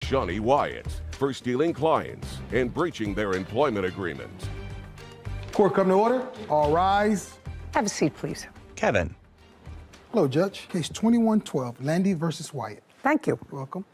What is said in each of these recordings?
Shawnee Wyatt for stealing clients and breaching their employment agreement. Court come to order. All rise. Have a seat, please. Kevin. Hello, Judge. Case 2112, Landy versus Wyatt. Thank you. You're welcome.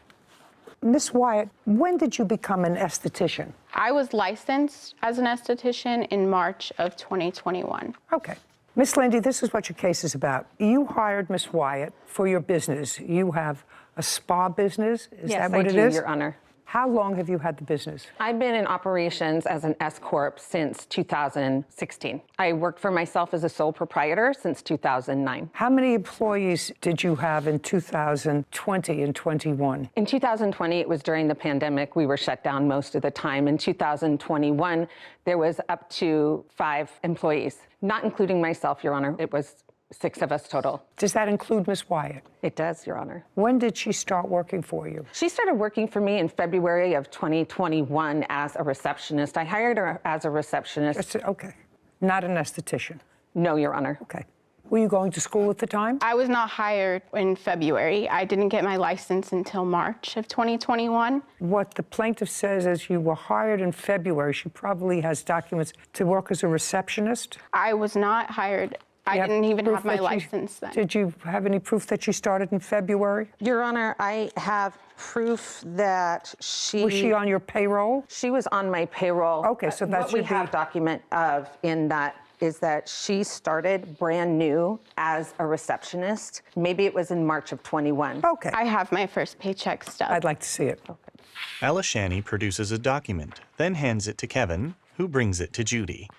Miss Wyatt, when did you become an esthetician? I was licensed as an esthetician in March of 2021. Okay. Miss Landy, this is what your case is about. You hired Miss Wyatt for your business. You have a spa business? Is that what it is? Yes, I do, Your Honor. How long have you had the business? I've been in operations as an S-Corp since 2016. I worked for myself as a sole proprietor since 2009. How many employees did you have in 2020 and 21? In 2020, it was during the pandemic. We were shut down most of the time. In 2021, there was up to 5 employees, not including myself, Your Honor. It was 6 of us total. Does that include Miss Wyatt? It does, Your Honor. When did she start working for you? She started working for me in February of 2021 as a receptionist. I hired her as a receptionist. Okay. Not an esthetician? No, Your Honor. Okay. Were you going to school at the time? I was not hired in February. I didn't get my license until March of 2021. What the plaintiff says is you were hired in February. She probably has documents to work as a receptionist. I was not hired. I didn't even have my license then. Did you have any proof that you started in February? Your Honor, I have proof that she... Was she on your payroll? She was on my payroll. Okay, so that's what we have document of in that is that she started brand new as a receptionist. Maybe it was in March of 21. Okay. I have my first paycheck stub. I'd like to see it. Okay. Alishani produces a document, then hands it to Kevin, who brings it to Judy.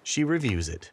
She reviews it.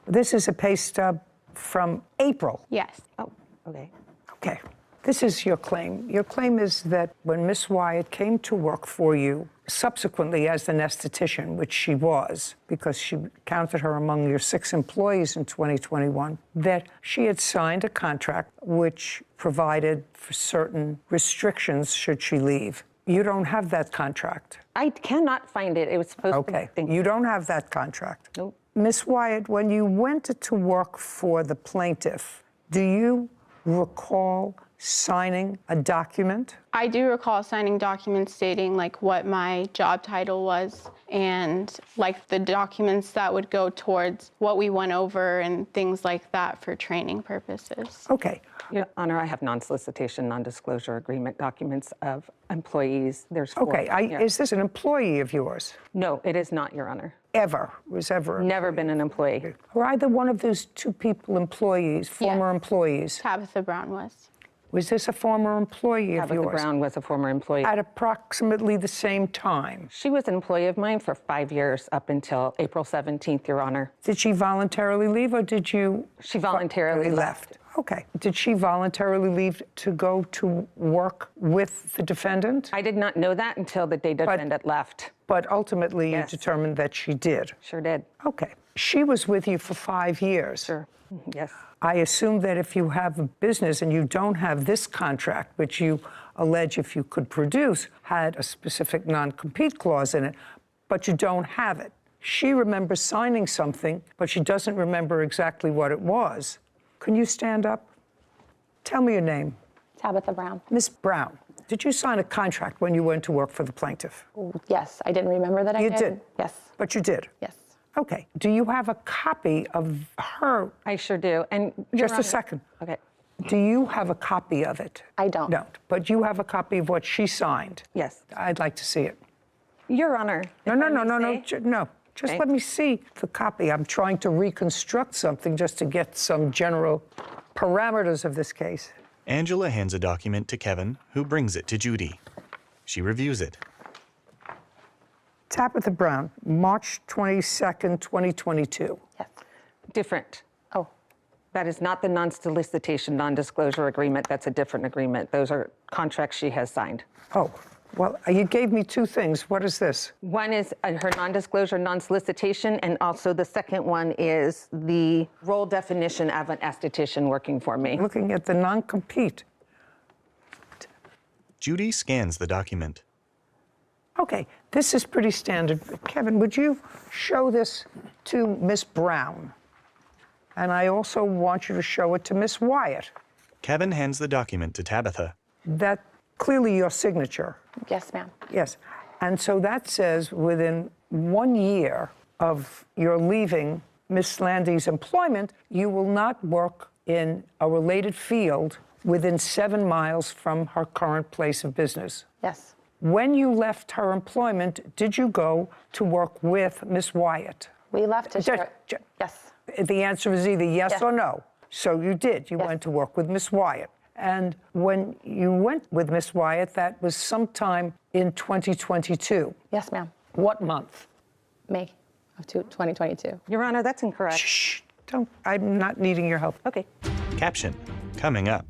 This is a pay stub from April. Yes. Oh, okay. Okay. This is your claim. Your claim is that when Miss Wyatt came to work for you, subsequently as an esthetician, which she was, because she counted her among your 6 employees in 2021, that she had signed a contract which provided for certain restrictions should she leave. You don't have that contract. I cannot find it. It was supposed to be. Okay. You don't have that contract. Nope. Miss Wyatt, when you went to work for the plaintiff, do you recall signing a document? I do recall signing documents stating like what my job title was and like the documents that would go towards what we went over and things like that for training purposes. Okay. Your Honor, I have non-solicitation, non-disclosure agreement documents of employees. There's 4. Okay. Is this an employee of yours? No, it is not, Your Honor. Ever? Was ever? Never been an employee. Were either one of those 2 people employees, former employees? Tabitha Brown was. Was this a former employee of yours? Tabitha Brown was a former employee. At approximately the same time? She was an employee of mine for 5 years up until April 17th, Your Honor. Did she voluntarily leave or did you? She voluntarily left. Okay. Did she voluntarily leave to go to work with the defendant? I did not know that until the day defendant left. But ultimately you determined that she did? Sure did. Okay. She was with you for 5 years? Sure. Yes. I assume that if you have a business and you don't have this contract, which you allege if you could produce, had a specific non-compete clause in it, but you don't have it. She remembers signing something, but she doesn't remember exactly what it was. Can you stand up? Tell me your name. Tabitha Brown. Miss Brown, did you sign a contract when you went to work for the plaintiff? Yes, I didn't remember that I did. You did? Yes. But you did? Yes. Okay. Do you have a copy of her? I sure do. And Just a second. Okay. Do you have a copy of it? I don't. No, but you have a copy of what she signed? Yes. I'd like to see it. Your Honor. No. Just let me see the copy. I'm trying to reconstruct something just to get some general parameters of this case. Angela hands a document to Kevin, who brings it to Judy. She reviews it. Tabitha Brown, March 22nd, 2022. Yes. Different. Oh. That is not the non-solicitation, non-disclosure agreement. That's a different agreement. Those are contracts she has signed. Oh, well, you gave me 2 things. What is this? One is her non-disclosure, non-solicitation, and also the second one is the role definition of an esthetician working for me. Looking at the non-compete. Judy scans the document. Okay, this is pretty standard. Kevin, would you show this to Miss Brown? And I also want you to show it to Miss Wyatt. Kevin hands the document to Tabitha. That clearly your signature. Yes, ma'am. Yes. And so that says within 1 year of your leaving Miss Landy's employment, you will not work in a related field within 7 miles from her current place of business. Yes. When you left her employment, did you go to work with Miss Wyatt? We left to share. Yes. The answer is either yes or no. So you did. You Yes. went to work with Miss Wyatt. And when you went with Miss Wyatt, that was sometime in 2022. Yes, ma'am. What month? May of 2022. Your Honor, that's incorrect. Shh. Don't. I'm not needing your help. Okay. Caption coming up.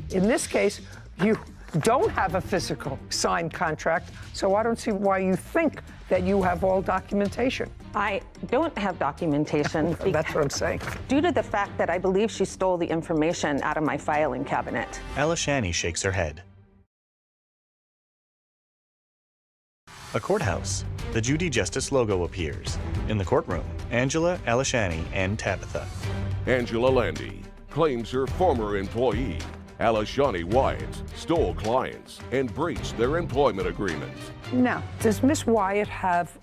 In this case, you don't have a physical signed contract, so I don't see why you think that you have all documentation. I don't have documentation. That's what I'm saying. Due to the fact that I believe she stole the information out of my filing cabinet. Alishani shakes her head. A courthouse. The Judy Justice logo appears. In the courtroom, Angela, Alishani, and Tabitha. Angela Landy claims her former employee, Alishani Wyatt, stole clients and breached their employment agreement. Now, does Miss Wyatt have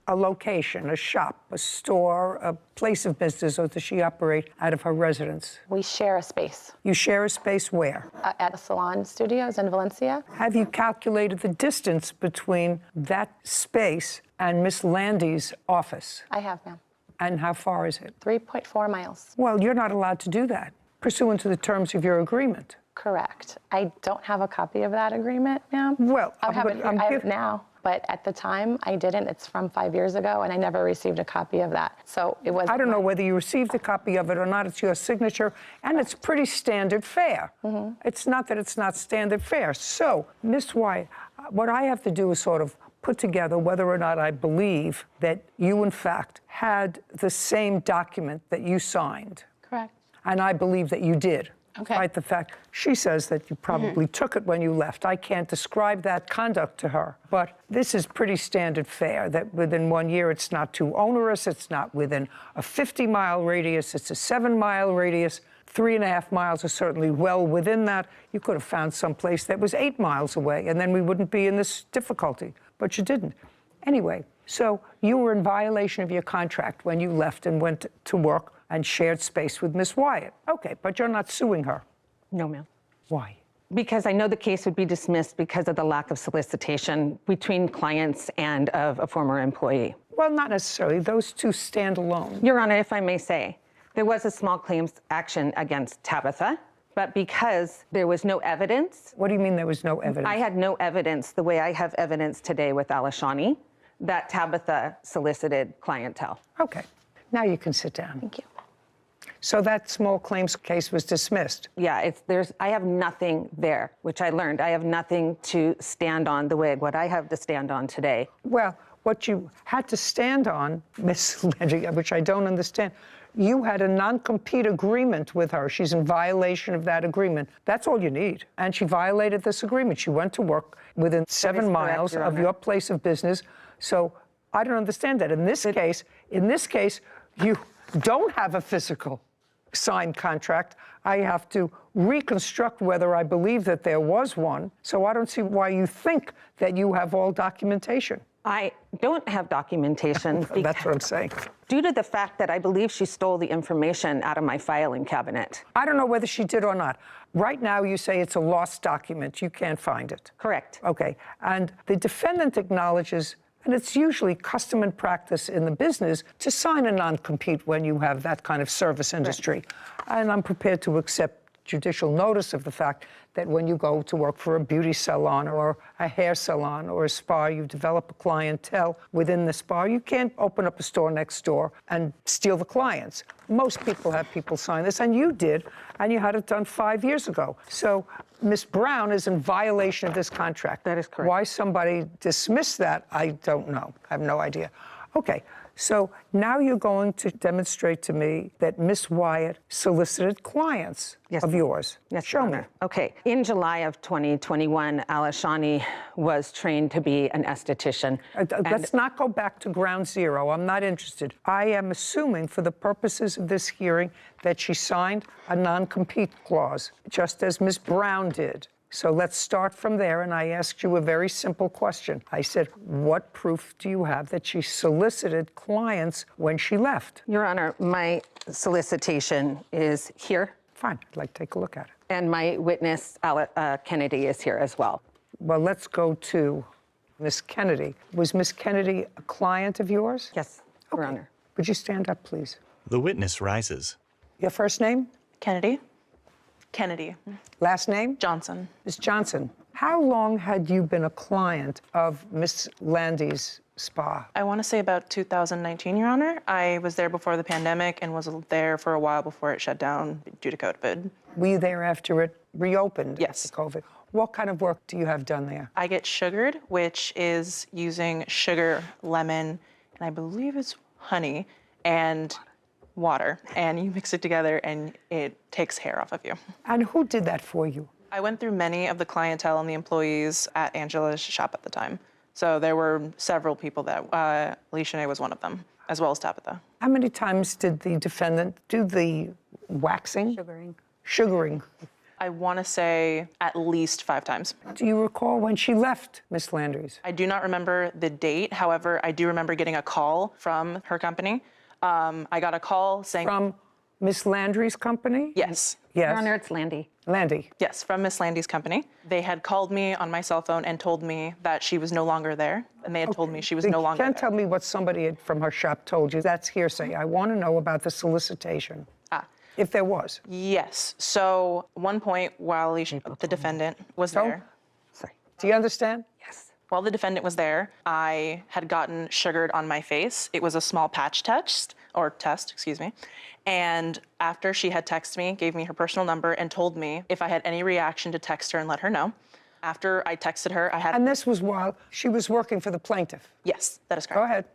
a location, a shop, a store, a place of business, or does she operate out of her residence? We share a space You share a space where? at a salon studios in Valencia. Have you calculated the distance between that space and Miss Landy's office? I have, ma'am. And how far is it? 3.4 miles. Well, you're not allowed to do that, pursuant to the terms of your agreement. Correct. I don't have a copy of that agreement, ma'am. Well, I have it now, but at the time I didn't. It's from 5 years ago, and I never received a copy of that. So it was. I don't know whether you received a copy of it or not. It's your signature, and it's pretty standard fare. It's not that it's not standard fare. So, Miss Wyatt, what I have to do is sort of put together whether or not I believe that you, in fact, had the same document that you signed. Correct. And I believe that you did. Okay. Despite the fact she says that you probably took it when you left. I can't describe that conduct to her. But this is pretty standard fare, that within 1 year it's not too onerous, it's not within a 50-mile radius, it's a 7-mile radius. 3.5 miles are certainly well within that. You could have found some place that was 8 miles away, and then we wouldn't be in this difficulty. But you didn't. Anyway, so you were in violation of your contract when you left and went to work and shared space with Miss Wyatt. Okay, but you're not suing her. No, ma'am. Why? Because I know the case would be dismissed because of the lack of solicitation between clients and of a former employee. Well, not necessarily. Those two stand alone. Your Honor, if I may say, there was a small claims action against Tabitha, but because there was no evidence. What do you mean there was no evidence? I had no evidence, the way I have evidence today with Alishani, that Tabitha solicited clientele. Okay. Now you can sit down. Thank you. So that small claims case was dismissed. Yeah, I have nothing there, which I learned. I have nothing to stand on what I have to stand on today. Well, what you had to stand on, Miss Landy, which I don't understand, you had a non-compete agreement with her. She's in violation of that agreement. That's all you need. And she violated this agreement. She went to work within 7 miles of your place of business. So I don't understand that. In this case, you don't have a physical signed contract. I have to reconstruct whether I believe that there was one. So I don't see why you think that you have all documentation. I don't have documentation. That's what I'm saying. Due to the fact that I believe she stole the information out of my filing cabinet. I don't know whether she did or not. Right now, you say it's a lost document. You can't find it. Correct. Okay. And the defendant acknowledges, and it's usually custom and practice in the business, to sign a non-compete when you have that kind of service industry. Right. And I'm prepared to accept judicial notice of the fact that when you go to work for a beauty salon or a hair salon or a spa, you develop a clientele within the spa. You can't open up a store next door and steal the clients. Most people have people sign this, and you did, and you had it done 5 years ago. So Ms. Brown is in violation of this contract. That is correct. Why somebody dismissed that, I don't know. I have no idea. Okay. So now you're going to demonstrate to me that Miss Wyatt solicited clients of yours. Yes, Show me. Okay. In July of 2021, Alishani was trained to be an esthetician. Let's not go back to ground zero. I'm not interested. I am assuming for the purposes of this hearing that she signed a non-compete clause, just as Ms. Brown did. So let's start from there, and I asked you a very simple question. I said, what proof do you have that she solicited clients when she left? Your Honor, my solicitation is here, Fine, I'd like to take a look at it. and my witness, Kennedy, is here as well. Well, let's go to Miss Kennedy. Was Miss Kennedy a client of yours? Yes, Your Honor. Would you stand up, please? The witness rises. Your first name? Kennedy. Kennedy. Last name? Johnson. Ms. Johnson, how long had you been a client of Miss Landy's spa? I want to say about 2019, Your Honor. I was there before the pandemic and was there for a while before it shut down due to COVID. Were you there after it reopened? Yes. After COVID. What kind of work do you have done there? I get sugared, which is using sugar, lemon, and I believe it's honey and water, and you mix it together and it takes hair off of you. And who did that for you? I went through many of the clientele and the employees at Angela's shop at the time. So there were several people that, Alicia was one of them, as well as Tabitha. How many times did the defendant do the waxing? Sugaring. I want to say at least 5 times. Do you recall when she left Miss Landry's? I do not remember the date. However, I do remember getting a call from her company. I got a call saying... From Miss Landry's company? Yes. Yes. Your Honor, it's Landy. Landy. Yes, from Miss Landy's company. They had called me on my cell phone and told me that she was no longer there, and they had told me she was no longer there. You can't tell me what somebody from her shop told you. That's hearsay. I want to know about the solicitation. If there was. Yes. So one point while Alicia, the defendant was there. Sorry. Do you understand? Yes. While the defendant was there, I had gotten sugared on my face. It was a small patch test, excuse me. And after she had texted me, gave me her personal number, and told me if I had any reaction to text her and let her know. After I texted her, I had... And this was while she was working for the plaintiff? Yes, that is correct. Go ahead.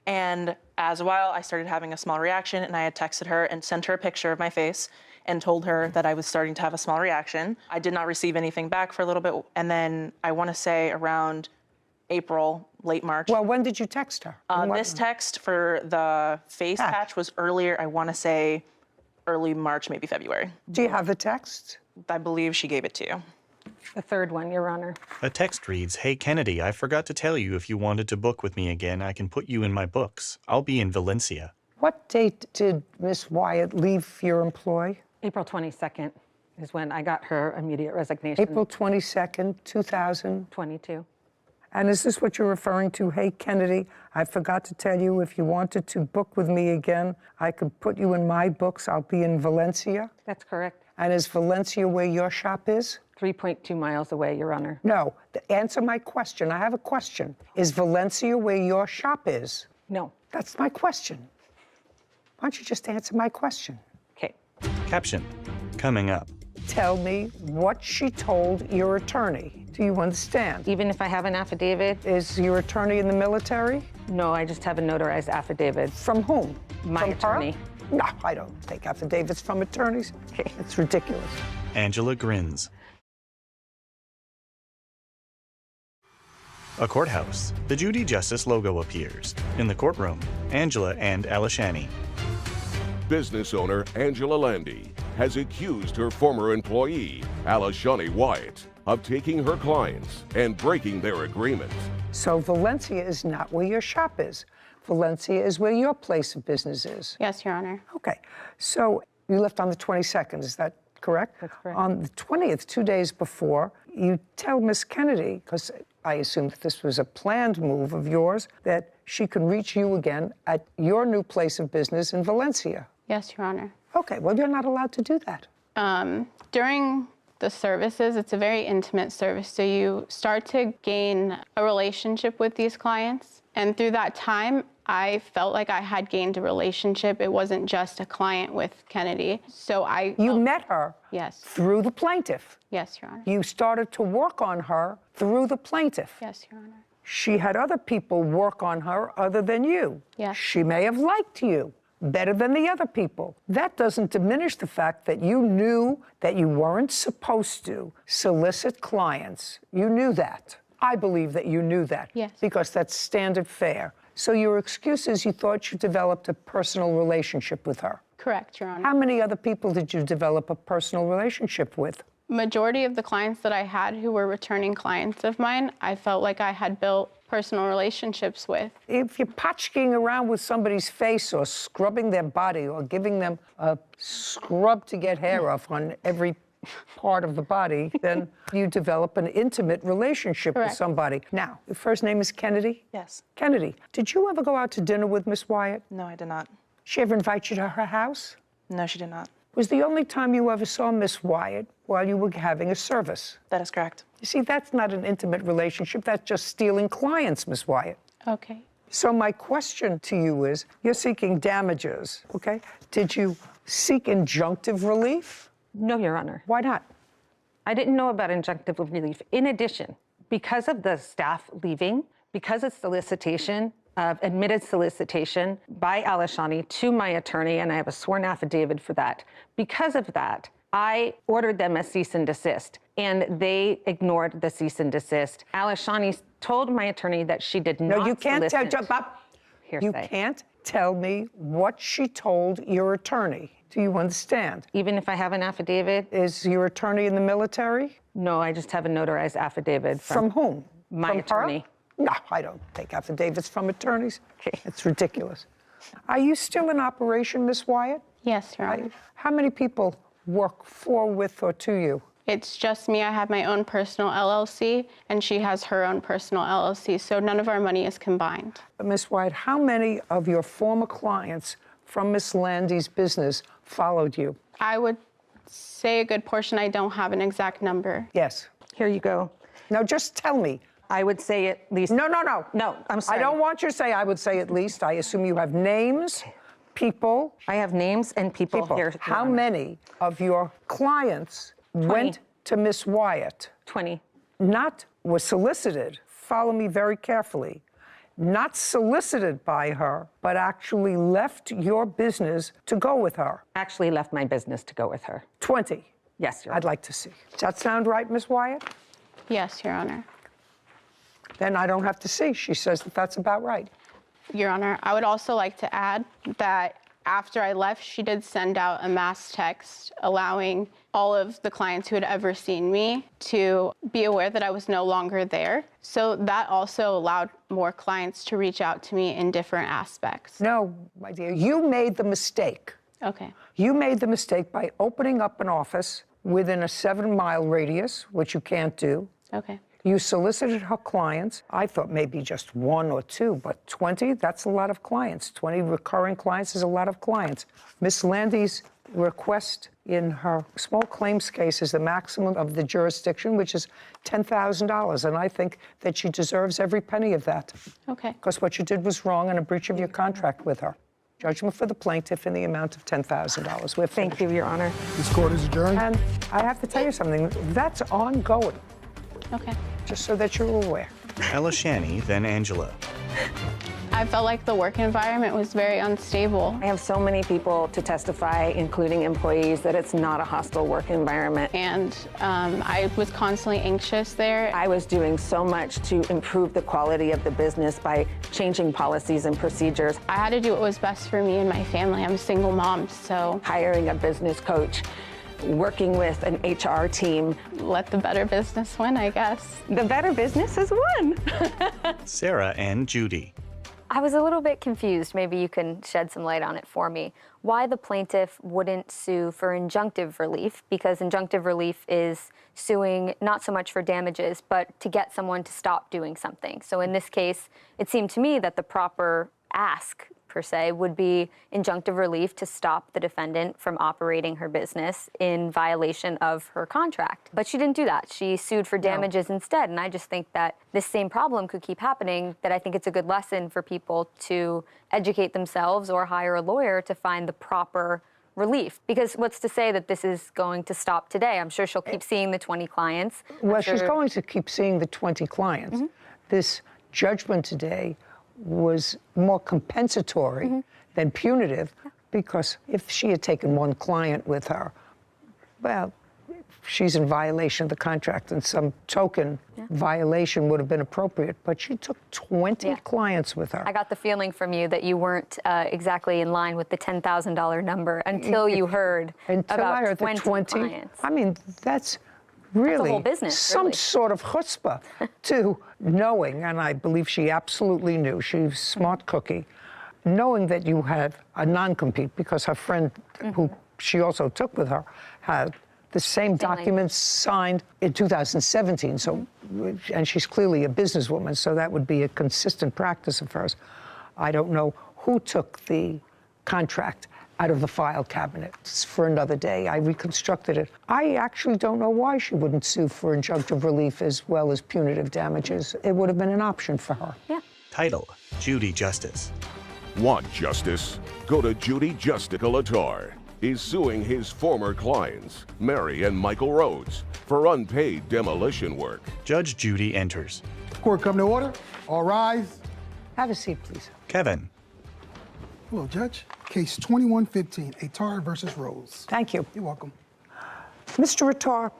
And as a while, I started having a small reaction, and I had texted her and sent her a picture of my face and told her that I was starting to have a small reaction. I did not receive anything back for a little bit, and then I want to say around April, late March. Well, when did you text her? This text for the face patch was earlier, I want to say early March, maybe February. Do you have the text? I believe she gave it to you. The third one, Your Honor. A text reads, "Hey Kennedy, I forgot to tell you if you wanted to book with me again, I can put you in my books. I'll be in Valencia." What date did Miss Wyatt leave your employ? April 22nd is when I got her immediate resignation. April 22nd, 22. And is this what you're referring to? Hey, Kennedy, I forgot to tell you if you wanted to book with me again, I could put you in my books. I'll be in Valencia. That's correct. And is Valencia where your shop is? 3.2 miles away, Your Honor. No. Answer my question. I have a question. Is Valencia where your shop is? No. That's my question. Why don't you just answer my question? Okay. Caption, coming up. Tell me what she told your attorney. Do you understand? Even if I have an affidavit? Is your attorney in the military? No, I just have a notarized affidavit. From whom? My From attorney. Her? No, I don't take affidavits from attorneys. Okay. It's ridiculous. Angela grins. A courthouse. The Judy Justice logo appears. In the courtroom, Angela and Alishani. Business owner Angela Landy has accused her former employee, Alishani Wyatt, of taking her clients and breaking their agreement. So Valencia is not where your shop is. Valencia is where your place of business is. Yes, Your Honor. Okay. So you left on the 22nd, is that correct? That's correct. On the 20th, 2 days before, you tell Miss Kennedy, because I assumed that this was a planned move of yours, that she could reach you again at your new place of business in Valencia. Yes, Your Honor. Okay, well, you're not allowed to do that. During the services, it's a very intimate service, so you start to gain a relationship with these clients. And through that time, I felt like I had gained a relationship. It wasn't just a client with Kennedy. So You met her Yes. through the plaintiff. Yes, Your Honor. You started to work on her through the plaintiff. Yes, Your Honor. She had other people work on her other than you. Yes. She may have liked you better than the other people. That doesn't diminish the fact that you knew that you weren't supposed to solicit clients. You knew that. I believe that you knew that. Yes. Because that's standard fare. So your excuse is you thought you developed a personal relationship with her. Correct, Your Honor. How many other people did you develop a personal relationship with? Majority of the clients that I had who were returning clients of mine, I felt like I had built personal relationships with. If you're patching around with somebody's face or scrubbing their body or giving them a scrub to get hair off on every part of the body, then you develop an intimate relationship with somebody. Now, your first name is Kennedy? Yes. Kennedy, did you ever go out to dinner with Miss Wyatt? No, I did not. She ever invite you to her house? No, she did not. Was the only time you ever saw Miss Wyatt while you were having a service? That is correct. You see, that's not an intimate relationship. That's just stealing clients, Miss Wyatt. Okay. So my question to you is, you're seeking damages, okay? Did you seek injunctive relief? No, Your Honor. Why not? I didn't know about injunctive relief. In addition, because of the staff leaving, because of solicitation, admitted solicitation by Alashani to my attorney, and I have a sworn affidavit for that. Because of that, I ordered them a cease and desist, and they ignored the cease and desist. Alashani told my attorney that she did not No, you can't tell, hearsay. you can't tell me what she told your attorney. Do you understand? Even if I have an affidavit? Is your attorney in the military? No, I just have a notarized affidavit. From whom? My From attorney. Her? No, I don't take affidavits from attorneys. Okay. It's ridiculous. Are you still in operation, Miss Wyatt? Yes, Your Honor. How many people work for, with, or to you? It's just me. I have my own personal LLC, and she has her own personal LLC, so none of our money is combined. Miss Wyatt, how many of your former clients from Miss Landy's business followed you? I would say a good portion. I don't have an exact number. Yes. Here you go. Now, just tell me. I would say at least... No. No, I'm sorry. I don't want you to say I would say at least. I assume you have names, people. I have names and people here. How many of your clients went to Miss Wyatt? 20. Not were solicited. Follow me very carefully. Not solicited by her, but actually left your business to go with her. Actually left my business to go with her. 20. Yes, Your Honor. I'd like to see. Does that sound right, Miss Wyatt? Yes, Your Honor. Then I don't have to see. She says that that's about right. Your Honor, I would also like to add that after I left, she did send out a mass text allowing all of the clients who had ever seen me to be aware that I was no longer there. So that also allowed more clients to reach out to me in different aspects. No, my dear, you made the mistake. Okay. You made the mistake by opening up an office within a 7-mile radius, which you can't do. Okay. You solicited her clients. I thought maybe just 1 or 2, but 20, that's a lot of clients. 20 recurring clients is a lot of clients. Miss Landy's request in her small claims case is the maximum of the jurisdiction, which is $10,000. And I think that she deserves every penny of that. Okay. Because what you did was wrong and a breach of your contract with her. Judgment for the plaintiff in the amount of $10,000. Thank you, Your Honor. This court is adjourned. And I have to tell you something, that's ongoing, Okay. just so that you're aware. Alashani, then Angela. I felt like the work environment was very unstable. I have so many people to testify, including employees, that it's not a hostile work environment. And I was constantly anxious there. I was doing so much to improve the quality of the business by changing policies and procedures. I had to do what was best for me and my family. I'm a single mom, so Hiring a business coach, working with an HR team. let the better business win, I guess. The better business is won. Sarah and Judy. I was a little bit confused. Maybe you can shed some light on it for me. Why the plaintiff wouldn't sue for injunctive relief, because injunctive relief is suing not so much for damages, but to get someone to stop doing something. So in this case, it seemed to me that the proper ask, per se, would be injunctive relief to stop the defendant from operating her business in violation of her contract. But she didn't do that. She sued for damages instead. And I just think that this same problem could keep happening, that I think it's a good lesson for people to educate themselves or hire a lawyer to find the proper relief. Because what's to say that this is going to stop today? I'm sure she'll keep seeing the 20 clients. Well, she's going to keep seeing the 20 clients. This judgment today was more compensatory than punitive, because if she had taken one client with her, well, she's in violation of the contract, and some token violation would have been appropriate. But she took 20 clients with her. I got the feeling from you that you weren't exactly in line with the $10,000 number until you heard Until about I heard 20 the 20. clients. I mean, that's really whole business, some really. sort of chutzpah to knowing, and I believe she absolutely knew, she's a smart cookie, knowing that you had a non-compete because her friend, who she also took with her, had the same documents signed in 2017. So, and she's clearly a businesswoman, so that would be a consistent practice of hers. I don't know who took the contract out of the file cabinet. It's for another day. I reconstructed it. I actually don't know why she wouldn't sue for injunctive relief as well as punitive damages. It would have been an option for her. Yeah. Title, Judy Justice. Want justice? Go to Judy Justice. Latar is suing his former clients, Mary and Michael Rhodes, for unpaid demolition work. Judge Judy enters. Court come to order. All rise. Have a seat, please. Kevin. Hello, Judge. Case 2115, Atar versus Rose. Thank you. You're welcome. Mr. Attar,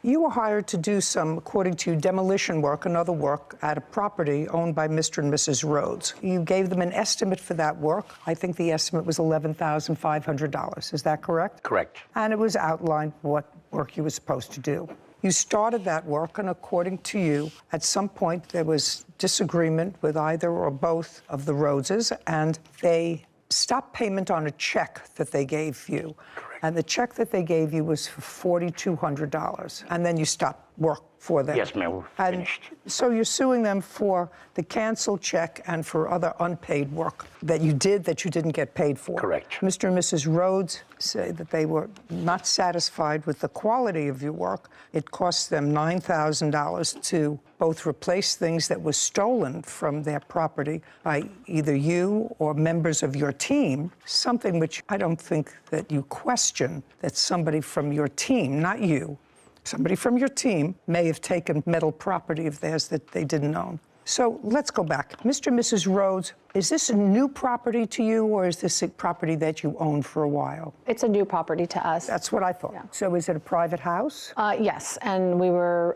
you were hired to do some, according to you, demolition work and other work at a property owned by Mr. and Mrs. Rhodes. You gave them an estimate for that work. I think the estimate was $11,500. Is that correct? Correct. And it was outlined what work you were supposed to do. You started that work, and according to you, at some point there was disagreement with either or both of the Rhodeses, and they stopped payment on a check that they gave you. Correct. And the check that they gave you was for $4,200. And then you stopped work for them. Yes, ma'am, we're finished. So you're suing them for the canceled check and for other unpaid work that you did that you didn't get paid for. Correct. Mr. and Mrs. Rhodes say that they were not satisfied with the quality of your work. It cost them $9,000 to both replace things that were stolen from their property by either you or members of your team, something which I don't think that you question that somebody from your team, not you, somebody from your team may have taken metal property of theirs that they didn't own. So let's go back. Mr. and Mrs. Rhodes, is this a new property to you, or is this a property that you owned for a while? It's a new property to us. That's what I thought. Yeah. So is it a private house? Yes, and we were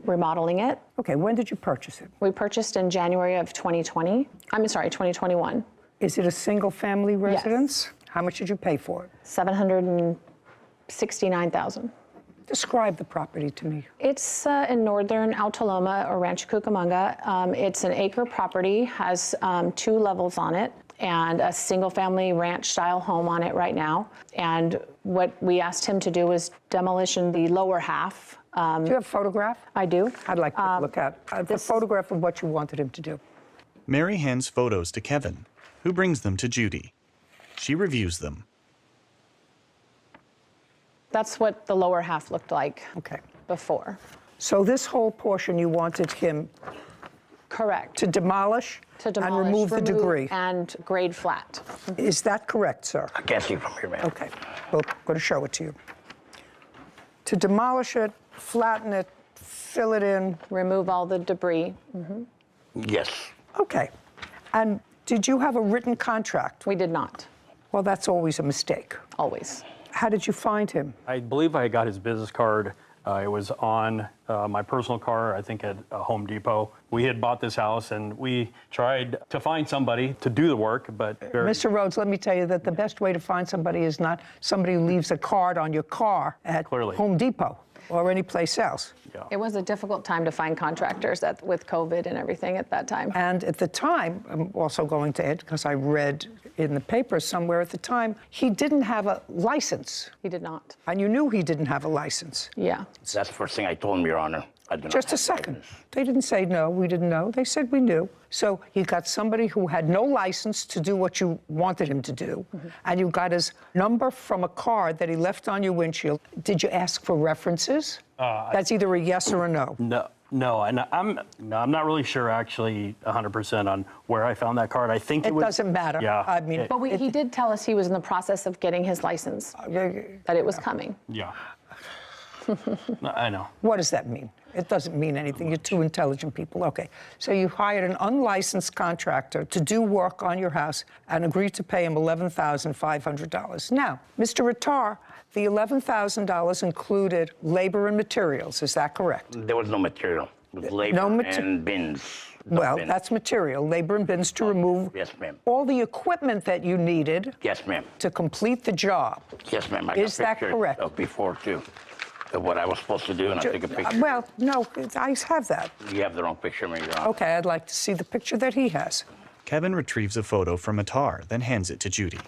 remodeling it. Okay, when did you purchase it? We purchased in January of 2021. Is it a single-family residence? Yes. How much did you pay for it? $769,000. Describe the property to me. It's in northern Altaloma or Rancho Cucamonga. It's an acre property, has 2 levels on it, and a single-family ranch-style home on it right now. And what we asked him to do was demolition the lower half. Do you have a photograph? I do. I'd like to look at the photograph of what you wanted him to do. Mary hands photos to Kevin, who brings them to Judy. She reviews them. That's what the lower half looked like before. So this whole portion you wanted him correct to demolish and remove the debris. And grade flat. Is that correct, sir? I can't see from here, ma'am. Okay. Well, I'm going to show it to you. To demolish it, flatten it, fill it in. Remove all the debris. Yes. Okay. And did you have a written contract? We did not. Well, that's always a mistake. Always. How did you find him? I believe I got his business card. It was on my personal car, I think at Home Depot. We had bought this house and we tried to find somebody to do the work, but... Mr. Rhodes, let me tell you that the best way to find somebody is not somebody who leaves a card on your car at Home Depot or any place else. Yeah. It was a difficult time to find contractors with COVID and everything at that time. And at the time, I'm also going to add, because I read in the paper somewhere at the time, he didn't have a license. He did not. And you knew he didn't have a license. Yeah. That's the first thing I told him, Your Honor. I do not Just a second. They didn't say no, we didn't know. They said we knew. So you got somebody who had no license to do what you wanted him to do, and you got his number from a card that he left on your windshield. Did you ask for references? That's either a yes or a no. No, and I'm not really sure actually 100% on where I found that card. I think it doesn't matter. Yeah. I mean, but he did tell us he was in the process of getting his license. That it was coming. Yeah. I know. What does that mean? It doesn't mean anything. You're two intelligent people. Okay. So you hired an unlicensed contractor to do work on your house and agreed to pay him $11,500. Now, Mr. Attar, the $11,000 included labor and materials. Is that correct? There was no material. It was labor and bins. Well, that's material, labor and bins to remove all the equipment that you needed yes, ma'am. To complete the job. Yes, ma'am. Is that correct? Of before, too. of what I was supposed to do, and I took a picture. Well, no, I have that. You have the wrong picture, Your Honor. Okay, I'd like to see the picture that he has. Kevin retrieves a photo from Attar, then hands it to Judy.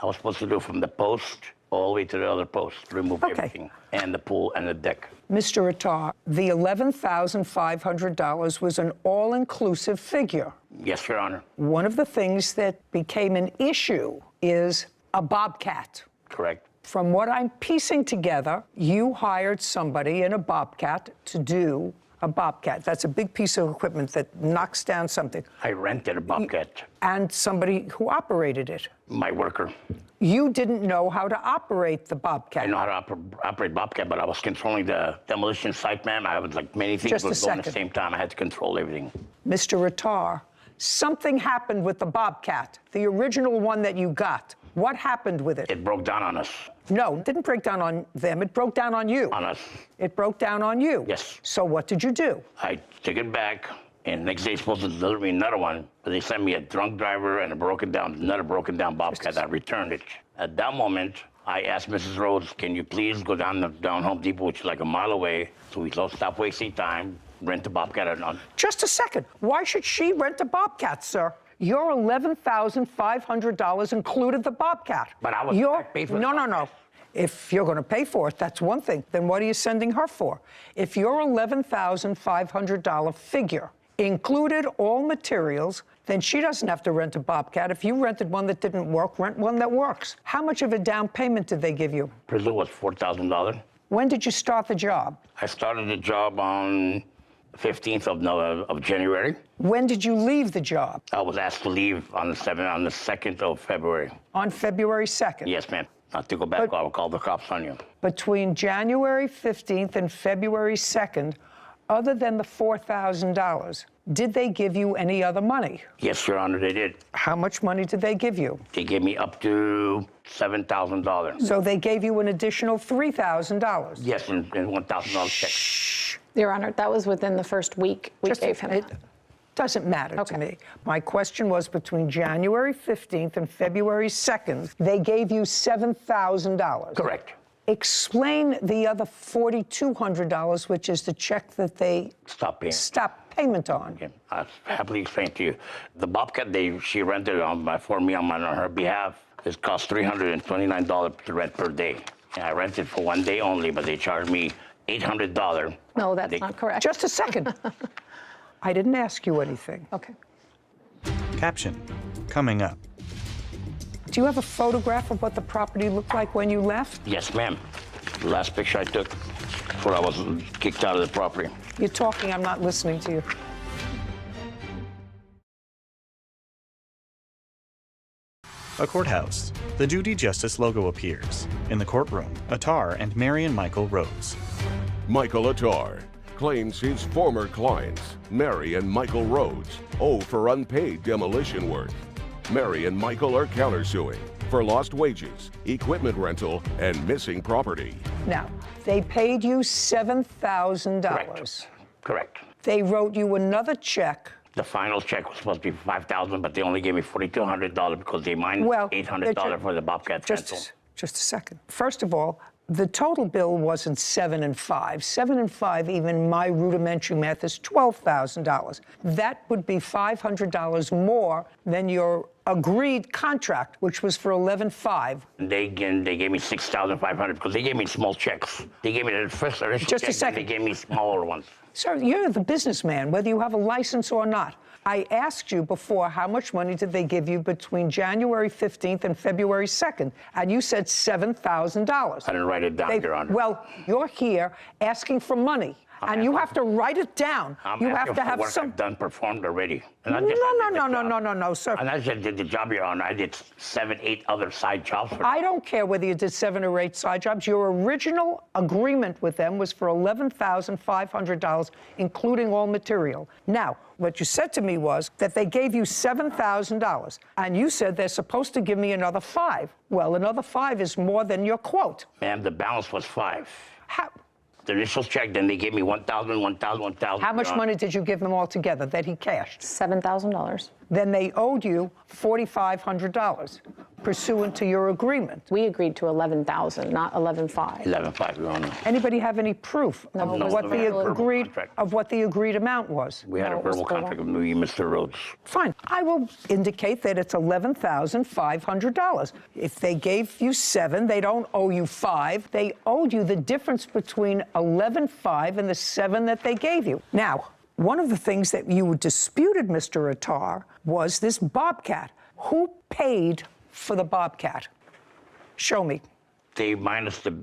I was supposed to do from the post all the way to the other post, remove everything, and the pool and the deck. Mr. Attar, the $11,500 was an all-inclusive figure. Yes, Your Honor. One of the things that became an issue is a bobcat. Correct. From what I'm piecing together, you hired somebody in a bobcat to do a bobcat. That's a big piece of equipment that knocks down something. I rented a bobcat. And somebody who operated it. My worker. You didn't know how to operate the bobcat. I know how to operate bobcat, but I was controlling the demolition site, ma'am. I was like many things going at the same time. I had to control everything. Mr. Attar, something happened with the bobcat, the original one that you got. What happened with it? It broke down on us. No, it didn't break down on them. It broke down on you. On us. It broke down on you. Yes. So what did you do? I took it back, and next day supposed to deliver me another one, but they sent me a drunk driver and another broken down bobcat. I returned it. At that moment, I asked Mrs. Rhodes, can you please go down Home Depot, which is like a mile away, so we don't stop wasting time, rent a bobcat. Just a second. Why should she rent a bobcat, sir? Your $11,500 included the bobcat. But I was paid for it. No. If you're going to pay for it, that's one thing. Then what are you sending her for? If your $11,500 figure included all materials, then she doesn't have to rent a bobcat. If you rented one that didn't work, rent one that works. How much of a down payment did they give you? Presume was $4,000. When did you start the job? I started the job on 15th of January. When did you leave the job? I was asked to leave on the 2nd of February. On February 2nd? Yes, ma'am. Not to go back, I will call the cops on you. Between January 15th and February 2nd, other than the $4,000, did they give you any other money? Yes, Your Honor, they did. How much money did they give you? They gave me up to $7,000. So they gave you an additional $3,000? Yes, and $1,000 check. Your Honor, that was within the first week we gave him. It doesn't matter to me. My question was between January 15th and February 2nd, they gave you $7,000. Correct. Explain the other $4,200, which is the check that they stopped payment on. Okay. I'll happily explain to you. The bobcat she rented for me on her behalf, it cost $329 to rent per day. And I rented for one day only, but they charged me $800. No, that's not correct. Just a second. I didn't ask you anything. Okay. Caption, coming up. Do you have a photograph of what the property looked like when you left? Yes, ma'am. The last picture I took before I was kicked out of the property. You're talking, I'm not listening to you. A courthouse. The Judy Justice logo appears. In the courtroom, Attar and Mary and Michael Rhodes. Michael Attar claims his former clients, Mary and Michael Rhodes, owe for unpaid demolition work. Mary and Michael are countersuing for lost wages, equipment rental, and missing property. Now, they paid you $7,000. Correct. They wrote you another check. The final check was supposed to be $5,000, but they only gave me $4,200 because they mined $800 for the bobcat rental. Just a second. First of all, the total bill wasn't 7 and 5. 7 and 5, even my rudimentary math, is $12,000. That would be $500 more than your agreed contract, which was for $11,500. They gave me $6,500 because they gave me small checks. They gave me the first initial check, and they gave me smaller ones. Sir, you're the businessman, whether you have a license or not. I asked you before how much money did they give you between January 15th and February 2nd, and you said $7,000. I didn't write it down, Your Honor. Well, you're here asking for money, and you have to write it down. You have to have some work I've done performed already. No, sir. And I just did the job, Your Honor. I did 7, 8 other side jobs for them. I don't care whether you did 7 or 8 side jobs. Your original agreement with them was for $11,500, including all material. Now, what you said to me was that they gave you $7,000, and you said they're supposed to give me another $5,000. Well, another $5,000 is more than your quote. Ma'am, the balance was $5,000. How? The initial check, then they gave me $1,000, $1,000, $1,000. How much money did you give them all together that he cashed? $7,000. Then they owed you $4,500. pursuant to your agreement. We agreed to $11,000, not $11,500. 11.5, Your Honor. Anybody have any proof of what the agreed amount was? We had a verbal contract with me, Mr. Rhodes. Fine. I will indicate that it's $11,500. If they gave you 7, they don't owe you 5. They owed you the difference between $11,500 and the 7 that they gave you. Now, one of the things that you disputed, Mr. Attar, was this Bobcat. Who paid for the Bobcat? Show me. They minus it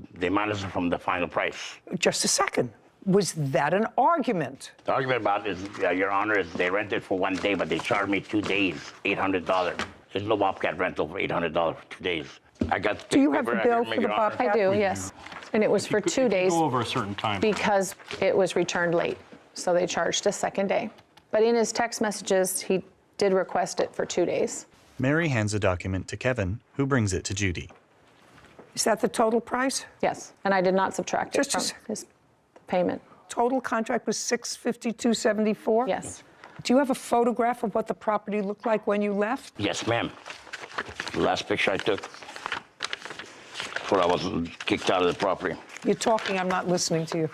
from the final price. Just a second. Was that an argument? The argument about is, Your Honor, is they rented for 1 day, but they charged me 2 days, $800. There's no Bobcat rental for $800 for 2 days. I got. Do you have the bill for the Bobcat? I do, yes. And it was for 2 days. Go over a certain time. Because it was returned late. So they charged a second day. But in his text messages, he did request it for 2 days. Mary hands a document to Kevin, who brings it to Judy. Is that the total price? Yes, and I did not subtract it from his payment. Total contract was $652.74? Yes. Do you have a photograph of what the property looked like when you left? Yes, ma'am. The last picture I took before I was kicked out of the property. You're talking, I'm not listening to you.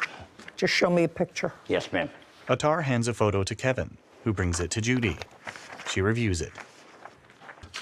Just show me a picture. Yes, ma'am. Attar hands a photo to Kevin, who brings it to Judy. She reviews it.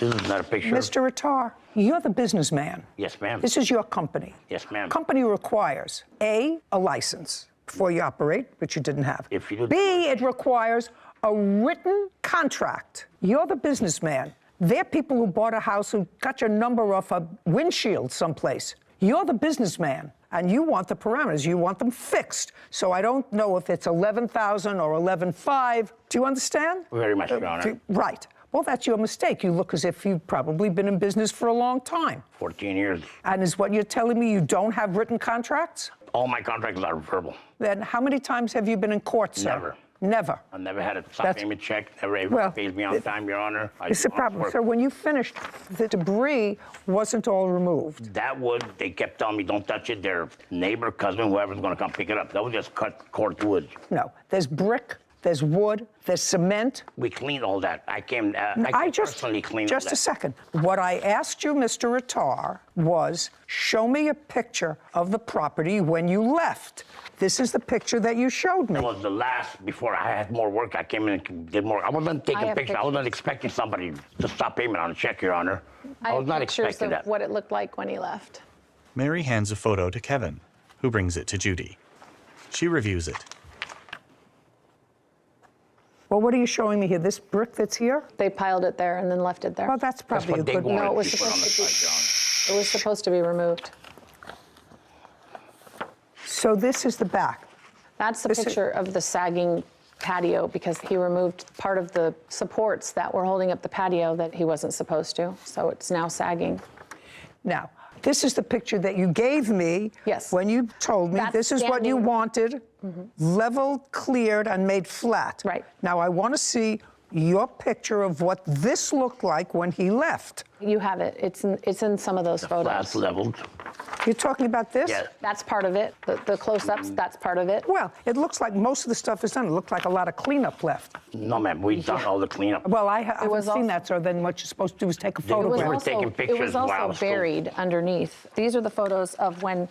This is not a picture. Mr. Attar, you're the businessman. Yes, ma'am. This is your company. Yes, ma'am. Company requires, A, a license before you operate, which you didn't have. If you do. B, it requires a written contract. You're the businessman. They're people who bought a house who got your number off a windshield someplace. You're the businessman, and you want the parameters. You want them fixed. So I don't know if it's 11,000 or 11,500. Do you understand? Very much, Your Honor. Right. Well, that's your mistake. You look as if you've probably been in business for a long time. 14 years. And is what you're telling me you don't have written contracts? All my contracts are verbal. Then how many times have you been in court, sir? Never. Never. I never had a stop payment check. Never paid me on time, Your Honor. It's the problem. So when you finished, the debris wasn't all removed. That wood, they kept telling me, don't touch it. Their neighbor, cousin, whoever's going to come pick it up. That was just cut corked wood. No. There's brick, there's wood, there's cement. We cleaned all that. I personally cleaned all that. Just a second. What I asked you, Mr. Attar, was show me a picture of the property when you left. This is the picture that you showed me. That was the last, before I had more work, I came in and did more. I wasn't taking pictures. I wasn't expecting somebody to stop payment on a check, Your Honor. I was not expecting that. Pictures of what it looked like when he left. Mary hands a photo to Kevin, who brings it to Judy. She reviews it. Well, what are you showing me here? This brick that's here? They piled it there and then left it there. Well, that's probably a good one. No, it was supposed to be removed. So this is the back. That's the picture of the sagging patio because he removed part of the supports that were holding up the patio that he wasn't supposed to. So it's now sagging. Now, this is the picture that you gave me when you told me this is what you wanted, leveled, cleared, and made flat. Right. Now, I want to see your picture of what this looked like when he left. You have it. It's in some of those photos. Flat leveled. You're talking about this? Yeah. That's part of it. The close-ups, that's part of it. Well, it looks like most of the stuff is done. It looked like a lot of cleanup left. No, ma'am. We've done all the cleanup. Well, I haven't seen that, so then what you're supposed to do is take a photograph. It was also buried underneath. These are the photos of when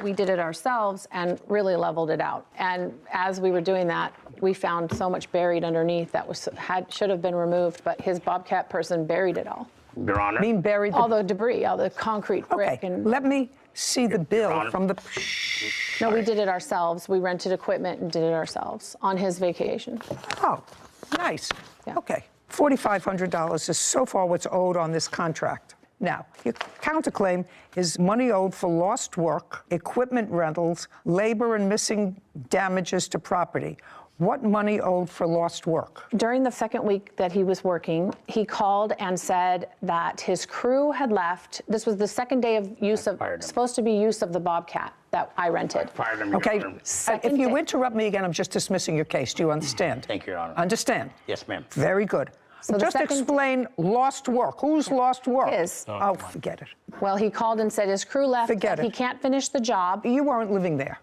we did it ourselves and really leveled it out. And as we were doing that, we found so much buried underneath that should have been removed, but his Bobcat person buried it all. Your Honor. Mean buried all the debris, all the concrete brick. Okay, let me see the bill from the... No, we did it ourselves. We rented equipment and did it ourselves on his vacation. Oh, nice. Yeah. Okay, $4,500 is so far what's owed on this contract. Now, your counterclaim is money owed for lost work, equipment rentals, labor and missing damages to property. What money owed for lost work? During the second week that he was working, he called and said that his crew had left. This was the second day of supposed to be use of the Bobcat that I rented. Okay, if you interrupt me again, I'm just dismissing your case. Do you understand? Thank you, Your Honor. Understand? Yes, ma'am. Very good. So just explain lost work. Who's lost work? Oh, forget it. Well, he called and said his crew left. Forget it. He can't finish the job. You weren't living there.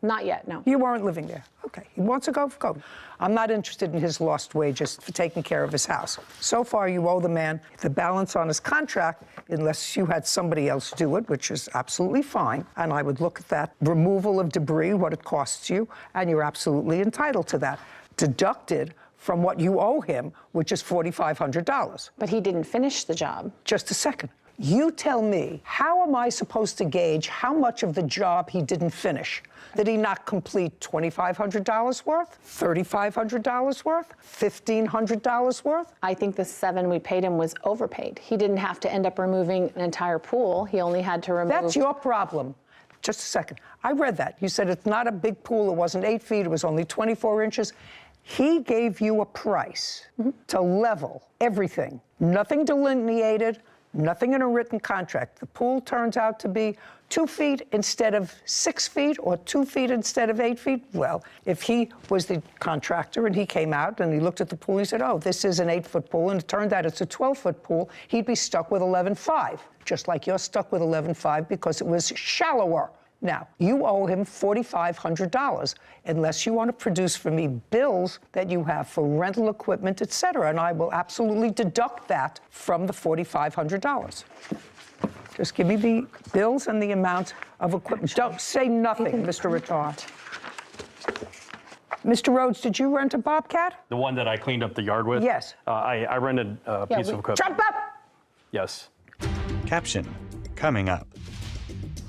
Not yet, no. You weren't living there. Okay. He wants to go, go. I'm not interested in his lost wages for taking care of his house. So far, you owe the man the balance on his contract, unless you had somebody else do it, which is absolutely fine. And I would look at that removal of debris, what it costs you, and you're absolutely entitled to that. Deducted from what you owe him, which is $4,500. But he didn't finish the job. Just a second. You tell me, how am I supposed to gauge how much of the job he didn't finish? Did he not complete $2,500 worth, $3,500 worth, $1,500 worth? I think the $7,000 we paid him was overpaid. He didn't have to end up removing an entire pool. He only had to remove... That's your problem. Just a second. I read that. You said it's not a big pool. It wasn't 8 feet. It was only 24 inches. He gave you a price to level everything. Nothing delineated, nothing in a written contract. The pool turns out to be 2 feet instead of 6 feet or 2 feet instead of 8 feet. Well, if he was the contractor and he came out and he looked at the pool, he said, oh, this is an 8-foot pool, and it turned out it's a 12-foot pool, he'd be stuck with 11.5, just like you're stuck with 11.5 because it was shallower. Now, you owe him $4,500 unless you want to produce for me bills that you have for rental equipment, et cetera, and I will absolutely deduct that from the $4,500. Just give me the bills and the amount of equipment. Don't say nothing, Mr. Retard. Mr. Rhodes, did you rent a Bobcat? The one that I cleaned up the yard with? Yes. I rented a piece of equipment. Jump up! Yes. Caption coming up.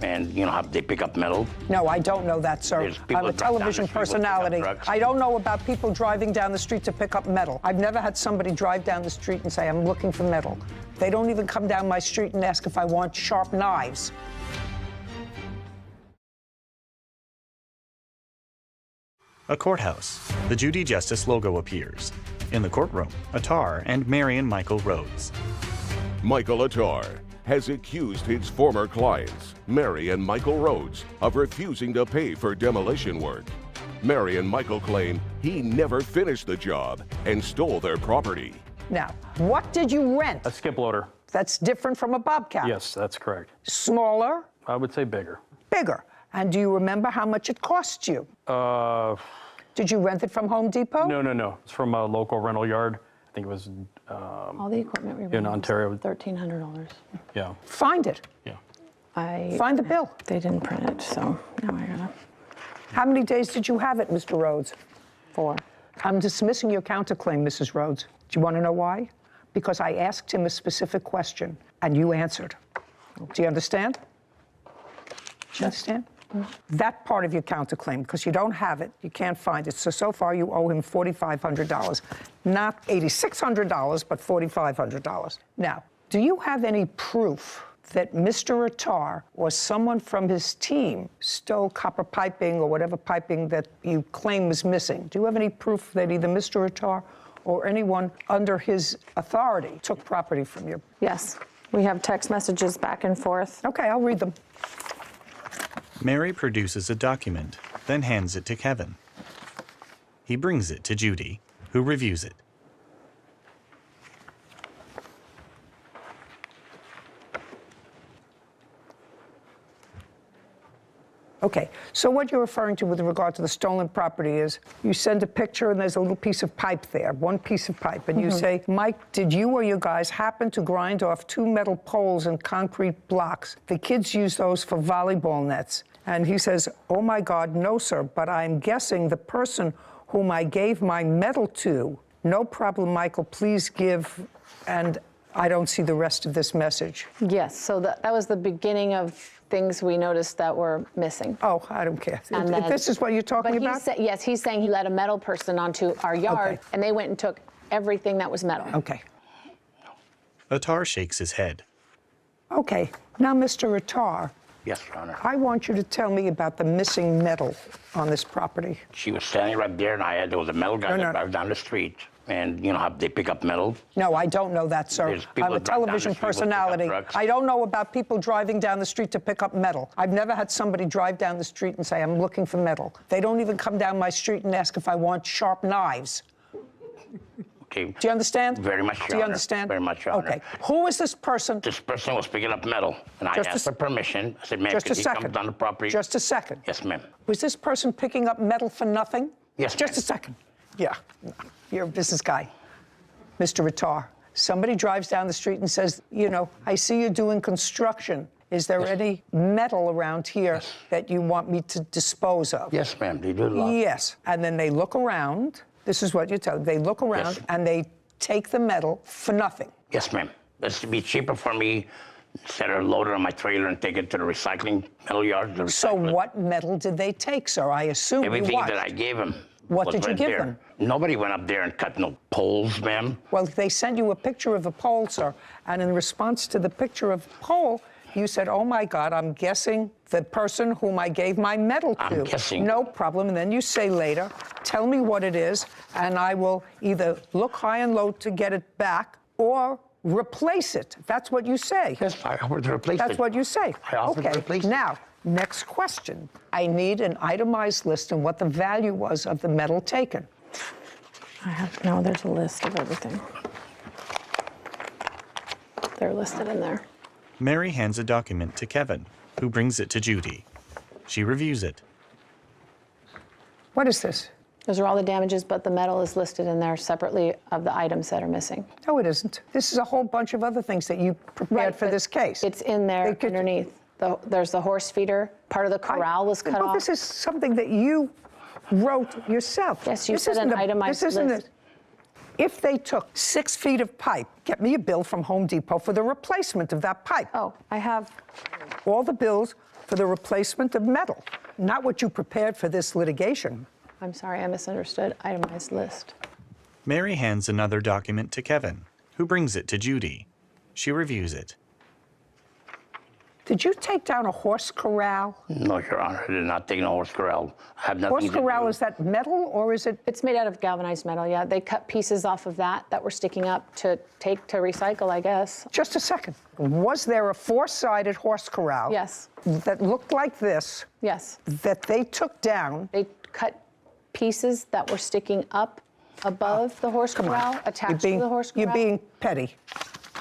And you know how they pick up metal? No, I don't know that, sir. There's people I'm a that drive down the television street with personality. pickup trucks. I don't know about people driving down the street to pick up metal. I've never had somebody drive down the street and say, I'm looking for metal. They don't even come down my street and ask if I want sharp knives. A courthouse. The Judy Justice logo appears. In the courtroom, Attar and Mary and Michael Rhodes. Michael Attar has accused his former clients, Mary and Michael Rhodes, of refusing to pay for demolition work. Mary and Michael claim he never finished the job and stole their property. Now, what did you rent? A skip loader. That's different from a Bobcat. Yes, that's correct. Smaller? I would say bigger. Bigger. And do you remember how much it cost you? Did you rent it from Home Depot? No. It's from a local rental yard. I think it was All the equipment we rented in Ontario. was $1,300. Yeah. Find it. Yeah. Find the bill. They didn't print it, so now I gotta. How many days did you have it, Mr. Rhodes? 4. I'm dismissing your counterclaim, Mrs. Rhodes. Do you want to know why? Because I asked him a specific question, and you answered. Do you understand? Do you understand? That part of your counterclaim, because you don't have it, you can't find it. So far, you owe him $4,500. Not $8,600, but $4,500. Now, do you have any proof that Mr. Attar or someone from his team stole copper piping or whatever piping that you claim was missing? Do you have any proof that either Mr. Attar or anyone under his authority took property from you? Yes, we have text messages back and forth. Okay, I'll read them. Mary produces a document, then hands it to Kevin. He brings it to Judy, who reviews it. Okay, so what you're referring to with regard to the stolen property is you send a picture and there's a little piece of pipe there, one piece of pipe, and you say, Mike, did you or your guys happen to grind off 2 metal poles and concrete blocks? The kids use those for volleyball nets. And he says, oh my God, no, sir, but I'm guessing the person whom I gave my metal to, no problem, Michael, please give, and I don't see the rest of this message. Yes, so that was the beginning of things we noticed that were missing. Oh, I don't care. And then, this is what you're talking about? Yes, he's saying he let a metal person onto our yard, Okay. and they went and took everything that was metal. Okay. Attar shakes his head. Okay. Now, Mr. Attar, Yes, Your Honor. I want you to tell me about the missing metal on this property. She was standing right there, and there was a metal guy that drives down the street. And you know how they pick up metal? No, I don't know that, sir. There's people I'm a that drive down the television street with pickup personality. trucks. I don't know about people driving down the street to pick up metal. I've never had somebody drive down the street and say, I'm looking for metal. They don't even come down my street and ask if I want sharp knives. Okay. Do you understand? Very much, Your Do you Honor. understand? Very much, Your Honor. Okay. Who is this person? This person was picking up metal, and I asked for permission. I said, ma'am, Just a could he second. come down the property? Just a second. Yes, ma'am. Was this person picking up metal for nothing? Yes, Just a second. Yeah. You're a business guy. Mr. Rattar, somebody drives down the street and says, you know, I see you doing construction. Is there any metal around here that you want me to dispose of? Yes, ma'am. They do a lot. Yes. And then they look around. This is what you tell them. They look around and they take the metal for nothing. Yes, ma'am. This would be cheaper for me instead of load it on my trailer and take it to the recycling metal yard. So what metal did they take, sir? I assume Everything you what? that I gave him. What was did you right give there. them? Nobody went up there and cut no poles, ma'am. Well, they sent you a picture of a pole, sir, and in response to the picture of the pole, you said, oh, my God, I'm guessing the person whom I gave my metal to. I'm guessing. No problem. And then you say later, tell me what it is, and I will either look high and low to get it back or replace it. That's what you say. Yes, I offered to replace it. That's what you say. I offered to replace it. Now, next question. I need an itemized list and what the value was of the metal taken. No, there's a list of everything. They're listed in there. Mary hands a document to Kevin, who brings it to Judy. She reviews it. What is this? Those are all the damages, but the metal is listed in there separately of the items that are missing. No, it isn't. This is a whole bunch of other things that you prepared for this case. It's in there underneath. There's the horse feeder. Part of the corral was cut off. This is something that you wrote yourself. Yes, you This said an isn't itemized this isn't list. If they took 6 feet of pipe, get me a bill from Home Depot for the replacement of that pipe. Oh, I have all the bills for the replacement of metal, not what you prepared for this litigation. I'm sorry, I misunderstood. Itemized list. Mary hands another document to Kevin, who brings it to Judy. She reviews it. Did you take down a horse corral? No, Your Honor, I did not take no horse corral. I have nothing Horse to do. corral, is that metal or is it? It's made out of galvanized metal, yeah. They cut pieces off of that were sticking up to take to recycle, I guess. Just a second. Was there a 4-sided horse corral? Yes. That looked like this? Yes. That they took down? They cut pieces that were sticking up above the horse corral, attached to the horse corral. You're being petty.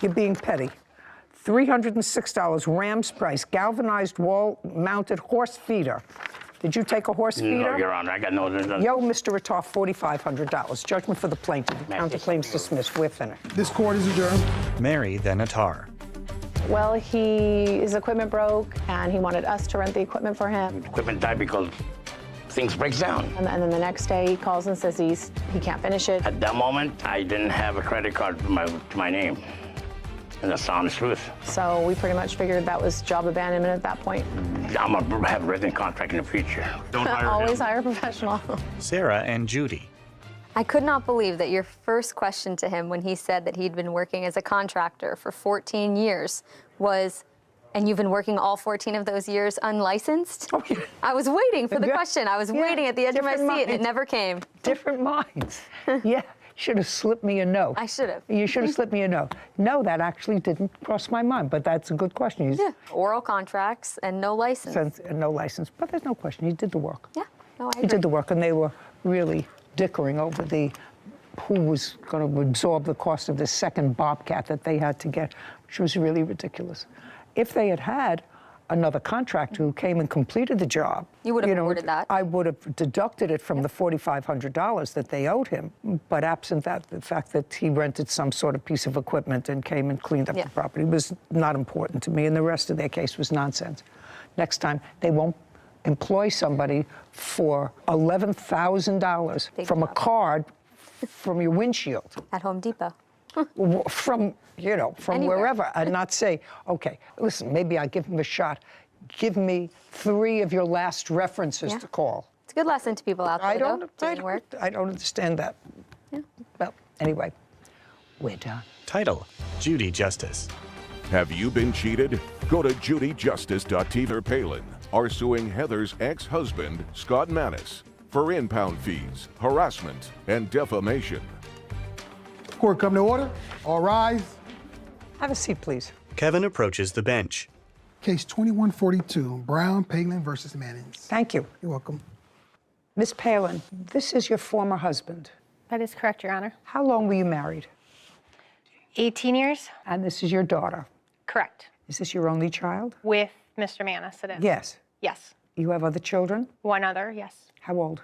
You're being petty. $306, Ram's price, galvanized wall-mounted horse feeder. Did you take a horse feeder? No, Your Honor, I got no... Yo, Mr. Rattar, $4,500. Judgment for the plaintiff. Counterclaims dismissed. We're finished. This court is adjourned. Mary, then Attar. Well, his equipment broke, and he wanted us to rent the equipment for him. Equipment died because things break down. And then the next day, he calls and says he can't finish it. At that moment, I didn't have a credit card to my name. And that's the honest truth. So we pretty much figured that was job abandonment at that point. I'm going to have a written contract in the future. Don't hire Always him. hire a professional. Sarah and Judy. I could not believe that your first question to him when he said that he'd been working as a contractor for 14 years was, and you've been working all 14 of those years unlicensed? Oh, yeah. I was waiting for the question. I was waiting at the edge of my seat, and it never came. Different minds. Yeah. Should have slipped me a note. I should have. You should have slipped me a note. No, that actually didn't cross my mind, but that's a good question. Yeah, oral contracts and no license. No license, but there's no question. He did the work. Yeah, no, I agree. He did the work, and they were really dickering over who was going to absorb the cost of the second Bobcat that they had to get, which was really ridiculous. If they had had another contractor who came and completed the job, you would have awarded that. I would have deducted it from the $4,500 that they owed him. But absent that, the fact that he rented some sort of piece of equipment and came and cleaned up the property was not important to me, and the rest of their case was nonsense. Next time, they won't employ somebody for $11,000 from a card from your windshield. At Home Depot. From Anywhere. wherever, and not say, okay, listen, maybe I'll give him a shot. Give me 3 of your last references to call. It's a good lesson to people out there, I don't understand that. Yeah. Well, anyway, we're done. Title, Judy Justice. Have you been cheated? Go to JudyJustice.tv. Palin are suing Heather's ex-husband, Scott Manis, for impound fees, harassment, and defamation. Court come to order. All rise. Have a seat, please. Kevin approaches the bench. Case 2142, Brown, Palin versus Mannings. Thank you. You're welcome. Miss Palin, this is your former husband. That is correct, Your Honor. How long were you married? 18 years? And this is your daughter? Correct. Is this your only child? With Mr. Manis, it is. Yes. Yes. You have other children? One other, yes. How old?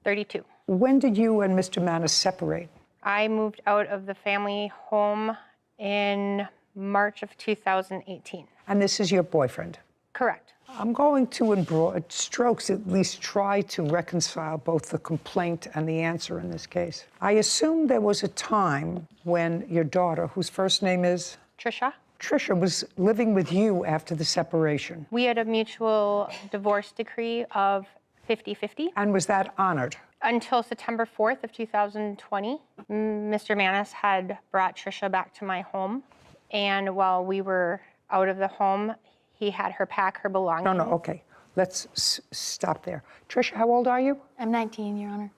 32. When did you and Mr. Manis separate? I moved out of the family home in March of 2018. And this is your boyfriend? Correct. I'm going to, in broad strokes, at least try to reconcile both the complaint and the answer in this case. I assume there was a time when your daughter, whose first name is? Trisha was living with you after the separation. We had a mutual divorce decree of 50-50. And was that honored? Until September 4th of 2020, Mr. Manis had brought Trisha back to my home. And while we were out of the home, he had her pack her belongings. No, okay. Let's stop there. Trisha, how old are you? I'm 19, Your Honor.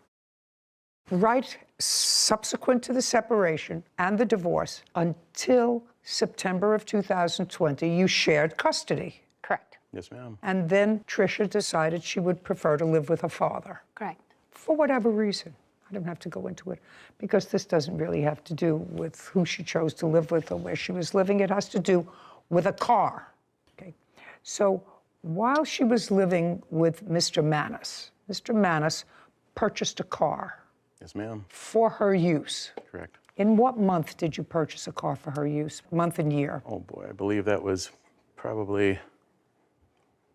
Right subsequent to the separation and the divorce, until September of 2020, you shared custody. Correct. Yes, ma'am. And then Trisha decided she would prefer to live with her father. Correct. For whatever reason. I don't have to go into it, because this doesn't really have to do with who she chose to live with or where she was living. It has to do with a car. Okay. So while she was living with Mr. Manis purchased a car. Yes, ma'am. For her use. Correct. In what month did you purchase a car for her use? Month and year? Oh boy, I believe that was probably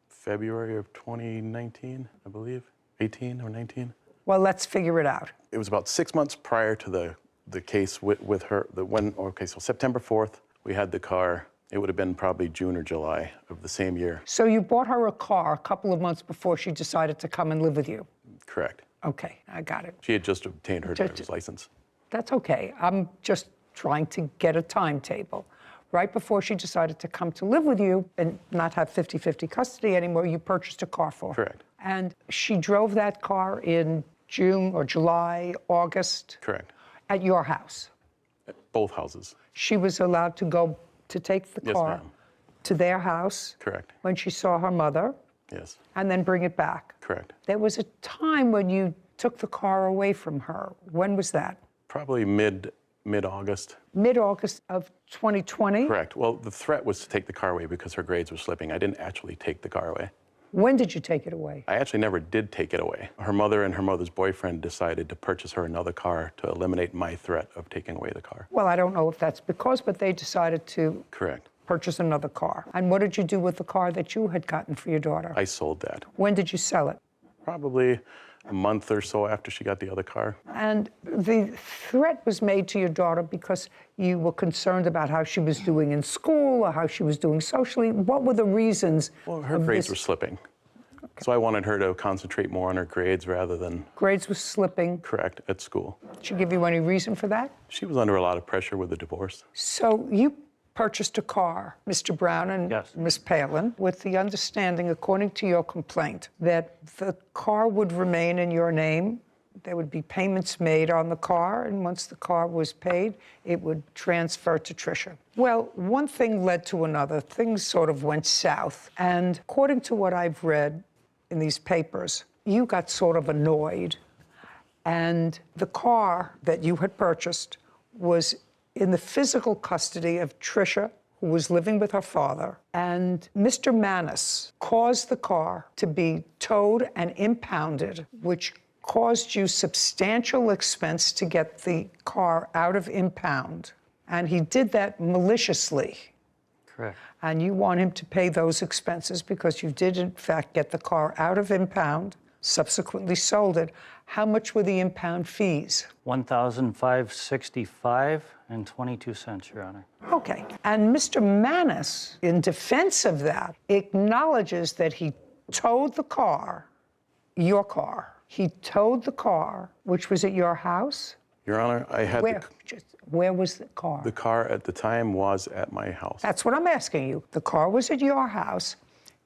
February of 2019, I believe. 18 or 19. Well, let's figure it out. It was about 6 months prior to the case with her. So September 4th, we had the car. It would have been probably June or July of the same year. So you bought her a car a couple of months before she decided to come and live with you? Correct. Okay, I got it. She had just obtained her driver's license. That's okay. I'm just trying to get a timetable. Right before she decided to come to live with you and not have 50-50 custody anymore, you purchased a car for her. Correct. And she drove that car in June or July, August? Correct. At your house? At both houses. She was allowed to go to take the car to their house? Correct. When she saw her mother? Yes. And then bring it back? Correct. There was a time when you took the car away from her. When was that? Probably mid-August. Mid-August of 2020? Correct. Well, the threat was to take the car away because her grades were slipping. I didn't actually take the car away. When did you take it away? I actually never did take it away. Her mother and her mother's boyfriend decided to purchase her another car to eliminate my threat of taking away the car. Well, I don't know if that's because, but they decided to Correct. purchase another car. And what did you do with the car that you had gotten for your daughter? I sold that. When did you sell it? Probably a month or so after she got the other car. And the threat was made to your daughter because you were concerned about how she was doing in school or how she was doing socially. What were the reasons? Well, her grades were slipping. Okay. So I wanted her to concentrate more on her grades rather than... Grades were slipping? Correct, at school. Did she give you any reason for that? She was under a lot of pressure with the divorce. So you purchased a car, Mr. Brown and Ms. Palin, with the understanding, according to your complaint, that the car would remain in your name. There would be payments made on the car, and once the car was paid, it would transfer to Trisha. Well, one thing led to another. Things sort of went south. And according to what I've read in these papers, you got sort of annoyed. And the car that you had purchased was in the physical custody of Trisha, who was living with her father, and Mr. Manis caused the car to be towed and impounded, which caused you substantial expense to get the car out of impound. And he did that maliciously. Correct. And you want him to pay those expenses because you did, in fact, get the car out of impound, subsequently sold it. How much were the impound fees? $1,565.22, Your Honor. Okay. And Mr. Manis, in defense of that, acknowledges that he towed the car, your car. He towed the car, which was at your house? Your Honor, I had Where was the car? The car at the time was at my house. That's what I'm asking you. The car was at your house.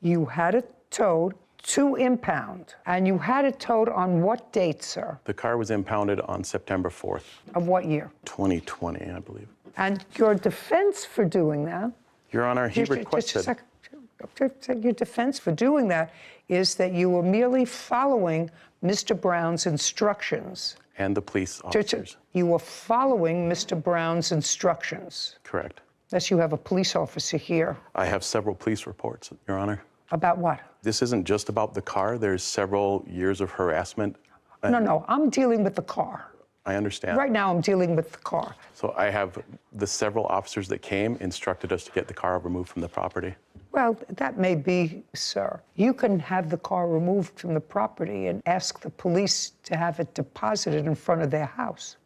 You had it towed to impound. And you had it towed on what date, sir? The car was impounded on September 4th. Of what year? 2020, I believe. And your defense for doing that? Your Honor, he requested... Just a second. Your defense for doing that is that you were merely following Mr. Brown's instructions. and the police officers. You were following Mr. Brown's instructions. Correct. Yes, you have a police officer here. I have several police reports, Your Honor. About what? This isn't just about the car. There's several years of harassment. No, I'm dealing with the car. I understand. Right now, I'm dealing with the car. So I have the several officers that came instructed us to get the car removed from the property. Well, that may be, sir. You can have the car removed from the property and ask the police to have it deposited in front of their house.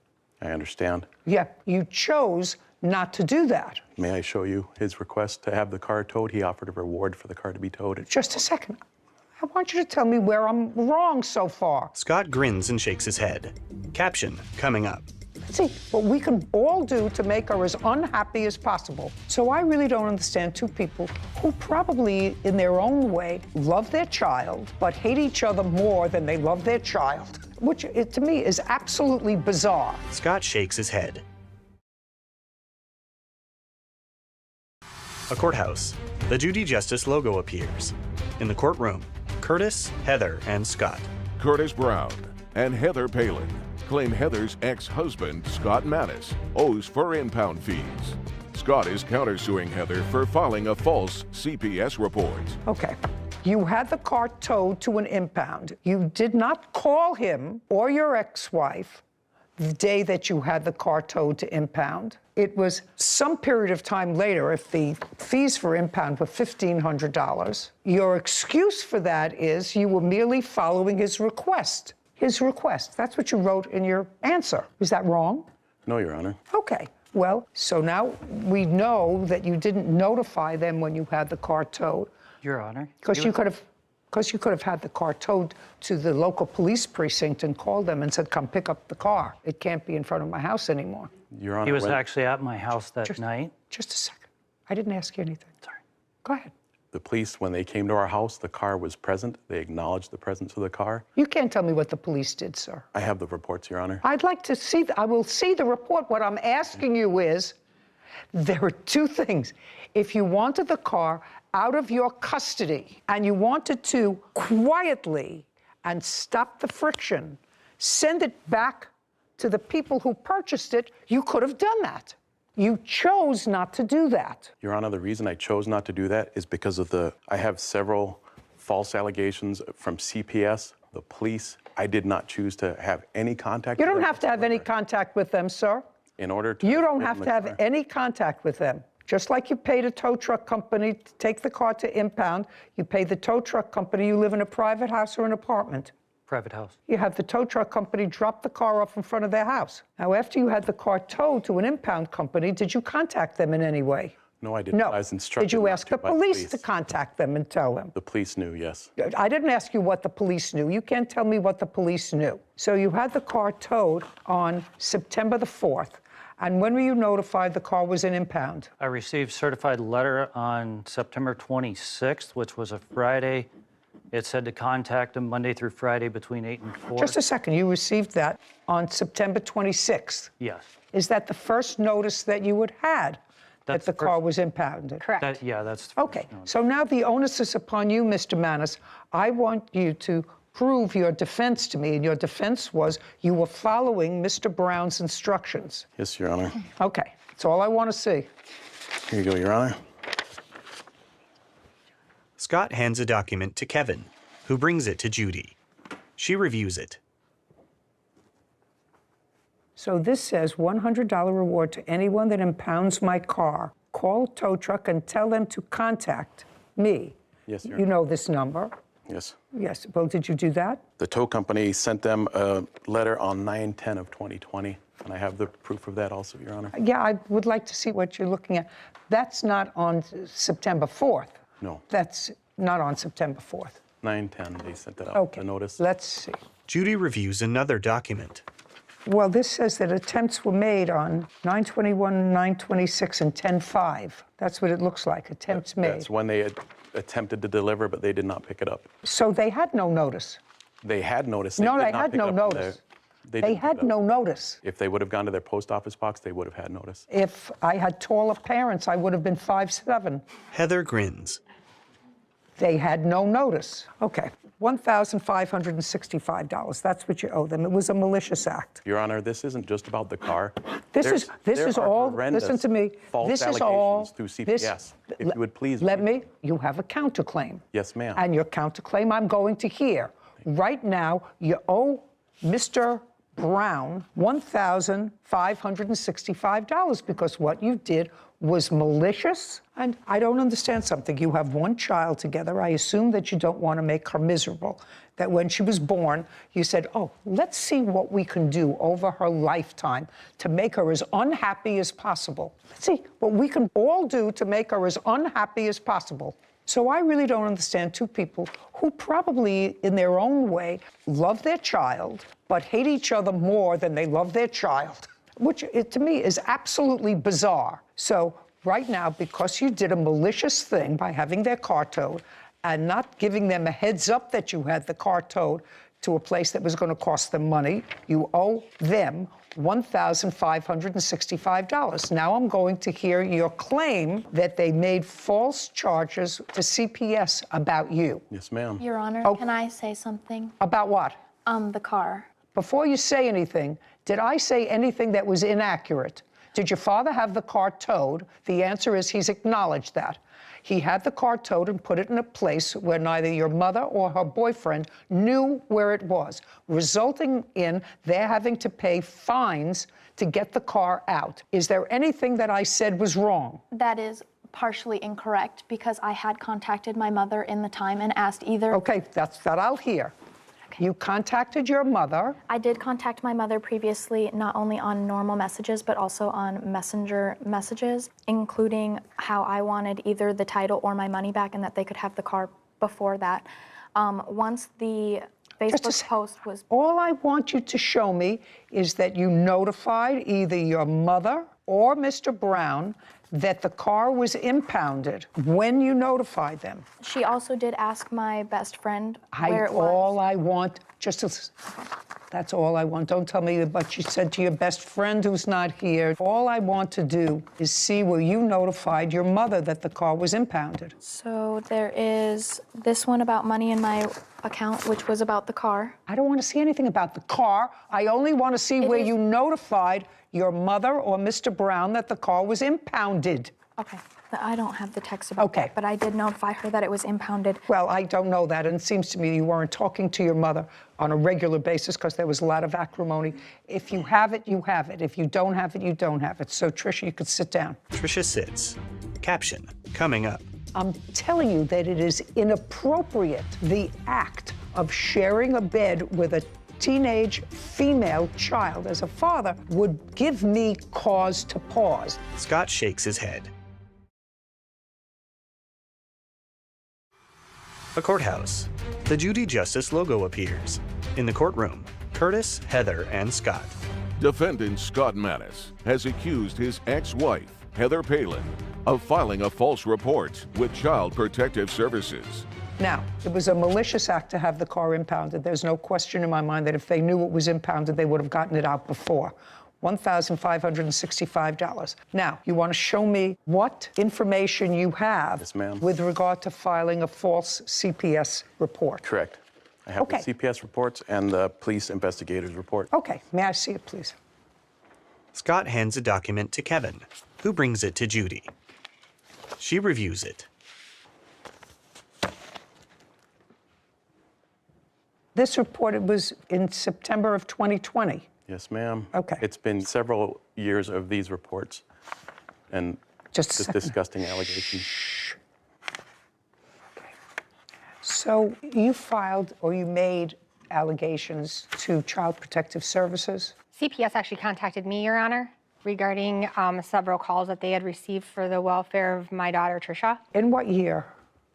I understand. Yeah, you chose not to do that. May I show you his request to have the car towed? He offered a reward for the car to be towed. Just a second. I want you to tell me where I'm wrong so far. Scott grins and shakes his head. Caption coming up. See, what we can all do to make her as unhappy as possible. So I really don't understand two people who probably, in their own way, love their child, but hate each other more than they love their child, which to me is absolutely bizarre. Scott shakes his head. A courthouse. The Judy Justice logo appears. In the courtroom, Curtis, Heather, and Scott. Curtis Brown and Heather Palin claim Heather's ex-husband, Scott Mattis, owes for impound fees. Scott is countersuing Heather for filing a false CPS report. Okay. You had the car towed to an impound. You did not call him or your ex-wife the day that you had the car towed to impound. It was some period of time later, if the fees for impound were $1,500. Your excuse for that is you were merely following his request. His request. That's what you wrote in your answer. Is that wrong? No, Your Honor. Okay. Well, so now we know that you didn't notify them when you had the car towed. Your Honor. Because you could have had the car towed to the local police precinct and called them and said, come pick up the car. It can't be in front of my house anymore. Your Honor, He was actually at my house that night. Just a second. I didn't ask you anything. Sorry. Go ahead. the police, when they came to our house, the car was present. They acknowledged the presence of the car. You can't tell me what the police did, sir. I have the reports, Your Honor. I'd like to see, I will see the report. What I'm asking you is, there are two things. If you wanted the car out of your custody and you wanted to quietly and stop the friction, send it back to the people who purchased it, you could have done that. You chose not to do that. Your Honor, the reason I chose not to do that is because of I have several false allegations from CPS, the police. I did not choose to have any contact You with don't them have to have any contact with them, sir. in order to... You don't have to have any contact with them. Just like you paid a tow truck company to take the car to impound, you pay the tow truck company, you live in a private house or an apartment. Private house. You have the tow truck company drop the car off in front of their house. Now, after you had the car towed to an impound company, did you contact them in any way? No, I didn't. No. I was instructed Did you not ask to the by the police to contact them and tell them? The police knew, yes. I didn't ask you what the police knew. You can't tell me what the police knew. So you had the car towed on September the 4th. And when were you notified the car was in impound? I received certified letter on September 26th, which was a Friday. It said to contact them Monday through Friday between 8 and 4. Just a second. You received that on September 26th. Yes. Is that the first notice that you had that the car was impounded? Correct. Yeah, that's... Okay. So now the onus is upon you, Mr. Manis. I want you to prove your defense to me, and your defense was you were following Mr. Brown's instructions. Yes, Your Honor. Okay. That's all I want to see. Here you go, Your Honor. Scott hands a document to Kevin, who brings it to Judy. She reviews it. So this says $100 reward to anyone that impounds my car. Call a tow truck and tell them to contact me. Yes, Your You Honor. know this number. Yes. Yes. Well, did you do that? The tow company sent them a letter on 9/10 of 2020, and I have the proof of that also, Your Honor. Yeah, I would like to see what you're looking at. That's not on September 4th. No. That's not on September 4th. 9/10, they sent that out, Okay. the notice. Let's see. Judy reviews another document. Well, this says that attempts were made on 9/21, 9/26, and 10/5. That's what it looks like, attempts made. That's when they had attempted to deliver, but they did not pick it up. So they had no notice. They had notice. No, did they not had pick no up notice. They They didn't pick had it up. no notice. If they would have gone to their post office box, they would have had notice. If I had taller parents, I would have been 5'7". Heather grins. They had no notice. Okay, $1,565. That's what you owe them. It was a malicious act. Your Honor, this isn't just about the car. This is all. Horrendous Listen to me. False This is allegations all. through CPS. If you would please. You have a counterclaim. Yes, ma'am. And your counterclaim I'm going to hear. Right now, you owe Mr. Brown $1,565 because what you did was malicious. And I don't understand something. You have one child together. I assume that you don't want to make her miserable. That when she was born, you said, oh, let's see what we can do over her lifetime to make her as unhappy as possible. Let's see what we can all do to make her as unhappy as possible. So I really don't understand two people who probably, in their own way, love their child, but hate each other more than they love their child, which to me is absolutely bizarre. So right now, because you did a malicious thing by having their car towed and not giving them a heads up that you had the car towed to a place that was going to cost them money, you owe them $1,565. Now I'm going to hear your claim that they made false charges to CPS about you. Yes, ma'am. Your Honor, can I say something? About what? The car. Before you say anything, did I say anything that was inaccurate? Did your father have the car towed? The answer is he's acknowledged that. He had the car towed and put it in a place where neither your mother or her boyfriend knew where it was, resulting in their having to pay fines to get the car out. Is there anything that I said was wrong? That is partially incorrect because I had contacted my mother in the time and asked either. Okay, that I'll hear. You contacted your mother. I did contact my mother previously, not only on normal messages, but also on messenger messages, including how I wanted either the title or my money back and that they could have the car before that. Once the Facebook post was... All I want you to show me is that you notified either your mother or Mr. Brown that the car was impounded when you notified them. She also did ask my best friend where it was. All I want, that's all I want. Don't tell me what you said to your best friend who's not here. All I want to do is see where you notified your mother that the car was impounded. So there is this one about money in my account, which was about the car. I don't want to see anything about the car. I only want to see where you notified your mother or Mr. Brown that the car was impounded. Okay. I don't have the text about that, but I did notify her that it was impounded. Well, I don't know that, and it seems to me you weren't talking to your mother on a regular basis because there was a lot of acrimony. If you have it, you have it. If you don't have it, you don't have it. So, Tricia, you could sit down. Tricia sits. Caption, coming up. I'm telling you that it is inappropriate, the act of sharing a bed with a teenage female child as a father would give me cause to pause. Scott shakes his head. A courthouse. The Judy Justice logo appears. In the courtroom, Curtis, Heather, and Scott. Defendant Scott Manis has accused his ex-wife, Heather Palin, of filing a false report with Child Protective Services. Now, it was a malicious act to have the car impounded. There's no question in my mind that if they knew it was impounded, they would have gotten it out before. $1,565. Now, you want to show me what information you have with regard to filing a false CPS report? Correct. I have the CPS reports and the police investigators report. Okay. May I see it, please? Scott hands a document to Kevin, who brings it to Judy. She reviews it. This report, it was in September of 2020. Yes, ma'am. Okay. It's been several years of these reports and just disgusting allegations. Okay. So you filed or you made allegations to Child Protective Services? CPS actually contacted me, Your Honor, regarding several calls that they had received for the welfare of my daughter, Tricia. In what year?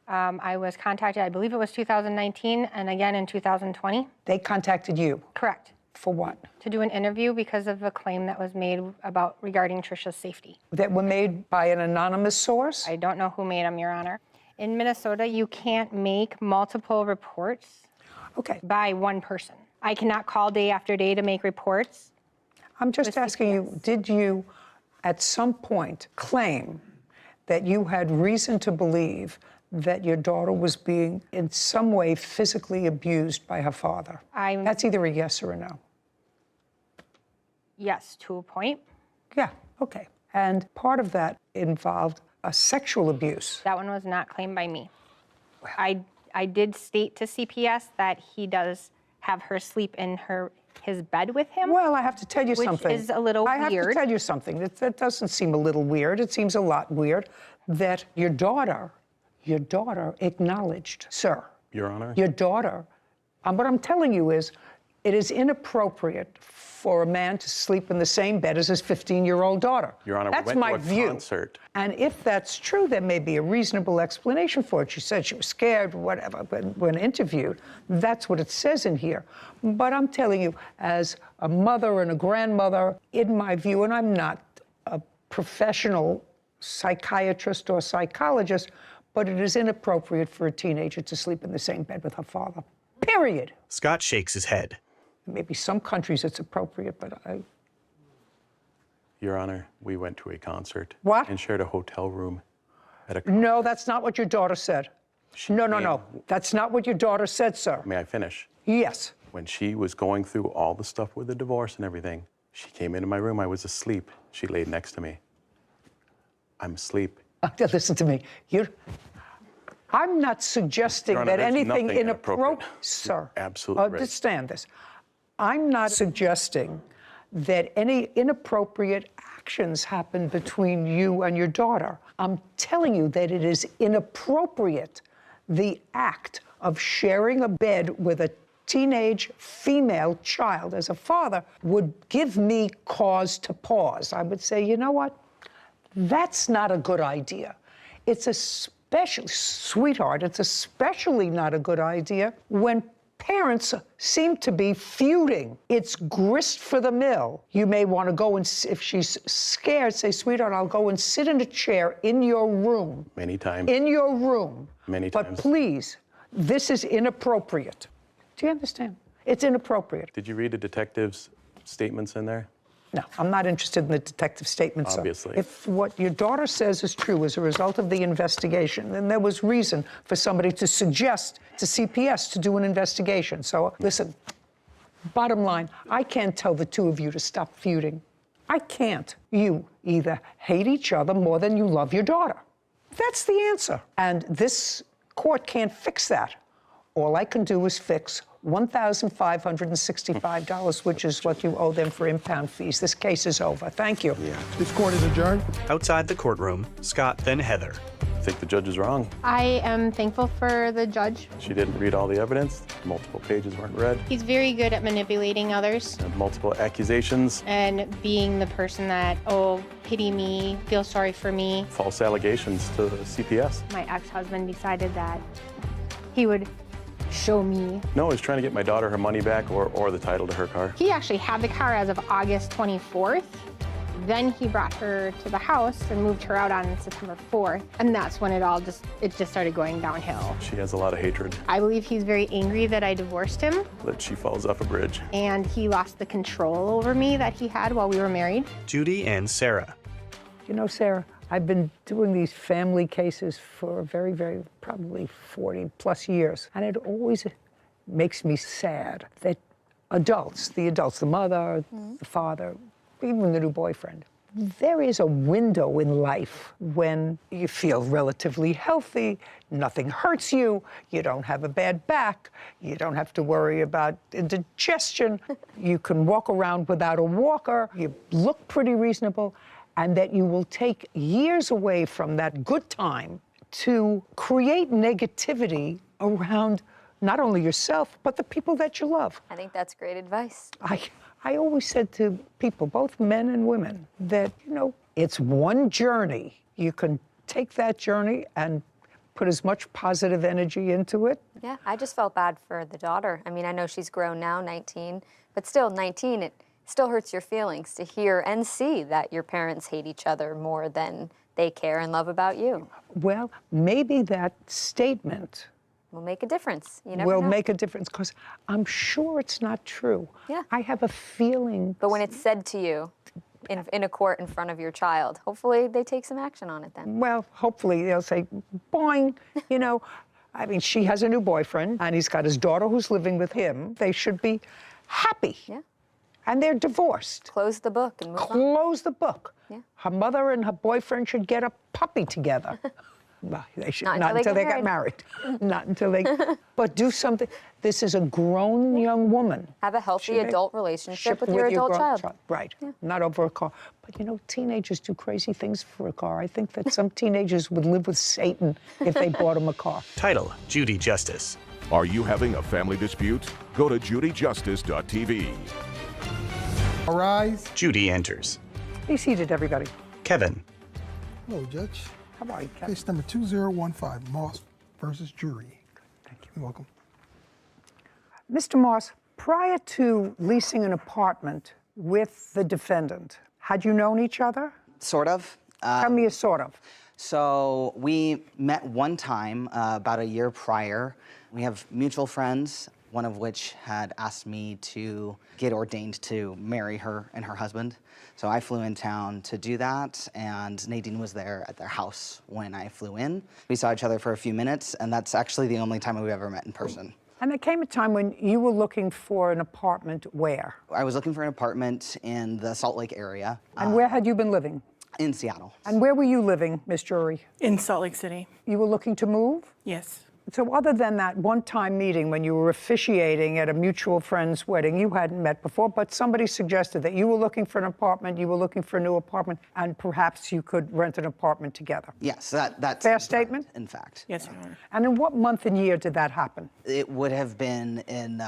I was contacted, I believe it was 2019, and again in 2020. They contacted you? Correct. For what? To do an interview because of a claim that was made regarding Tricia's safety. That were made by an anonymous source? I don't know who made them, Your Honor. In Minnesota, you can't make multiple reports by one person. I cannot call day after day to make reports. I'm just asking you, did you at some point claim that you had reason to believe that your daughter was being, in some way, physically abused by her father? That's either a yes or a no. Yes, to a point. Yeah, okay. And part of that involved a sexual abuse. That one was not claimed by me. I did state to CPS that he does have her sleep in his bed with him. Well, I have to tell you something. Which is a little weird. I have to tell you something. That doesn't seem a little weird. It seems a lot weird that your daughter acknowledged, sir. Your Honor? Your daughter. What I'm telling you is, it is inappropriate for a man to sleep in the same bed as his 15-year-old daughter. Your Honor, that's we my went to a view. concert. And if that's true, there may be a reasonable explanation for it. She said she was scared, whatever, but when interviewed, that's what it says in here. But I'm telling you, as a mother and a grandmother, in my view, and I'm not a professional psychiatrist or psychologist, but it is inappropriate for a teenager to sleep in the same bed with her father. Period. Scott shakes his head. Maybe some countries it's appropriate, but I... Your Honor, we went to a concert. What? And shared a hotel room at a... No, that's not what your daughter said. No. That's not what your daughter said, sir. May I finish? Yes. When she was going through all the stuff with the divorce and everything, she came into my room. I was asleep. She laid next to me. I'm asleep. Listen to me. I'm not suggesting Your Honor, that there's anything nothing inappropriate... Sir, absolutely right. Understand this. I'm not suggesting that any inappropriate actions happen between you and your daughter. I'm telling you that it is inappropriate, the act of sharing a bed with a teenage female child as a father would give me cause to pause. I would say, you know what? That's not a good idea. It's sweetheart, it's especially not a good idea when parents seem to be feuding. It's grist for the mill. You may want to go and, if she's scared, say, sweetheart, I'll go and sit in a chair in your room. Many times. In your room. Many times. But please, this is inappropriate. Do you understand? It's inappropriate. Did you read the detective's statements in there? No, I'm not interested in the detective statements. Obviously. If what your daughter says is true as a result of the investigation, then there was reason for somebody to suggest to CPS to do an investigation. So, listen, bottom line, I can't tell the two of you to stop feuding. I can't. You either hate each other more than you love your daughter. That's the answer. And this court can't fix that. All I can do is fix $1,565, which is what you owe them for impound fees. This case is over. Thank you. Yeah. This court is adjourned. Outside the courtroom, Scott, then Heather. I think the judge is wrong. I am thankful for the judge. She didn't read all the evidence. Multiple pages weren't read. He's very good at manipulating others. And multiple accusations. And being the person that, oh, pity me, feel sorry for me. False allegations to CPS. My ex-husband decided that he would show me. No, I was trying to get my daughter her money back or the title to her car. He actually had the car as of August 24th. Then he brought her to the house and moved her out on September 4th. And that's when it just started going downhill. She has a lot of hatred. I believe he's very angry that I divorced him. That she falls off a bridge. And he lost the control over me that he had while we were married. Judy and Sarah. You know, Sarah, I've been doing these family cases for probably 40 plus years. And it always makes me sad that the mother, the father, even the new boyfriend, there is a window in life when you feel relatively healthy, nothing hurts you, you don't have a bad back, you don't have to worry about indigestion, you can walk around without a walker, you look pretty reasonable, and that you will take years away from that good time to create negativity around not only yourself, but the people that you love. I think that's great advice. I always said to people, both men and women, that, you know, it's one journey. You can take that journey and put as much positive energy into it. Yeah, I just felt bad for the daughter. I mean, I know she's grown now, 19, but still 19, it still hurts your feelings to hear and see that your parents hate each other more than they care and love about you. Well, maybe that statement will make a difference. You never know. Make a difference, because I'm sure it's not true. Yeah. I have a feeling. But when it's said to you. in a court in front of your child. Hopefully they take some action on it then. Well, hopefully they'll say, boing, you know. I mean, she has a new boyfriend, and he's got his daughter who's living with him. They should be happy. Yeah. And they're divorced. Close the book and move on. Close the book. Yeah. Her mother and her boyfriend should get a puppy together. Well, they should Not not until until they get married. Not until they. But do something. This is a grown young woman. Have a healthy Should adult relationship with your adult grown child. Right. Not over a car. But you know, teenagers do crazy things for a car. I think that some teenagers would live with Satan if they bought him a car. Title: Judy Justice. Are you having a family dispute? Go to judyjustice.tv. Arise. Judy enters. Be seated, everybody. Kevin. Hello, Judge. How are you, Kevin? Case number 2015, Moss versus Jury. Thank you. You're welcome. Mr. Moss, prior to leasing an apartment with the defendant, had you known each other? Sort of. Tell me a sort of. So we met one time about a year prior. We have mutual friends, one of which had asked me to get ordained to marry her and her husband. So I flew in town to do that, and Nadine was there at their house when I flew in. We saw each other for a few minutes, and that's actually the only time we've ever met in person. And there came a time when you were looking for an apartment where? I was looking for an apartment in the Salt Lake area. And where had you been living? In Seattle. And where were you living, Miss Jury? In Salt Lake City. You were looking to move? Yes. So other than that one-time meeting when you were officiating at a mutual friend's wedding you hadn't met before, but somebody suggested that you were looking for an apartment, you were looking for a new apartment, and perhaps you could rent an apartment together. Yes, that's fair statement? In fact. Yes, Your Honor. And in what month and year did that happen? It would have been in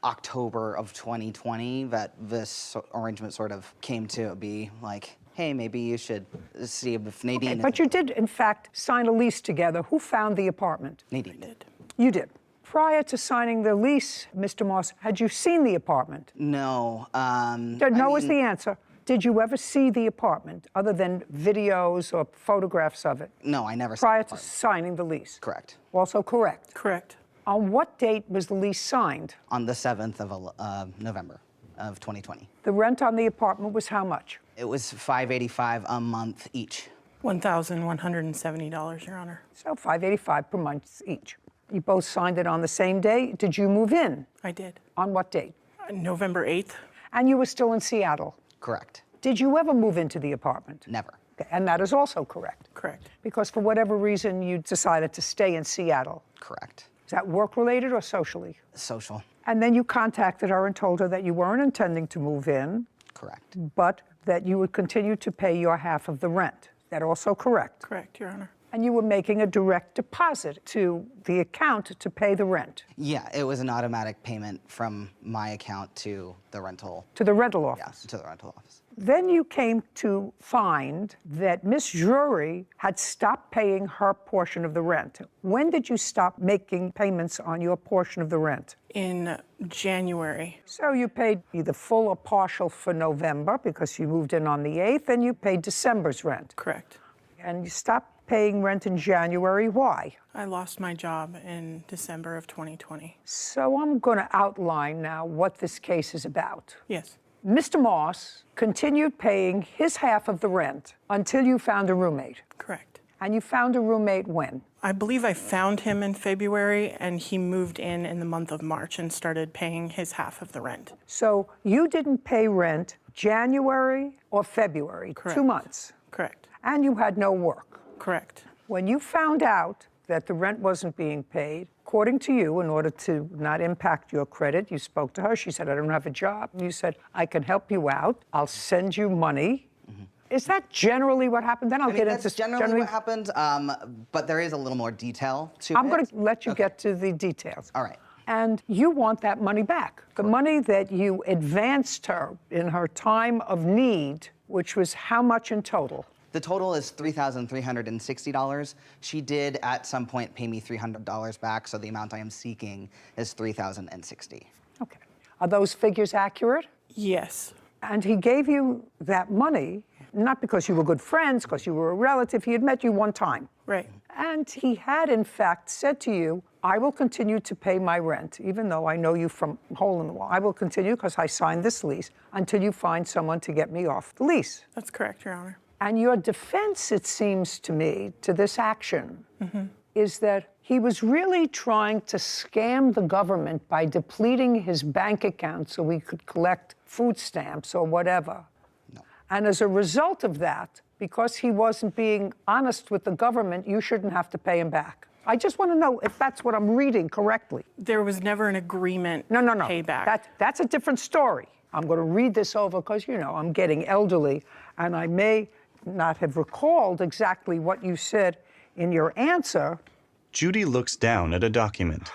October of 2020 that this arrangement sort of came to be like, hey, maybe you should see if Nadine... Okay, but you did, in fact, sign a lease together. Who found the apartment? Nadine did. You did. Prior to signing the lease, Mr. Moss, had you seen the apartment? No. No is the answer. Did you ever see the apartment, other than videos or photographs of it? No, I never saw Prior to signing the lease? Correct. Also correct? Correct. On what date was the lease signed? On the 7th of November of 2020. The rent on the apartment was how much? It was $585 a month each. $1,170, Your Honor. So $585 per month each. You both signed it on the same day. Did you move in? I did. On what date? November 8th. And you were still in Seattle? Correct. Did you ever move into the apartment? Never. Okay, and that is also correct? Correct. Because for whatever reason you decided to stay in Seattle? Correct. Is that work-related or socially? Social. And then you contacted her and told her that you weren't intending to move in. Correct. But that you would continue to pay your half of the rent. That also correct? Correct, Your Honor. And you were making a direct deposit to the account to pay the rent? Yeah, it was an automatic payment from my account to the rental. To the rental office? Yes, to the rental office. Then you came to find that Miss Jury had stopped paying her portion of the rent. When did you stop making payments on your portion of the rent? In January. So you paid either full or partial for November because you moved in on the 8th, and you paid December's rent. Correct. And you stopped paying rent in January. Why? I lost my job in December of 2020. So I'm going to outline now what this case is about. Yes. Mr. Moss continued paying his half of the rent until you found a roommate. Correct. And you found a roommate when? I believe I found him in February, and he moved in the month of March and started paying his half of the rent. So you didn't pay rent January or February? Correct. 2 months? Correct. And you had no work? Correct. When you found out that the rent wasn't being paid, according to you, in order to not impact your credit, you spoke to her. She said, I don't have a job. You said, I can help you out. I'll send you money. Mm-hmm. Is that generally what happened? Then I'll get into... That's generally what happened, but there is a little more detail to it. I'm going to let you get to the details. All right. And you want that money back. The money that you advanced her in her time of need, which was how much in total? The total is $3,360. She did at some point pay me $300 back, so the amount I am seeking is $3,060. Okay. Are those figures accurate? Yes. And he gave you that money, not because you were good friends, because you were a relative. He had met you one time. Right. And he had, in fact, said to you, I will continue to pay my rent, even though I know you from hole in the wall. I will continue because I signed this lease until you find someone to get me off the lease. That's correct, Your Honor. And your defense, it seems to me, to this action is that he was really trying to scam the government by depleting his bank account so he could collect food stamps or whatever. No. And as a result of that, because he wasn't being honest with the government, you shouldn't have to pay him back. I just want to know if that's what I'm reading correctly. There was never an agreement No. payback. That's a different story. I'm going to read this over because, you know, I'm getting elderly, and I may not have recalled exactly what you said in your answer. Judy looks down at a document.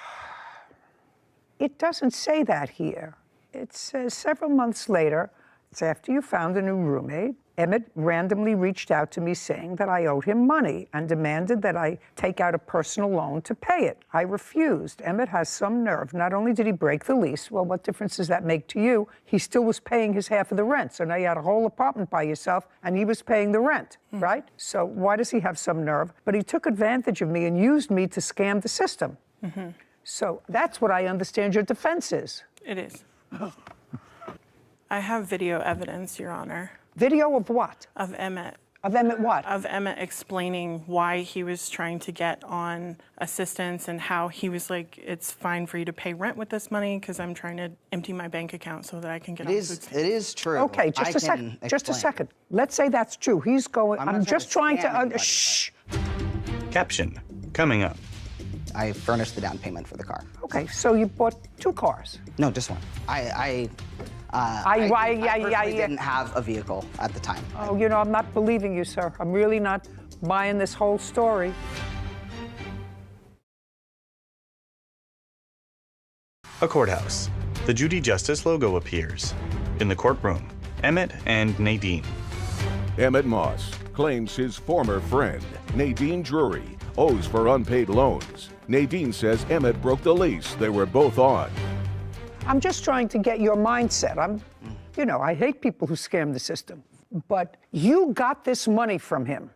It doesn't say that here. It says several months later, it's after you found a new roommate, Emmett randomly reached out to me saying that I owed him money and demanded that I take out a personal loan to pay it. I refused. Emmett has some nerve. Not only did he break the lease, well, what difference does that make to you? He still was paying his half of the rent. So now you had a whole apartment by yourself and he was paying the rent, right? So why does he have some nerve? But he took advantage of me and used me to scam the system. So that's what I understand your defense is. It is. I have video evidence, Your Honor. Video of what? Of Emmett. Of Emmett what? Of Emmett explaining why he was trying to get on assistance and how he was like, it's fine for you to pay rent with this money because I'm trying to empty my bank account so that I can get on food stamps. It is true. Okay, just a second. Just a second. Let's say that's true. He's going. I'm just trying to. Shh. Caption coming up. I furnished the down payment for the car. Okay, so you bought 2 cars. No, just one. I personally didn't have a vehicle at the time. Oh, you know, I'm not believing you, sir. I'm really not buying this whole story. A courthouse. The Judy Justice logo appears. In the courtroom, Emmett and Nadine. Emmett Moss claims his former friend, Nadine Drury, owes for unpaid loans. Nadine says Emmett broke the lease they were both on. I'm just trying to get your mindset. You know, I hate people who scam the system. But you got this money from him.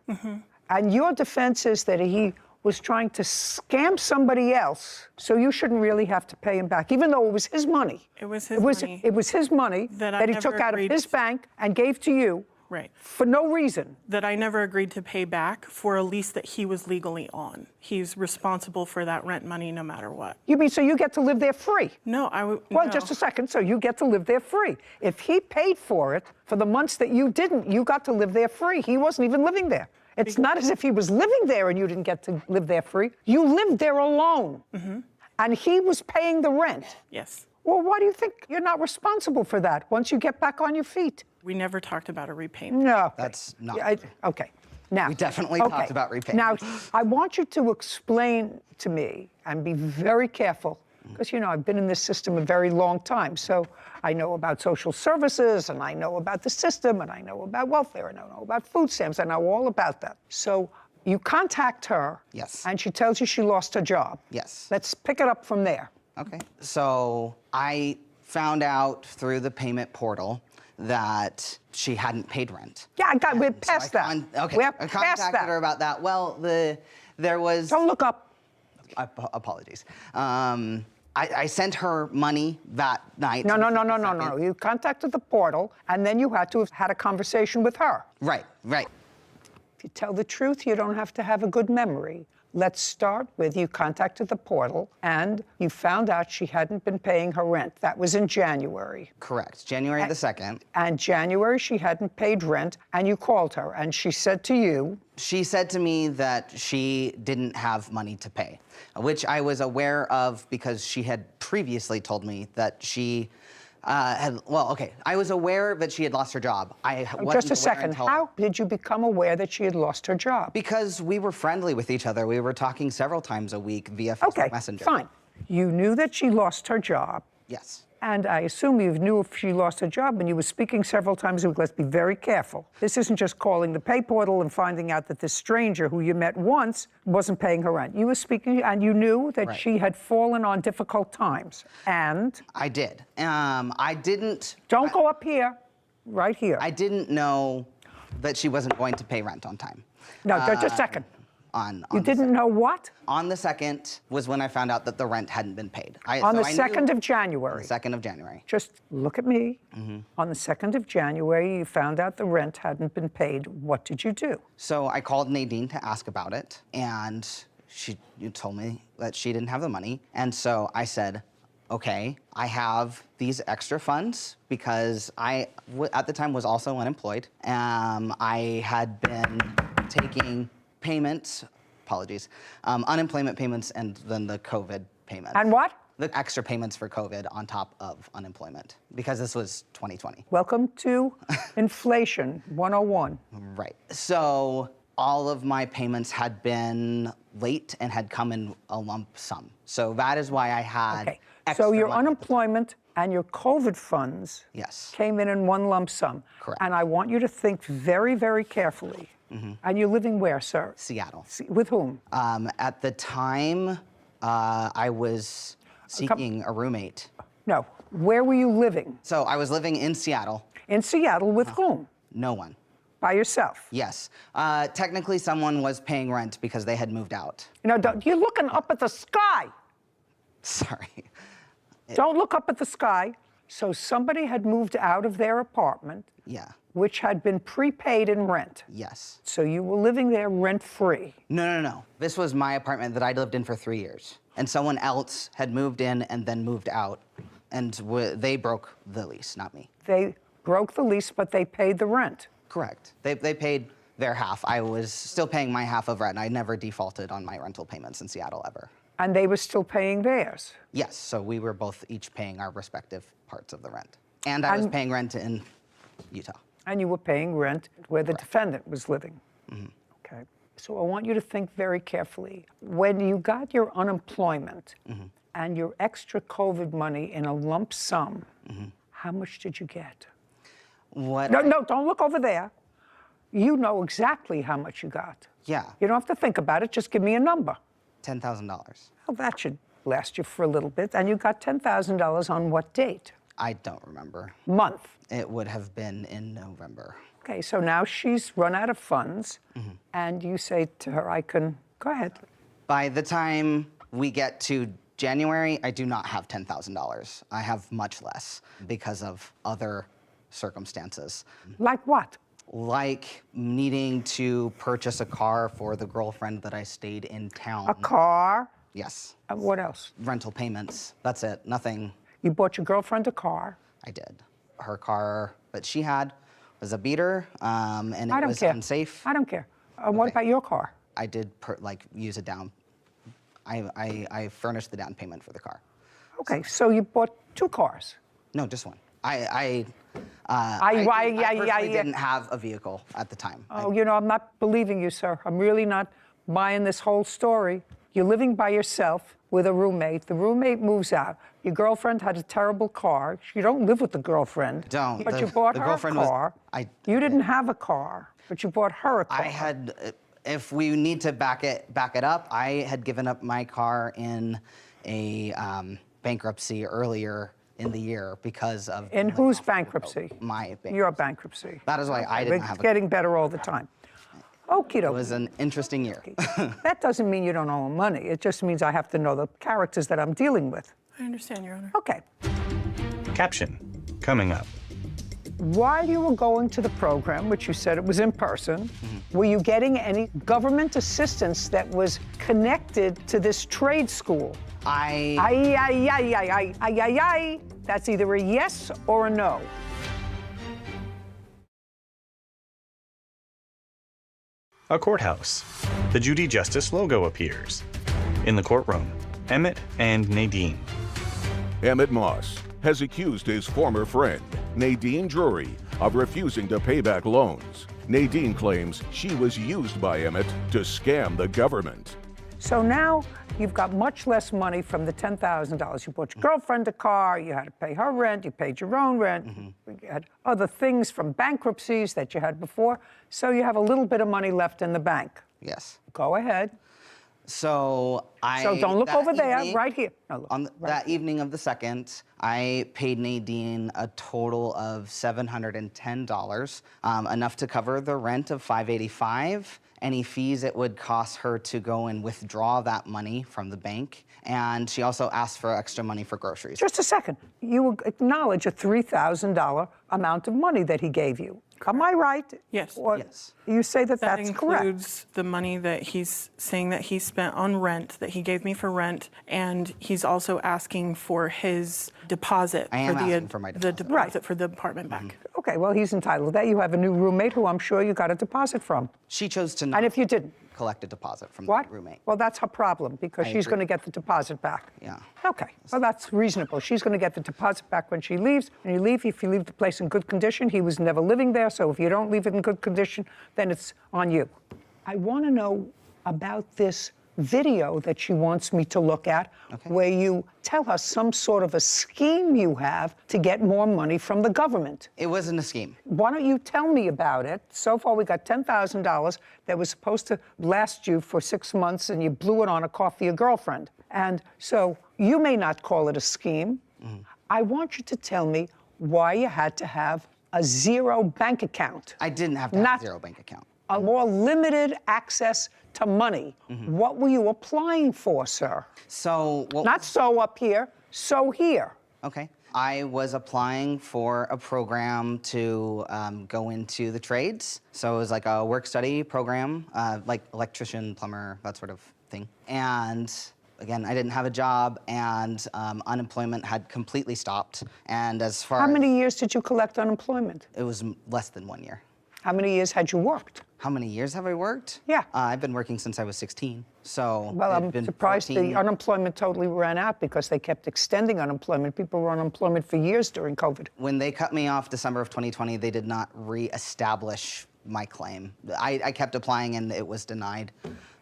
And your defense is that he was trying to scam somebody else, so you shouldn't really have to pay him back, even though it was his money. It was his money. It was his money that he took out of his bank and gave to you. Right. For no reason. That I never agreed to pay back for a lease that he was legally on. He's responsible for that rent money no matter what. You mean so you get to live there free? No, Well, just a second. So you get to live there free. If he paid for it for the months that you didn't, you got to live there free. He wasn't even living there. It's not as if he was living there and you didn't get to live there free. You lived there alone. And he was paying the rent. Yes. Well, why do you think you're not responsible for that once you get back on your feet? We never talked about a repayment. No. That's not. Okay. Now, we definitely talked about repayment. Now, I want you to explain to me and be very careful, because, you know, I've been in this system a very long time. So I know about social services, and I know about the system, and I know about welfare, and I know about food stamps. I know all about that. So you contact her. Yes. And she tells you she lost her job. Yes. Let's pick it up from there. Okay. So I found out through the payment portal that she hadn't paid rent. Yeah, we're past that. Okay, We're I past contacted that. her about that. Well, there was... Don't look up. Apologies. I sent her money that night. No. You contacted the portal, and then you had to have had a conversation with her. Right. If you tell the truth, you don't have to have a good memory. Let's start with you contacted the portal and you found out she hadn't been paying her rent. That was in January. Correct. January the 2nd. And January she hadn't paid rent and you called her and she said to you... She said to me that she didn't have money to pay, which I was aware of because she had previously told me that she I was aware that she had lost her job. Just a second. How did you become aware that she had lost her job? Because we were friendly with each other. We were talking several times a week via Facebook Messenger. Fine. You knew that she lost her job. Yes. And I assume you knew if she lost her job and you were speaking several times a week. Let's be very careful. This isn't just calling the pay portal and finding out that this stranger who you met once wasn't paying her rent. You were speaking and you knew that she had fallen on difficult times. And? I did. I didn't... Don't go up here. Right here. I didn't know that she wasn't going to pay rent on time. No, just a second. You didn't know what? On the 2nd was when I found out that the rent hadn't been paid. On the 2nd of January? On the 2nd of January. Just look at me. On the 2nd of January, you found out the rent hadn't been paid. What did you do? So I called Nadine to ask about it, and you told me that she didn't have the money. And so I said, okay, I have these extra funds because I, at the time, was also unemployed. I had been taking payments, unemployment payments, and then the COVID payments. And what? The extra payments for COVID on top of unemployment, because this was 2020. Welcome to Inflation 101. Right. So all of my payments had been late and had come in a lump sum. So that is why I had extra So your money. unemployment and your COVID funds came in one lump sum. Correct. And I want you to think very, very carefully. And you're living where, sir? Seattle. With whom? At the time, I was seeking a roommate. No. Where were you living? So I was living in Seattle. In Seattle with whom? No one. By yourself? Yes. Technically, someone was paying rent because they had moved out. You know, you're looking up at the sky. Sorry. Don't look up at the sky. So somebody had moved out of their apartment. Yeah. Which had been prepaid in rent. Yes. So you were living there rent-free. No. This was my apartment that I lived in for 3 years. And someone else had moved in and then moved out. And they broke the lease, not me. They broke the lease, but they paid the rent. Correct. They paid their half. I was still paying my half of rent. I never defaulted on my rental payments in Seattle ever. And they were still paying theirs? Yes. So we were both each paying our respective parts of the rent. And I was paying rent in Utah. And you were paying rent where the defendant was living. Okay. So I want you to think very carefully. When you got your unemployment and your extra COVID money in a lump sum, how much did you get? What? No, don't look over there. You know exactly how much you got. Yeah. You don't have to think about it. Just give me a number. $10,000. Well, that should last you for a little bit. And you got $10,000 on what date? I don't remember. Month? It would have been in November. Okay, so now she's run out of funds, and you say to her, go ahead. By the time we get to January, I do not have $10,000. I have much less because of other circumstances. Like what? Like needing to purchase a car for the girlfriend that I stayed in town. A car? Yes. What else? Rental payments. That's it. Nothing. You bought your girlfriend a car? I did. Her car that she had was a beater, and it was unsafe. I don't care. What about your car? I did use a down. I furnished the down payment for the car. Okay, so you bought 2 cars? No, just one. I didn't have a vehicle at the time. Oh, you know, I'm not believing you, sir. I'm really not buying this whole story. You're living by yourself with a roommate. The roommate moves out. Your girlfriend had a terrible car. You don't live with the girlfriend. Don't. But you bought her a car. You didn't have a car, but you bought her a car. I had, if we need to back it up, I had given up my car in a bankruptcy earlier in the year because of... In whose bankruptcy? My bankruptcy. Your bankruptcy. That is why I didn't have a car. It's getting better all the time. Okie dokie. It was an interesting year. That doesn't mean you don't owe money. It just means I have to know the characters that I'm dealing with. I understand, Your Honor. Okay. Caption, coming up. While you were going to the program, which you said it was in person, were you getting any government assistance that was connected to this trade school? That's either a yes or a no. A courthouse. The Judy Justice logo appears. In the courtroom, Emmett and Nadine. Emmett Moss has accused his former friend, Nadine Drury, of refusing to pay back loans. Nadine claims she was used by Emmett to scam the government. So now you've got much less money from the $10,000. You bought your girlfriend a car, you had to pay her rent, you paid your own rent, you had other things from bankruptcies that you had before, so you have a little bit of money left in the bank. Yes. Go ahead. So don't look that over there, evening- right here. No, look, That evening of the 2nd, I paid Nadine a total of $710, enough to cover the rent of $585, any fees it would cost her to go and withdraw that money from the bank, and she also asked for extra money for groceries. Just a second. You acknowledge a $3,000 amount of money that he gave you. Am I right? Yes. Or yes. You say that That that's correct. includes the money that he's saying that he spent on rent, that he gave me for rent, and he's also asking for his deposit. I am for asking for my the deposit. deposit for the apartment back. Okay, well, he's entitled to that. You have a new roommate who I'm sure you got a deposit from. She chose to not And if you didn't? collect a deposit from What? the roommate. Well, that's her problem because I she's agree. going to get the deposit back. Yeah. Okay, well, that's reasonable. She's going to get the deposit back when she leaves. When you leave, if you leave the place in good condition, he was never living there, so if you don't leave it in good condition, then it's on you. I want to know about this video that she wants me to look at, where you tell her some sort of a scheme you have to get more money from the government. It wasn't a scheme. Why don't you tell me about it? So far, we got $10,000 that was supposed to last you for 6 months, and you blew it on a coffee, a girlfriend. And so you may not call it a scheme. I want you to tell me why you had to have a zero bank account. I didn't have to have a zero bank account. A more limited access to money. What were you applying for, sir? So Not so up here, so here. Okay. I was applying for a program to go into the trades. So it was like a work-study program, like electrician, plumber, that sort of thing. And again, I didn't have a job, and unemployment had completely stopped. And as far How many years did you collect unemployment? It was less than 1 year. How many years had you worked? How many years have I worked? Yeah. I've been working since I was 16. So Well, it'd I'm been surprised 14. the unemployment totally ran out because they kept extending unemployment. People were on unemployment for years during COVID. When they cut me off December of 2020, they did not reestablish my claim. I kept applying and it was denied.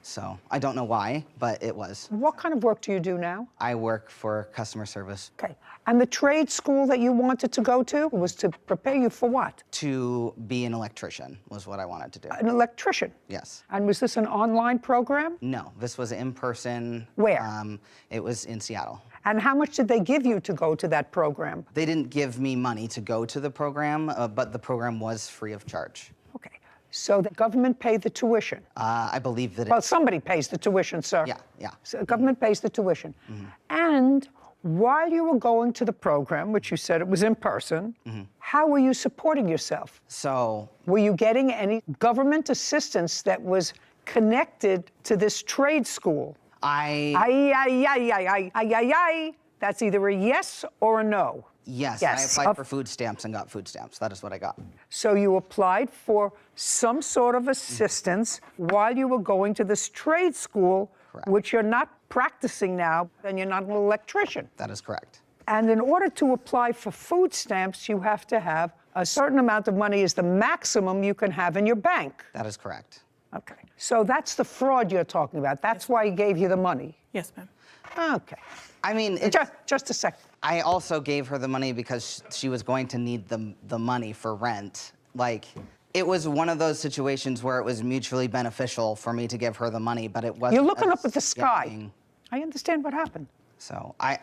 So I don't know why, but it was. What kind of work do you do now? I work for customer service. Okay. And the trade school that you wanted to go to was to prepare you for what? To be an electrician was what I wanted to do. An electrician? Yes. And was this an online program? No, this was in person. Where? It was in Seattle. And how much did they give you to go to that program? They didn't give me money to go to the program, but the program was free of charge. Okay. So the government paid the tuition? I believe that Well, somebody pays the tuition, sir. Yeah. So the government pays the tuition. And while you were going to the program, which you said it was in person, how were you supporting yourself? So... Were you getting any government assistance that was connected to this trade school? That's either a yes or a no. Yes, Yes. I applied for food stamps and got food stamps. That is what I got. So you applied for some sort of assistance while you were going to this trade school, which you're not practicing now, and you're not an electrician. That is correct. And in order to apply for food stamps, you have to have a certain amount of money is the maximum you can have in your bank. That is correct. Okay. So that's the fraud you're talking about. That's why he gave you the money. Yes, ma'am. Okay. I mean, just a second. I also gave her the money because she was going to need the money for rent. Like, it was one of those situations where it was mutually beneficial for me to give her the money, but it wasn't. You're looking up at the sky. scamming. I understand what happened. So I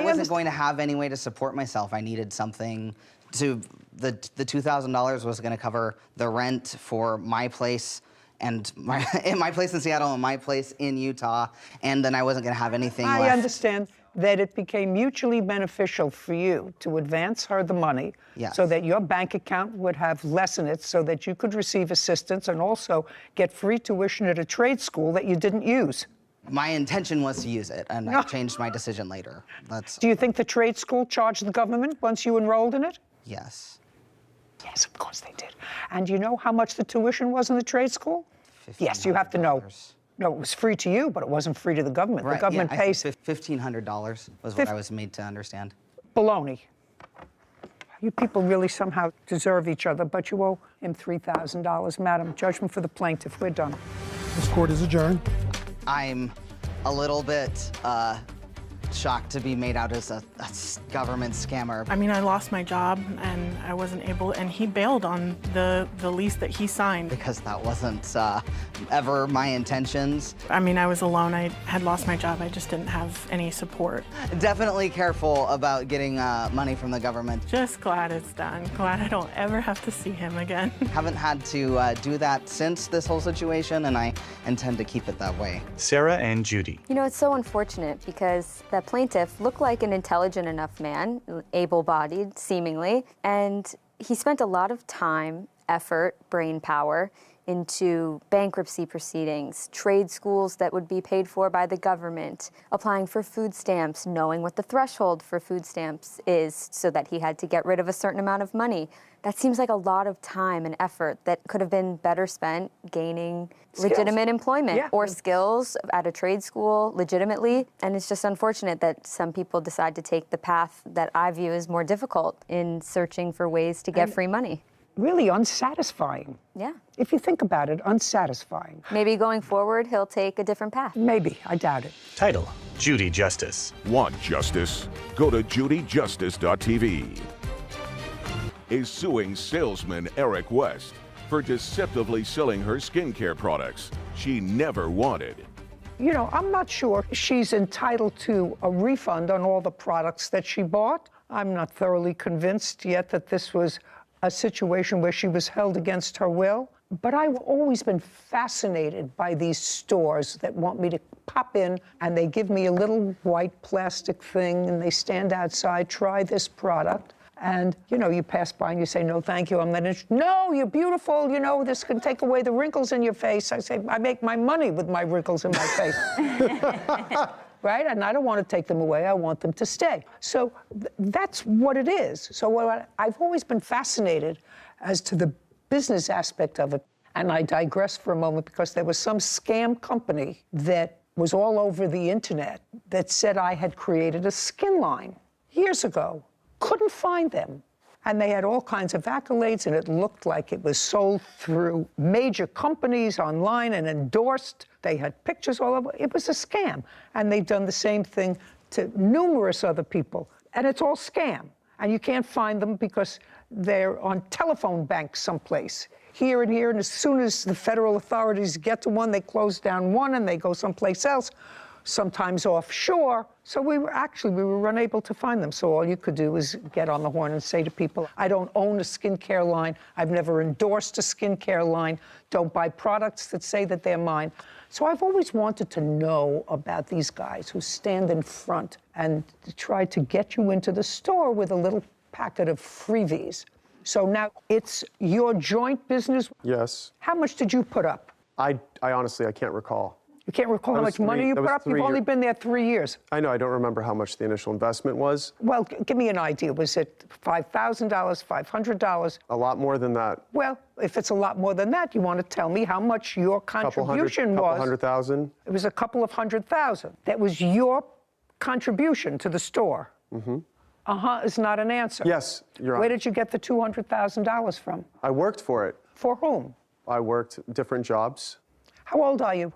wasn't going to have any way to support myself. I needed something to, the $2,000 was going to cover the rent for my place and my place in Seattle and my place in Utah, and then I wasn't going to have anything left. I understand that it became mutually beneficial for you to advance her the money so that your bank account would have less in it so that you could receive assistance and also get free tuition at a trade school that you didn't use. My intention was to use it, and I changed my decision later. Do you think the trade school charged the government once you enrolled in it? Yes. Yes, of course they did. And you know how much the tuition was in the trade school? Yes, you have to know. No, it was free to you, but it wasn't free to the government. Right, the government pays. $1,500 was what I was made to understand. Baloney. You people really somehow deserve each other, but you owe him $3,000. Madam, judgment for the plaintiff. We're done. This court is adjourned. I'm a little bit shocked to be made out as a government scammer. I mean, I lost my job and I wasn't able, and he bailed on the lease that he signed. Because that wasn't ever my intentions. I mean, I was alone. I had lost my job. I just didn't have any support. Definitely careful about getting money from the government. Just glad it's done. Glad I don't ever have to see him again. Haven't had to do that since this whole situation, and I intend to keep it that way. Sarah and Judy. You know, it's so unfortunate because the plaintiff looked like an intelligent enough man, able-bodied, seemingly, and he spent a lot of time, effort, brain power into bankruptcy proceedings, trade schools that would be paid for by the government, applying for food stamps, knowing what the threshold for food stamps is so that he had to get rid of a certain amount of money. That seems like a lot of time and effort that could have been better spent gaining legitimate employment or skills at a trade school legitimately. And it's just unfortunate that some people decide to take the path that I view as more difficult in searching for ways to get free money. Really unsatisfying. Yeah. If you think about it, unsatisfying. Maybe going forward, he'll take a different path. Maybe. I doubt it. Title: Judy Justice. Want justice? Go to JudyJustice.tv. Is suing salesman Eric West for deceptively selling her skincare products she never wanted. You know, I'm not sure she's entitled to a refund on all the products that she bought. I'm not thoroughly convinced yet that this was a situation where she was held against her will. But I've always been fascinated by these stores that want me to pop in and they give me a little white plastic thing and they stand outside, try this product. And, you know, you pass by and you say, no, thank you, I'm not interested. No, you're beautiful, you know, this can take away the wrinkles in your face. I say, I make my money with my wrinkles in my face. Right? And I don't want to take them away, I want them to stay. So that's what it is. So I've always been fascinated as to the business aspect of it. And I digress for a moment because there was some scam company that was all over the internet that said I had created a skin line years ago. Couldn't find them. And they had all kinds of accolades, and it looked like it was sold through major companies online and endorsed. They had pictures all over. It was a scam. And they've done the same thing to numerous other people. And it's all scam. And you can't find them because they're on telephone banks someplace, here and here. And as soon as the federal authorities get to one, they close down one and they go someplace else, sometimes offshore. So we were unable to find them. So all you could do is get on the horn and say to people, I don't own a skincare line. I've never endorsed a skincare line. Don't buy products that say that they're mine. So I've always wanted to know about these guys who stand in front and try to get you into the store with a little packet of freebies. So now it's your joint business? Yes. How much did you put up? I honestly, I can't recall. You can't recall how much money you put up? You've only been there 3 years. I know, I don't remember how much the initial investment was. Well, give me an idea. Was it $5,000, $500? A lot more than that. Well, if it's a lot more than that, you want to tell me how much your contribution was. Couple $100,000. It was a couple of $100,000. That was your contribution to the store. Mm-hmm. Uh-huh is not an answer. Yes, Your Honor. Where did you get the $200,000 from? I worked for it. For whom? I worked different jobs. How old are you?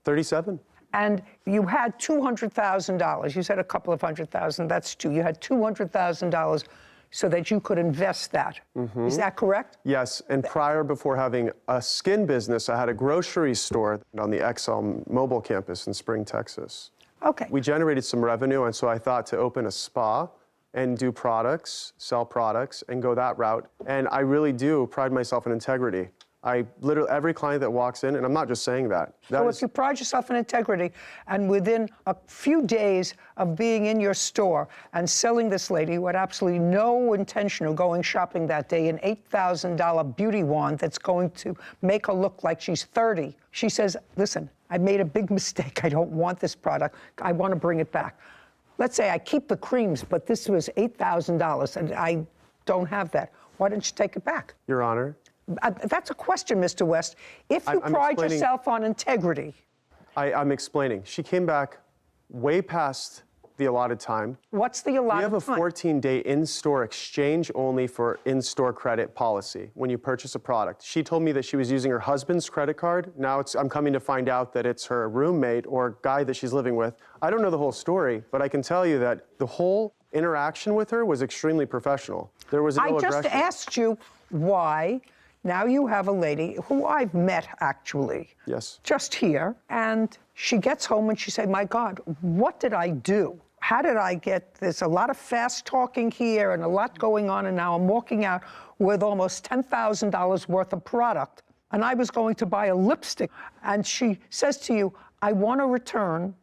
37. And you had $200,000. You said a couple of $100,000. That's two. You had $200,000 so that you could invest that. Mm-hmm. Is that correct? Yes. And before having a skin business, I had a grocery store on the XL Mobile campus in Spring, Texas. Okay. We generated some revenue, and so I thought to open a spa and do products, sell products, and go that route. And I really do pride myself in integrity. I literally, every client that walks in, and I'm not just saying that. So if you pride yourself in integrity, and within a few days of being in your store and selling this lady who had absolutely no intention of going shopping that day, an $8,000 beauty wand that's going to make her look like she's 30, she says, listen, I made a big mistake. I don't want this product. I want to bring it back. Let's say I keep the creams, but this was $8,000, and I don't have that. Why don't you take it back? Your Honor. That's a question, Mr. West. If you pride yourself on integrity. I'm explaining. She came back way past the allotted time. What's the allotted time? We have a 14-day in-store exchange only for in-store credit policy when you purchase a product. She told me that she was using her husband's credit card. Now I'm coming to find out that it's her roommate or guy that she's living with. I don't know the whole story, but I can tell you that the whole interaction with her was extremely professional. There was no aggression. I just asked you why. Now you have a lady who I've met, actually. Yes. Just here, and she gets home and she said, my God, what did I do? How did I get this? A lot of fast talking here and a lot going on, and now I'm walking out with almost $10,000 worth of product, and I was going to buy a lipstick. And she says to you, I want to return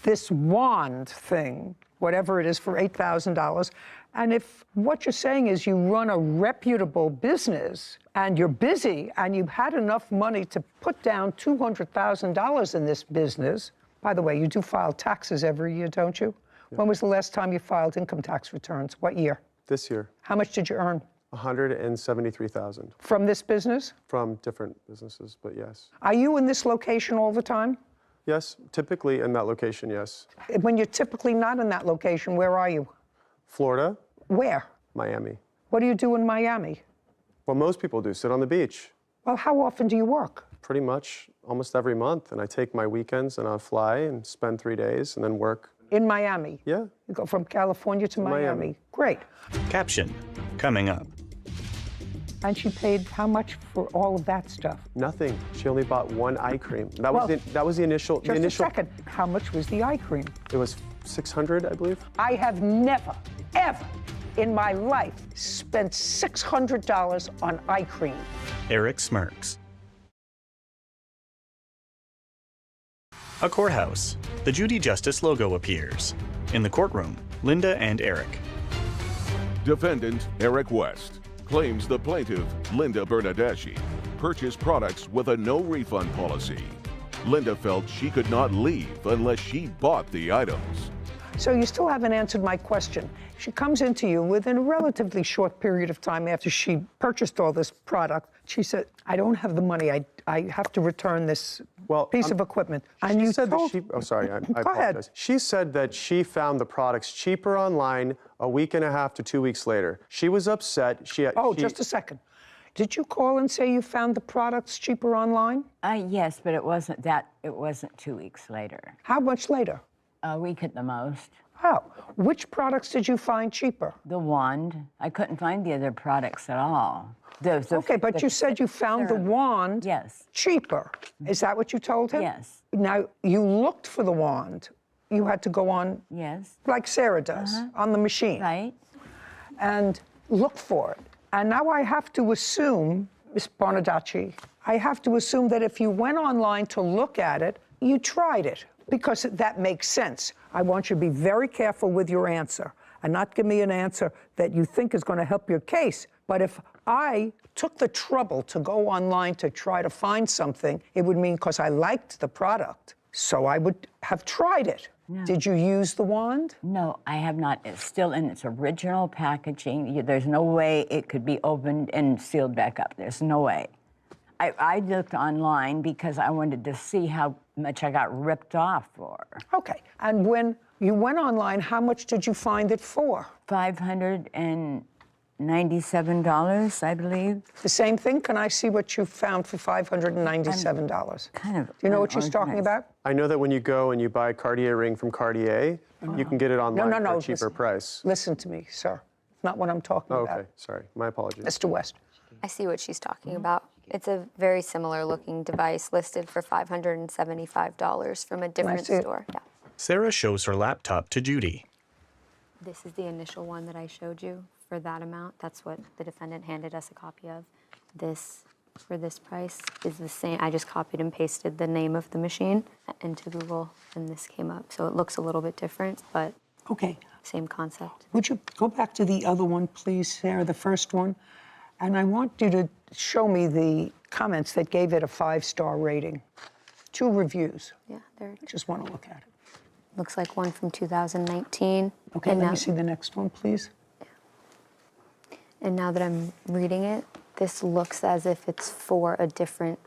this wand thing, whatever it is, for $8,000. And if what you're saying is you run a reputable business and you're busy and you've had enough money to put down $200,000 in this business, by the way, you do file taxes every year, don't you? Yeah. When was the last time you filed income tax returns? What year? This year. How much did you earn? $173,000. From this business? From different businesses, but yes. Are you in this location all the time? Yes, typically in that location, yes. When you're typically not in that location, where are you? Florida. Where? Miami. What do you do in Miami? Well, most people do, sit on the beach. Well, how often do you work? Pretty much almost every month, and I take my weekends and I fly and spend 3 days and then work. In Miami? Yeah. You go from California to Miami. Great. Caption, coming up. And she paid how much for all of that stuff? Nothing. She only bought one eye cream. That was the initial. Just a second. How much was the eye cream? It was $600, I believe. I have never, ever in my life spent $600 on eye cream. Eric smirks. A courthouse. The Judy Justice logo appears. In the courtroom, Linda and Eric. Defendant Eric West claims the plaintiff, Linda Bernadeschi, purchased products with a no-refund policy. Linda felt she could not leave unless she bought the items. So you still haven't answered my question. She comes into you within a relatively short period of time after she purchased all this product. She said, I don't have the money. I have to return this piece of equipment. And you said that she, oh, sorry, I Go apologize. ahead. She said that she found the products cheaper online a week and a half to 2 weeks later. She was upset. Just a second. Did you call and say you found the products cheaper online? Yes, but it wasn't 2 weeks later. How much later? A week at the most. Oh, which products did you find cheaper? The wand. I couldn't find the other products at all. Okay, but you said you found the wand cheaper. Is that what you told him? Yes. Now, you looked for the wand. You had to go on, like Sarah does, on the machine. Right. And look for it. And now I have to assume, Ms. Bernadeschi, I have to assume that if you went online to look at it, you tried it, because that makes sense. I want you to be very careful with your answer and not give me an answer that you think is going to help your case. But if I took the trouble to go online to try to find something, it would mean because I liked the product. So I would have tried it. No. Did you use the wand? No, I have not. It's still in its original packaging. There's no way it could be opened and sealed back up. There's no way. I looked online because I wanted to see how much I got ripped off for. Okay. And when you went online, how much did you find it for? $597, I believe. The same thing? Can I see what you found for $597? Kind of. Do you know what she's talking about? I know that when you go and you buy a Cartier ring from Cartier, you can get it online for a cheaper price. Listen to me, sir. It's not what I'm talking about. Okay, sorry. My apologies. Mr. West. I see what she's talking about. It's a very similar looking device listed for $575 from a different store. Yeah. Sarah shows her laptop to Judy. This is the initial one that I showed you for that amount. That's what the defendant handed us a copy of. This, for this price, is the same. I just copied and pasted the name of the machine into Google, and this came up. So it looks a little bit different, but same concept. Would you go back to the other one, please, Sarah, the first one? And I want you to show me the comments that gave it a 5-star rating. 2 reviews. Yeah, there. I just want to look at it. Looks like one from 2019. Okay, let me see the next one, please. And now that I'm reading it, this looks as if it's for a different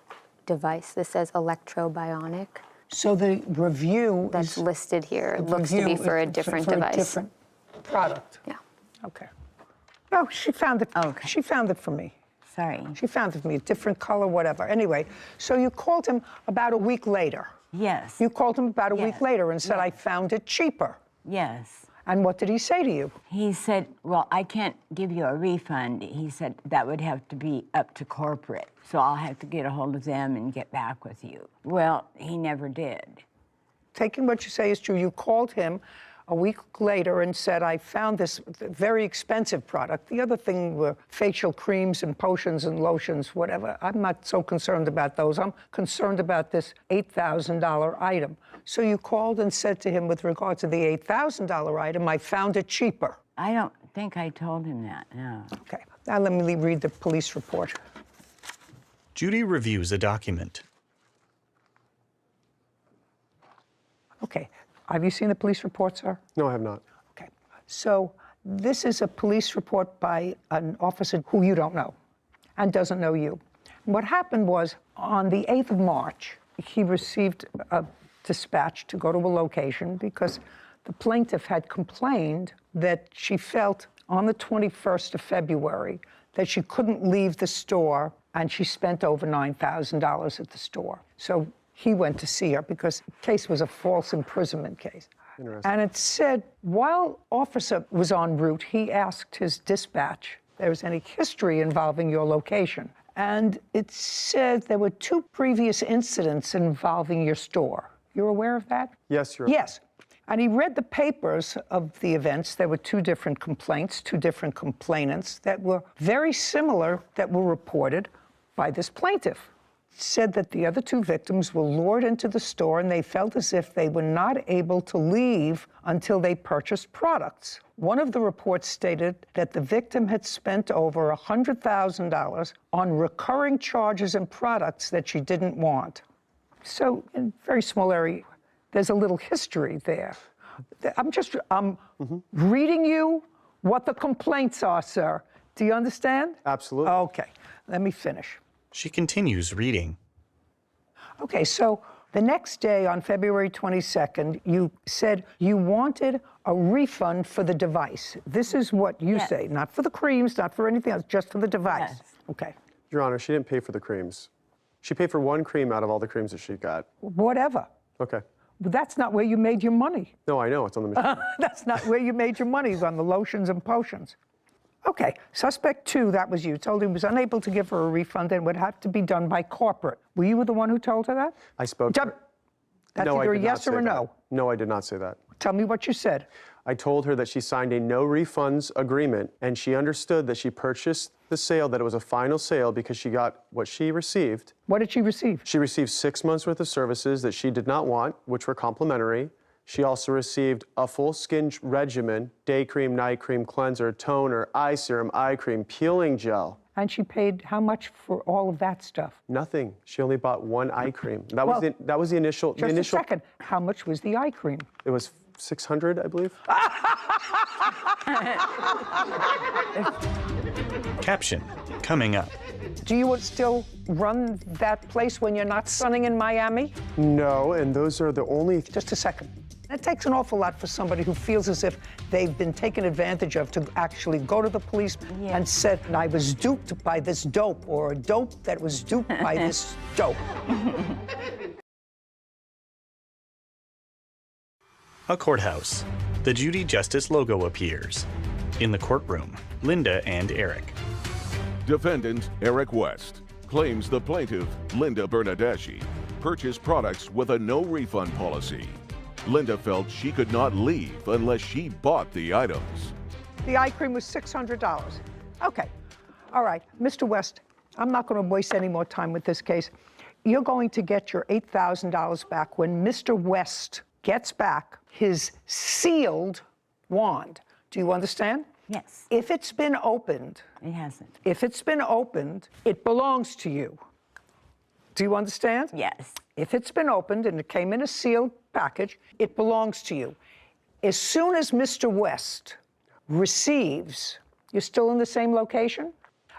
device. This says electrobionic. So the review that's listed here looks to be for a different device. A different product. Yeah. Okay. No, she found it. Okay. She found it for me. Sorry. She found it for me, a different color, whatever. Anyway, so you called him about a week later. Yes. You called him about a week later and said, I found it cheaper. Yes. And what did he say to you? He said, well, I can't give you a refund. He said that would have to be up to corporate. So I'll have to get a hold of them and get back with you. Well, he never did. Taking what you say is true, you called him a week later and said, I found this very expensive product. The other thing were facial creams and potions and lotions, whatever. I'm not so concerned about those. I'm concerned about this $8,000 item. So you called and said to him, with regard to the $8,000 item, I found it cheaper. I don't think I told him that, no. Okay, now let me read the police report. Judy reviews a document. Okay. Have you seen the police report, sir? No, I have not. Okay. So this is a police report by an officer who you don't know and doesn't know you. What happened was, on the 8th of March, he received a dispatch to go to a location because the plaintiff had complained that she felt on the 21st of February that she couldn't leave the store, and she spent over $9,000 at the store. So he went to see her because the case was a false imprisonment case. And it said, while officer was en route, he asked his dispatch if there was any history involving your location. And it said there were 2 previous incidents involving your store. You're aware of that? Yes, Your Honor. Yes. And he read the papers of the events. There were 2 different complaints, 2 different complainants that were very similar that were reported by this plaintiff. Said that the other 2 victims were lured into the store and they felt as if they were not able to leave until they purchased products. One of the reports stated that the victim had spent over $100,000 on recurring charges and products that she didn't want. So, in a very small area, there's a little history there. I'm reading you what the complaints are, sir. Do you understand? Absolutely. Okay, let me finish. She continues reading. Okay, so the next day, on February 22nd, you said you wanted a refund for the device. This is what you say, not for the creams, not for anything else, just for the device. Yes. Okay. Your Honor, she didn't pay for the creams. She paid for 1 cream out of all the creams that she got. Whatever. Okay. But that's not where you made your money. No, I know, it's on the machine. That's not where you made your money, on the lotions and potions. Okay, suspect 2, that was you, told him he was unable to give her a refund and would have to be done by corporate. Were you the one who told her that? I spoke to her. That's No, I either a did not yes or say a that. no. No, I did not say that. Tell me what you said. I told her that she signed a no refunds agreement, and she understood that she purchased the sale, that it was a final sale because she got what she received. What did she receive? She received 6 months worth of services that she did not want, which were complimentary. She also received a full skin regimen, day cream, night cream, cleanser, toner, eye serum, eye cream, peeling gel. And she paid how much for all of that stuff? Nothing. She only bought 1 eye cream. That was the initial. Just a second. How much was the eye cream? It was $600, I believe. Caption coming up. Do you still run that place when you're not sunning in Miami? No, and those are the only. Just a second. It takes an awful lot for somebody who feels as if they've been taken advantage of to actually go to the police and said, I was duped by this dope, or a dope that was duped by this dope. A courthouse. The Judy Justice logo appears. In the courtroom, Linda and Eric. Defendant Eric West claims the plaintiff, Linda Bernadeschi, purchased products with a no refund policy. Linda felt she could not leave unless she bought the items. The eye cream was $600. Okay. All right. Mr. West, I'm not going to waste any more time with this case. You're going to get your $8,000 back when Mr. West gets back his sealed wand. Do you understand? Yes. If it's been opened. It hasn't. If it's been opened, it belongs to you. Do you understand? Yes. If it's been opened and it came in a sealed package, it belongs to you. As soon as Mr. West receives, you're still in the same location?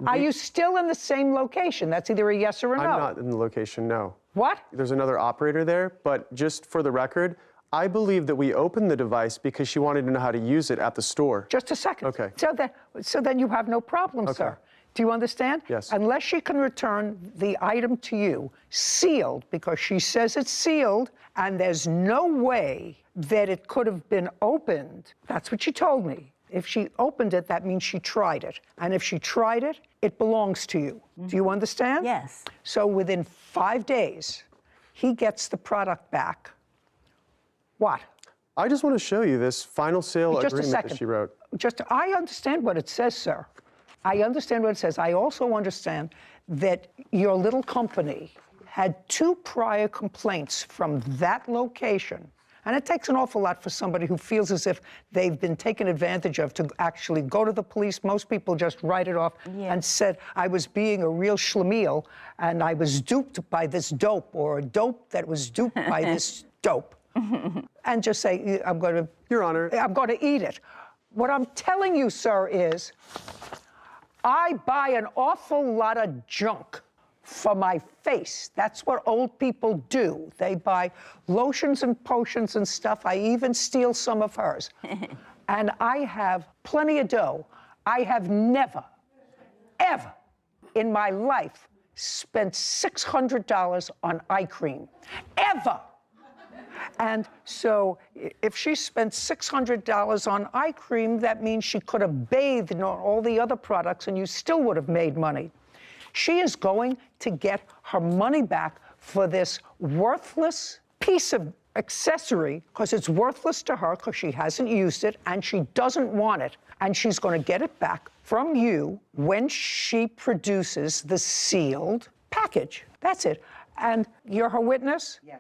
Are you still in the same location? That's either a yes or a no. I'm not in the location, no. What? There's another operator there, but just for the record, I believe that we opened the device because she wanted to know how to use it at the store. Just a second. Okay. So then you have no problem, Okay. sir. Do you understand? Yes. Unless she can return the item to you sealed, because she says it's sealed, and there's no way that it could have been opened. That's what she told me. If she opened it, that means she tried it. And if she tried it, it belongs to you. Do you understand? Yes. So within 5 days, he gets the product back. What? I just want to show you this final sale Just a agreement second. that she wrote. I understand what it says, sir. I understand what it says. I also understand that your little company had 2 prior complaints from that location. And it takes an awful lot for somebody who feels as if they've been taken advantage of to actually go to the police. Most people just write it off and said, I was being a real schlemiel and I was duped by this dope, or a dope that was duped by this dope. And just say, I'm going to, Your Honor, I'm going to eat it. What I'm telling you, sir, is I buy an awful lot of junk for my face. That's what old people do. They buy lotions and potions and stuff. I even steal some of hers. And I have plenty of dough. I have never, ever in my life spent $600 on eye cream. Ever. And so if she spent $600 on eye cream, that means she could have bathed in all the other products and you still would have made money. She is going to get her money back for this worthless piece of accessory, because it's worthless to her because she hasn't used it and she doesn't want it. And she's going to get it back from you when she produces the sealed package. That's it. And you're her witness? Yes.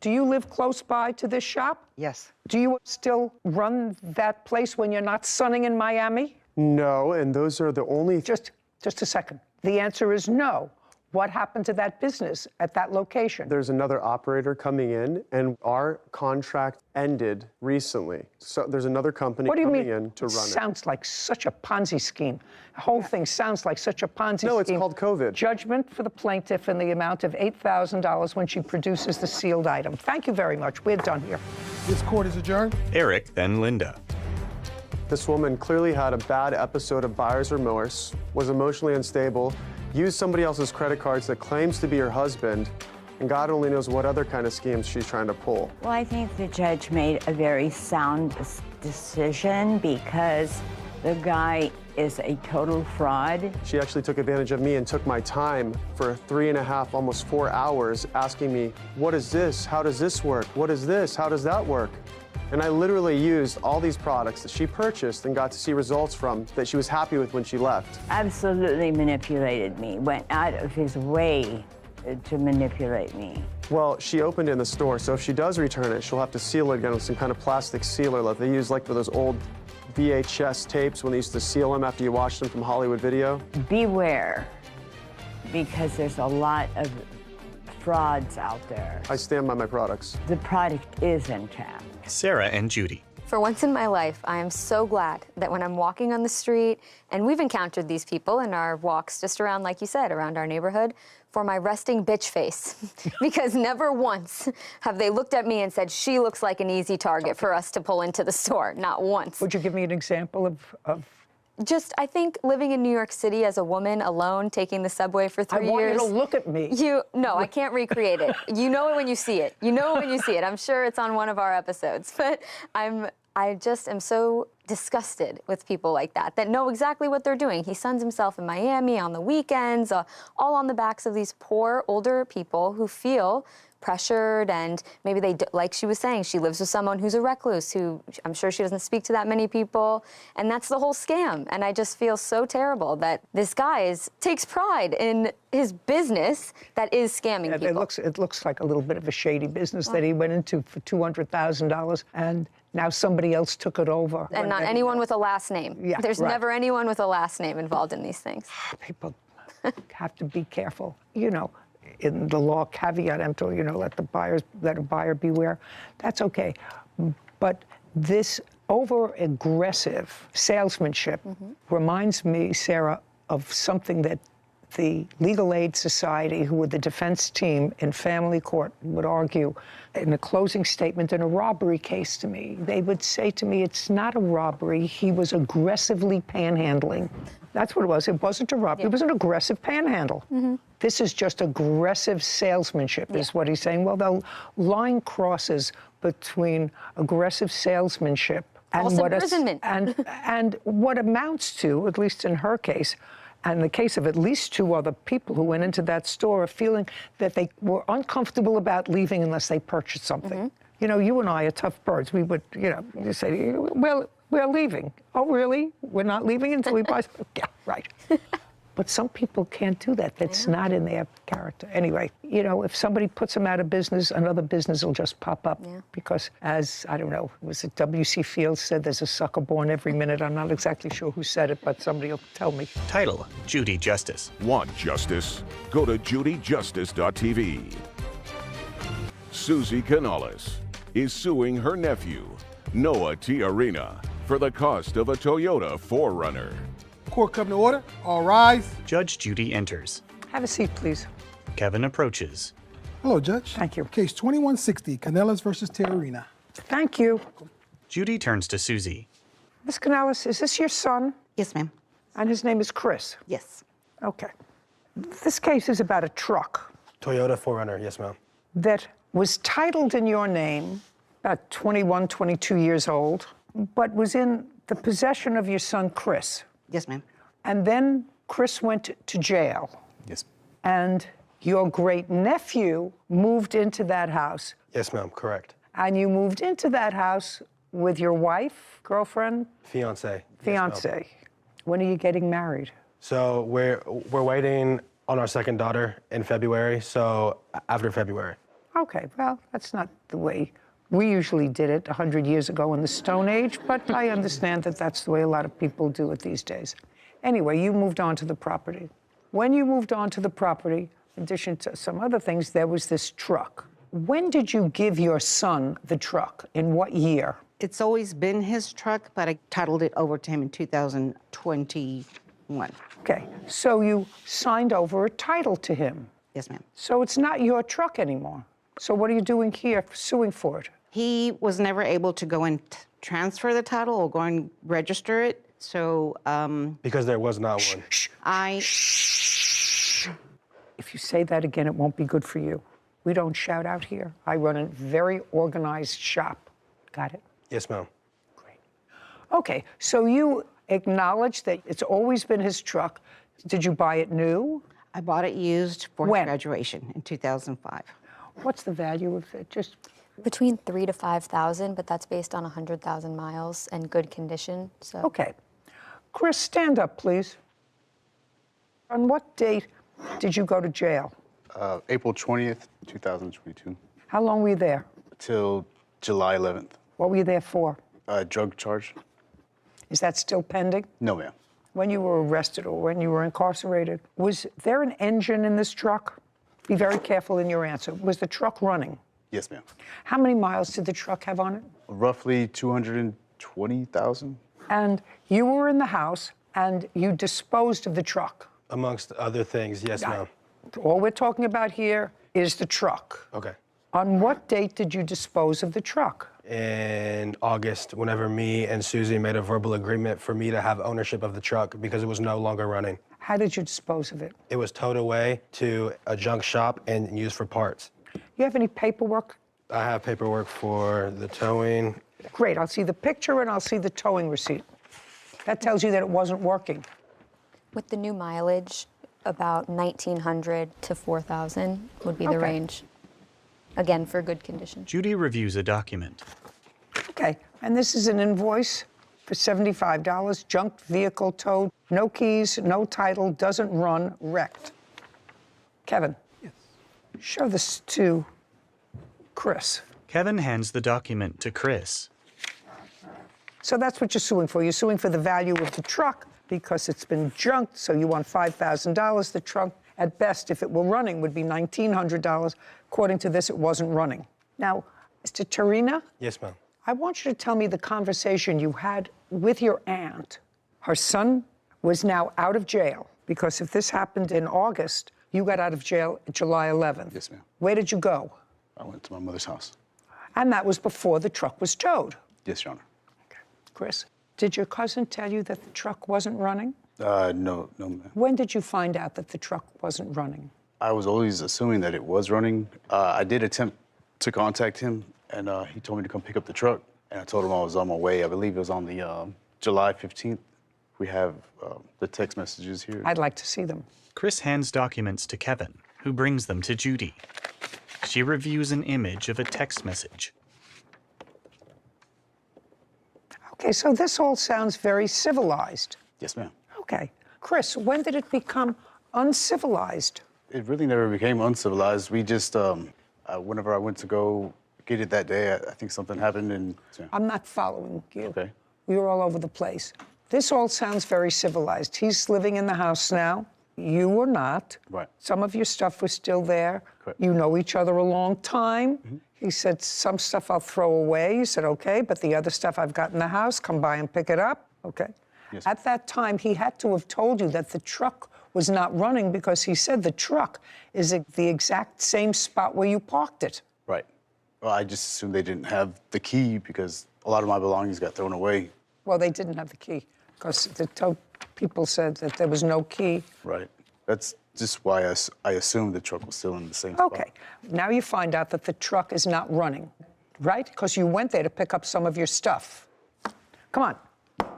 Do you live close by to this shop? Yes. Do you still run that place when you're not sunning in Miami? No, and those are the only... Just a second. The answer is no. What happened to that business at that location? There's another operator coming in, and our contract ended recently. So there's another company coming in to run it. Sounds like such a Ponzi scheme. The whole thing sounds like such a Ponzi scheme. No, it's called COVID. Judgment for the plaintiff in the amount of $8,000 when she produces the sealed item. Thank you very much. We're done here. This court is adjourned. Eric, then Linda. This woman clearly had a bad episode of buyer's remorse, was emotionally unstable, used somebody else's credit cards that claims to be her husband, and God only knows what other kind of schemes she's trying to pull. Well, I think the judge made a very sound decision because the guy is a total fraud. She actually took advantage of me and took my time for 3.5, almost 4 hours, asking me, what is this? How does this work? What is this? How does that work? And I literally used all these products that she purchased and got to see results from that she was happy with when she left. Absolutely manipulated me, went out of his way to manipulate me. Well, she opened it in the store, so if she does return it, she'll have to seal it again with some kind of plastic sealer like they use like for those old VHS tapes when they used to seal them after you watched them from Hollywood Video. Beware, because there's a lot of frauds out there. I stand by my products. The product is intact. Sarah and Judy. For once in my life, I am so glad that when I'm walking on the street, and we've encountered these people in our walks just around, like you said, around our neighborhood, for my resting bitch face. Because never once have they looked at me and said, she looks like an easy target for us to pull into the store. Not once. Would you give me an example of... Just, I think, living in New York City as a woman alone, taking the subway for 3 years. I want you to look at me. No, I can't recreate it. You know it when you see it. You know it when you see it. I'm sure it's on one of our episodes. But I just am so disgusted with people like that know exactly what they're doing. He suns himself in Miami on the weekends, all on the backs of these poor older people who feel pressured, and maybe like she was saying, she lives with someone who's a recluse, who I'm sure she doesn't speak to that many people, and that's the whole scam. And I just feel so terrible that this guy takes pride in his business that is scamming people. It looks like a little bit of a shady business that he went into for $200,000, and now somebody else took it over. And not anyone with a last name. Yeah, There's never anyone with a last name involved in these things. People have to be careful. You know, in the law, caveat emptor, let a buyer beware. That's okay. But this over-aggressive salesmanship reminds me, Sarah, of something that the Legal Aid Society, who were the defense team in family court, would argue in a closing statement in a robbery case to me. They would say to me, it's not a robbery. He was aggressively panhandling. That's what it was. It wasn't a robbery. It was an aggressive panhandle. This is just aggressive salesmanship, is what he's saying. Well, the line crosses between aggressive salesmanship and and what amounts to, at least in her case, and the case of at least 2 other people who went into that store, feeling that they were uncomfortable about leaving unless they purchased something. You know, you and I are tough birds. We would, you say, well, we're leaving. Oh, really? We're not leaving until we buy something? Yeah, right. But some people can't do that. That's not in their character. Anyway, if somebody puts them out of business, another business will just pop up. Because as, I don't know, was it W.C. Fields said, there's a sucker born every minute. I'm not exactly sure who said it, but somebody will tell me. Title, Judy Justice. Want justice? Go to JudyJustice.tv. Susie Canales is suing her nephew, Noah Tiarina, for the cost of a Toyota 4Runner. Court come to order. All rise. Judge Judy enters. Have a seat, please. Kevin approaches. Hello, Judge. Thank you. Case 2160, Canales versus Tiarina. Thank you. Judy turns to Susie. Ms. Canales, is this your son? Yes, ma'am. And his name is Chris? Yes. Okay. This case is about a truck. Toyota 4Runner, yes, ma'am. That was titled in your name, about 21, 22 years old, but was in the possession of your son, Chris. Yes, ma'am. And then Chris went to jail. Yes. And your great-nephew moved into that house. Yes, ma'am, correct. And you moved into that house with your wife, girlfriend? Fiancé. Fiancé. Yes, when are you getting married? So we're waiting on our second daughter in February, so after February. Okay, well, that's not the way we usually did it 100 years ago in the Stone Age, but I understand that that's the way a lot of people do it these days. Anyway, you moved on to the property. When you moved on to the property, in addition to some other things, there was this truck. When did you give your son the truck? In what year? It's always been his truck, but I titled it over to him in 2021. Okay, so you signed over a title to him. Yes, ma'am. So it's not your truck anymore. So what are you doing here, suing for it? He was never able to go and transfer the title or go and register it, so... Because there was not one. If you say that again, it won't be good for you. We don't shout out here. I run a very organized shop. Got it? Yes, ma'am. Great. Okay, so you acknowledge that it's always been his truck. Did you buy it new? I bought it used for his graduation in 2005. What's the value of it? Just between $3,000 to $5,000, but that's based on 100,000 miles and good condition. So okay, Chris, stand up, please. On what date did you go to jail? April 20th, 2022. How long were you there? Till July 11th. What were you there for? Drug charge. Is that still pending? No, ma'am. When you were arrested or when you were incarcerated, was there an engine in this truck? Be very careful in your answer. Was the truck running? Yes, ma'am. How many miles did the truck have on it? Roughly 220,000. And you were in the house and you disposed of the truck? Amongst other things, yes, ma'am. All we're talking about here is the truck. Okay. On what date did you dispose of the truck? In August, whenever me and Susie made a verbal agreement for me to have ownership of the truck because it was no longer running. How did you dispose of it? It was towed away to a junk shop and used for parts. You have any paperwork? I have paperwork for the towing. Great, I'll see the picture and I'll see the towing receipt. That tells you that it wasn't working. With the new mileage, about 1,900 to 4,000 would be the range. Again, for good condition. Judy reviews a document. Okay, and this is an invoice for $75, junked vehicle towed, no keys, no title, doesn't run, wrecked. Kevin. Yes. Show this to Chris. Kevin hands the document to Chris. So that's what you're suing for. You're suing for the value of the truck because it's been junked, so you want $5,000. The truck, at best, if it were running, would be $1,900. According to this, it wasn't running. Now, Mr. Tiarina? Yes, ma'am. I want you to tell me the conversation you had with your aunt. Her son was now out of jail. Because if this happened in August, you got out of jail July 11th. Yes, ma'am. Where did you go? I went to my mother's house. And that was before the truck was towed. Yes, Your Honor. Chris, did your cousin tell you that the truck wasn't running? No, ma'am. When did you find out that the truck wasn't running? I was always assuming that it was running. I did attempt to contact him, and he told me to come pick up the truck. And I told him I was on my way. I believe it was on the July 15th. We have the text messages here. I'd like to see them. Chris hands documents to Kevin, who brings them to Judy. She reviews an image of a text message. Okay, so this all sounds very civilized. Yes, ma'am. Okay. Chris, when did it become uncivilized? It really never became uncivilized. We just, whenever I went to go get it that day, I think something happened and... Yeah. I'm not following you. Okay. You're all over the place. This all sounds very civilized. He's living in the house now. You were not. Right. Some of your stuff was still there. Correct. You know each other a long time. Mm-hmm. He said, some stuff I'll throw away. You said, okay, but the other stuff I've got in the house, come by and pick it up. Okay. Yes. At that time, he had to have told you that the truck was not running because he said the truck is at the exact same spot where you parked it. Right. Well, I just assumed they didn't have the key because a lot of my belongings got thrown away. Well, they didn't have the key because the tow people said that there was no key. Right. That's just why I assumed the truck was still in the same spot. Okay. Now you find out that the truck is not running, right? Because you went there to pick up some of your stuff. Come on.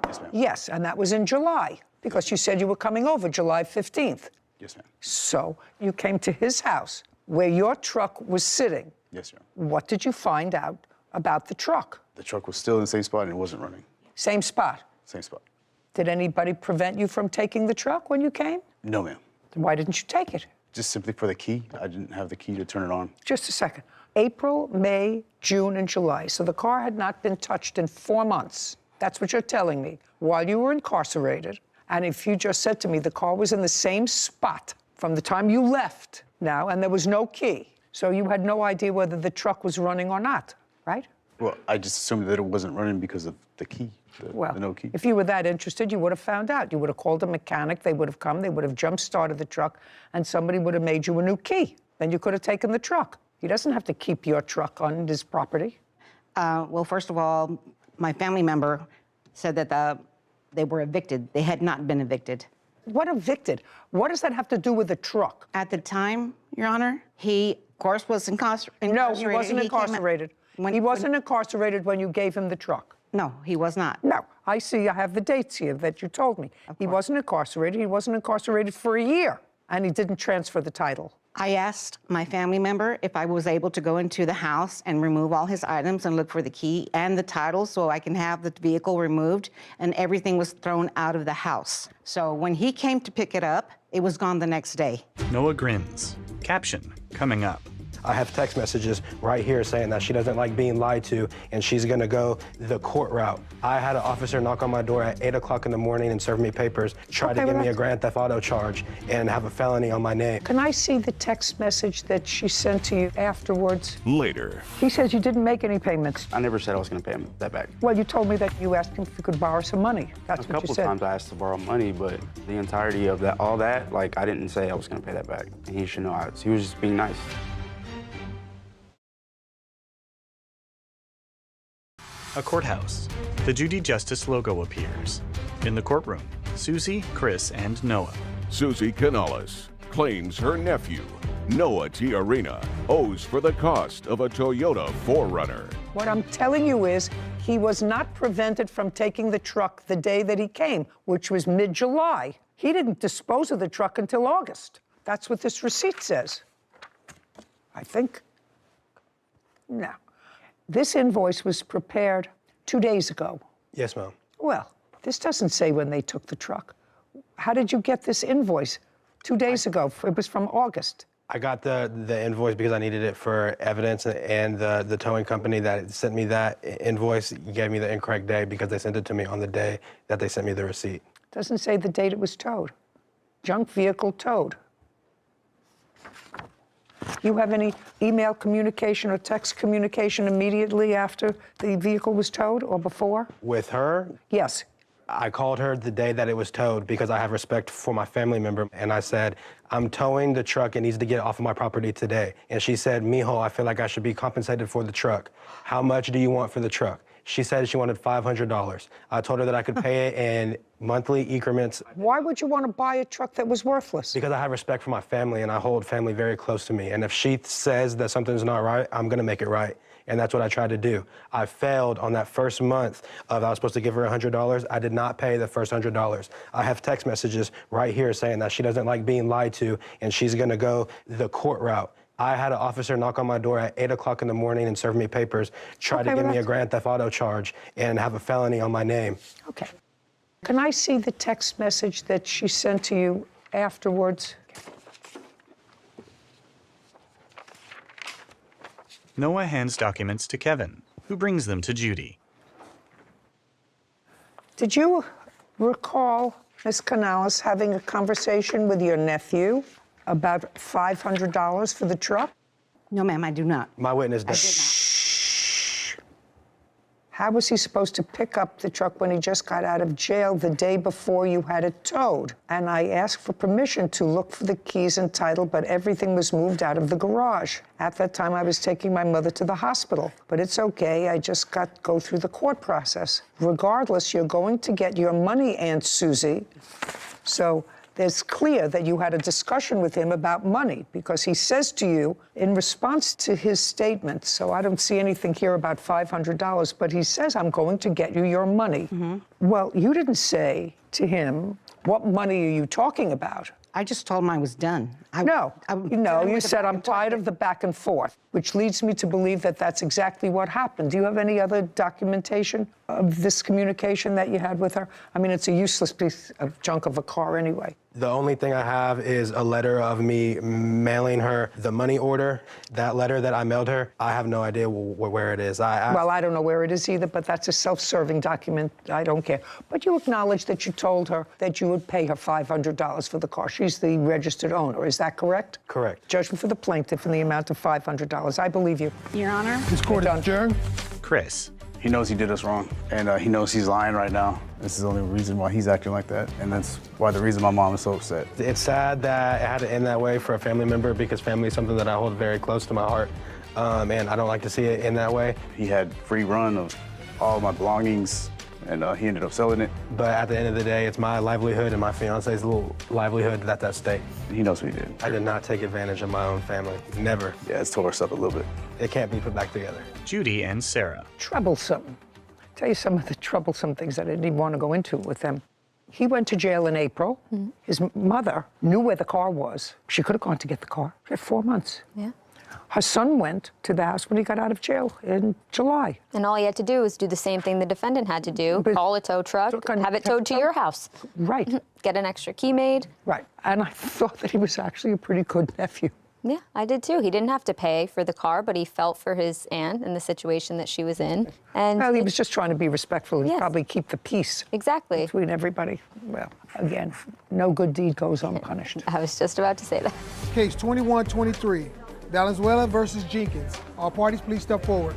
Yes, ma'am. Yes, and that was in July because you said you were coming over July 15th. Yes, ma'am. So you came to his house where your truck was sitting. Yes, ma'am. What did you find out about the truck? The truck was still in the same spot and it wasn't running. Same spot? Same spot. Did anybody prevent you from taking the truck when you came? No, ma'am. Then why didn't you take it? Just simply for the key. I didn't have the key to turn it on. Just a second. April, May, June, and July. So the car had not been touched in 4 months. That's what you're telling me, while you were incarcerated. And if you just said to me the car was in the same spot from the time you left now, and there was no key, so you had no idea whether the truck was running or not, right? Well, I just assumed that it wasn't running because of the key, the no key. If you were that interested, you would have found out. You would have called a mechanic, they would have come, they would have jump-started the truck, and somebody would have made you a new key. Then you could have taken the truck. He doesn't have to keep your truck on his property. Well, first of all, my family member said that they were evicted. They had not been evicted. What evicted? What does that have to do with the truck? At the time, Your Honor, he, of course, was incarcerated. No, he wasn't incarcerated. He wasn't incarcerated when you gave him the truck. No, he was not. No, I see. I have the dates here that you told me. He wasn't incarcerated. He wasn't incarcerated for a year, and he didn't transfer the title. I asked my family member if I was able to go into the house and remove all his items and look for the key and the title so I can have the vehicle removed, and everything was thrown out of the house. So when he came to pick it up, it was gone the next day. Noah grins. Caption coming up. I have text messages right here saying that she doesn't like being lied to and she's gonna go the court route. I had an officer knock on my door at 8 o'clock in the morning and serve me papers, try to give me a Grand Theft Auto charge and have a felony on my name. Can I see the text message that she sent to you afterwards? Later. He says you didn't make any payments. I never said I was gonna pay him that back. Well, you told me that you asked him if you could borrow some money. That's what you said. A couple times I asked to borrow money, but the entirety of that, all that, like I didn't say I was gonna pay that back. And he should know he was just being nice. A courthouse. The Judy Justice logo appears. In the courtroom, Susie, Chris, and Noah. Susie Canales claims her nephew, Noah Tiarina, owes for the cost of a Toyota 4Runner. What I'm telling you is he was not prevented from taking the truck the day that he came, which was mid-July. He didn't dispose of the truck until August. That's what this receipt says. I think. No. This invoice was prepared 2 days ago. Yes, ma'am. Well, this doesn't say when they took the truck. How did you get this invoice 2 days ago? It was from August. I got the invoice because I needed it for evidence, and the towing company that sent me that invoice gave me the incorrect day because they sent it to me on the day that they sent me the receipt. Doesn't say the date it was towed. Junk vehicle towed. You have any email communication or text communication immediately after the vehicle was towed or before? With her? Yes. I called her the day that it was towed because I have respect for my family member, and I said, I'm towing the truck. It needs to get off of my property today. And she said, mijo, I feel like I should be compensated for the truck. How much do you want for the truck? She said she wanted $500. I told her that I could pay it in monthly increments. Why would you want to buy a truck that was worthless? Because I have respect for my family, and I hold family very close to me. And if she says that something's not right, I'm gonna make it right. And that's what I tried to do. I failed on that first month of I was supposed to give her $100. I did not pay the first $100. I have text messages right here saying that she doesn't like being lied to, and she's gonna go the court route. I had an officer knock on my door at 8 o'clock in the morning and serve me papers, try to give me a grand theft auto charge, and have a felony on my name. Okay. Can I see the text message that she sent to you afterwards? Noah hands documents to Kevin, who brings them to Judy. Did you recall, Ms. Canales, having a conversation with your nephew about $500 for the truck? No, ma'am, I do not. My witness does. Shh. How was he supposed to pick up the truck when he just got out of jail the day before you had it towed? And I asked for permission to look for the keys and title, but everything was moved out of the garage. At that time, I was taking my mother to the hospital. But it's okay, I just go through the court process. Regardless, you're going to get your money, Aunt Susie. So it's clear that you had a discussion with him about money, because he says to you, in response to his statement, so I don't see anything here about $500, but he says, I'm going to get you your money. Well, you didn't say to him, what money are you talking about? I just told him I was done. You said, I'm tired of the back and forth, which leads me to believe that that's exactly what happened. Do you have any other documentation of this communication that you had with her? I mean, it's a useless piece of junk of a car anyway. The only thing I have is a letter of me mailing her the money order. That letter that I mailed her, I have no idea where it is. Well, I don't know where it is either, but that's a self-serving document. I don't care. But you acknowledge that you told her that you would pay her $500 for the car. She's the registered owner. Is that correct? Correct. Judgment for the plaintiff in the amount of $500. I believe you. Your Honor. This court is adjourned. Chris. He knows he did us wrong, and he knows he's lying right now. This is the only reason why he's acting like that, and that's why the reason my mom is so upset. It's sad that it had to end that way for a family member, because family is something that I hold very close to my heart, and I don't like to see it end that way. He had free run of all my belongings, and he ended up selling it. But at the end of the day, it's my livelihood and my fiance's little livelihood that's at stake. He knows what he did. I did not take advantage of my own family. Never. Yeah, it's tore us up a little bit. It can't be put back together. Judy and Sarah. Troublesome. Tell you some of the troublesome things that I didn't even want to go into with them. He went to jail in April. His mother knew where the car was. She could have gone to get the car. She had 4 months. Yeah. Her son went to the house when he got out of jail in July. And all he had to do was do the same thing the defendant had to do, call a tow truck, have it towed to your house. Right. Get an extra key made. Right. And I thought that he was actually a pretty good nephew. Yeah, I did too. He didn't have to pay for the car, but he felt for his aunt and the situation that she was in. And well, he was just trying to be respectful and probably keep the peace. Exactly. Between everybody. Well, again, no good deed goes unpunished. I was just about to say that. Case 2123, Valenzuela versus Jenkins. All parties, please step forward.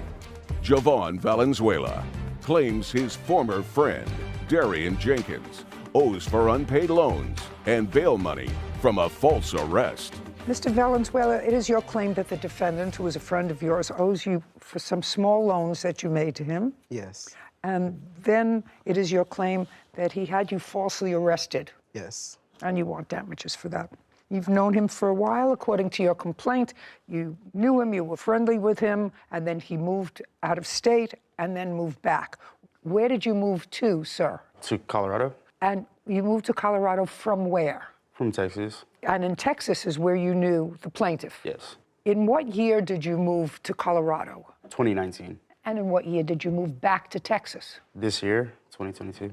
Javon Valenzuela claims his former friend, Darian Jenkins, owes for unpaid loans and bail money from a false arrest. Mr. Valenzuela, it is your claim that the defendant, who is a friend of yours, owes you for some small loans that you made to him. Yes. And then it is your claim that he had you falsely arrested. Yes. And you want damages for that. You've known him for a while, according to your complaint. You knew him, you were friendly with him, and then he moved out of state and then moved back. Where did you move to, sir? To Colorado. And you moved to Colorado from where? From Texas. And in Texas is where you knew the plaintiff? Yes. In what year did you move to Colorado? 2019. And in what year did you move back to Texas? This year, 2022.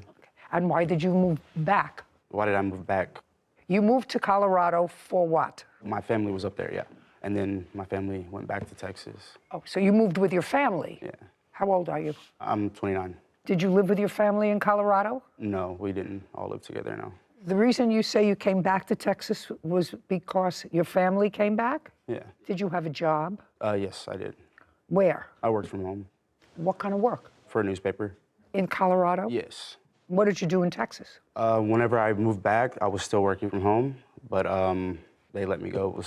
And why did you move back? Why did I move back? You moved to Colorado for what? My family was up there, yeah. And then my family went back to Texas. Oh, so you moved with your family? Yeah. How old are you? I'm 29. Did you live with your family in Colorado? No, we didn't all live together, no. The reason you say you came back to Texas was because your family came back? Yeah. Did you have a job? Yes, I did. Where? I worked from home. What kind of work? For a newspaper. In Colorado? Yes. What did you do in Texas? Whenever I moved back, I was still working from home, but they let me go.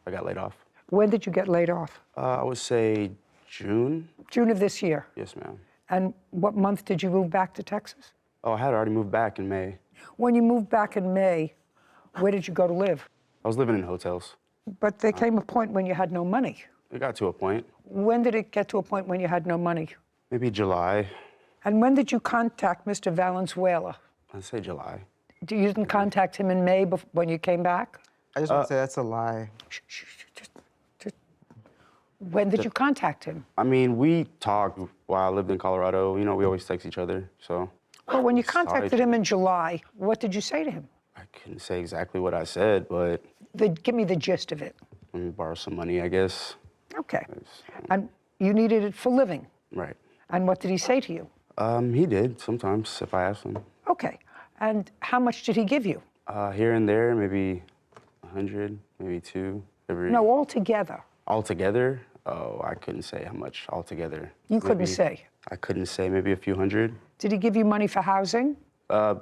I got laid off. When did you get laid off? I would say June. June of this year. Yes, ma'am. And what month did you move back to Texas? Oh, I had already moved back in May. When you moved back in May, where did you go to live? I was living in hotels. But there came a point when you had no money. It got to a point. When did it get to a point when you had no money? Maybe July. And when did you contact Mr. Valenzuela? I'd say July. You didn't contact him in May when you came back? I just want to say that's a lie. When did you contact him? I mean, we talked while I lived in Colorado. You know, we always text each other, so. Well, when you contacted him in July, what did you say to him? I couldn't say exactly what I said, but. Give me the gist of it. Let me borrow some money, I guess. Okay. And you needed it for living? Right. And what did he say to you? He did sometimes if I asked him. Okay. And how much did he give you? Here and there, maybe 100, maybe 2 every. No, altogether. Altogether? Oh, I couldn't say how much altogether. You couldn't say? I couldn't say, maybe a few hundred. Did he give you money for housing? A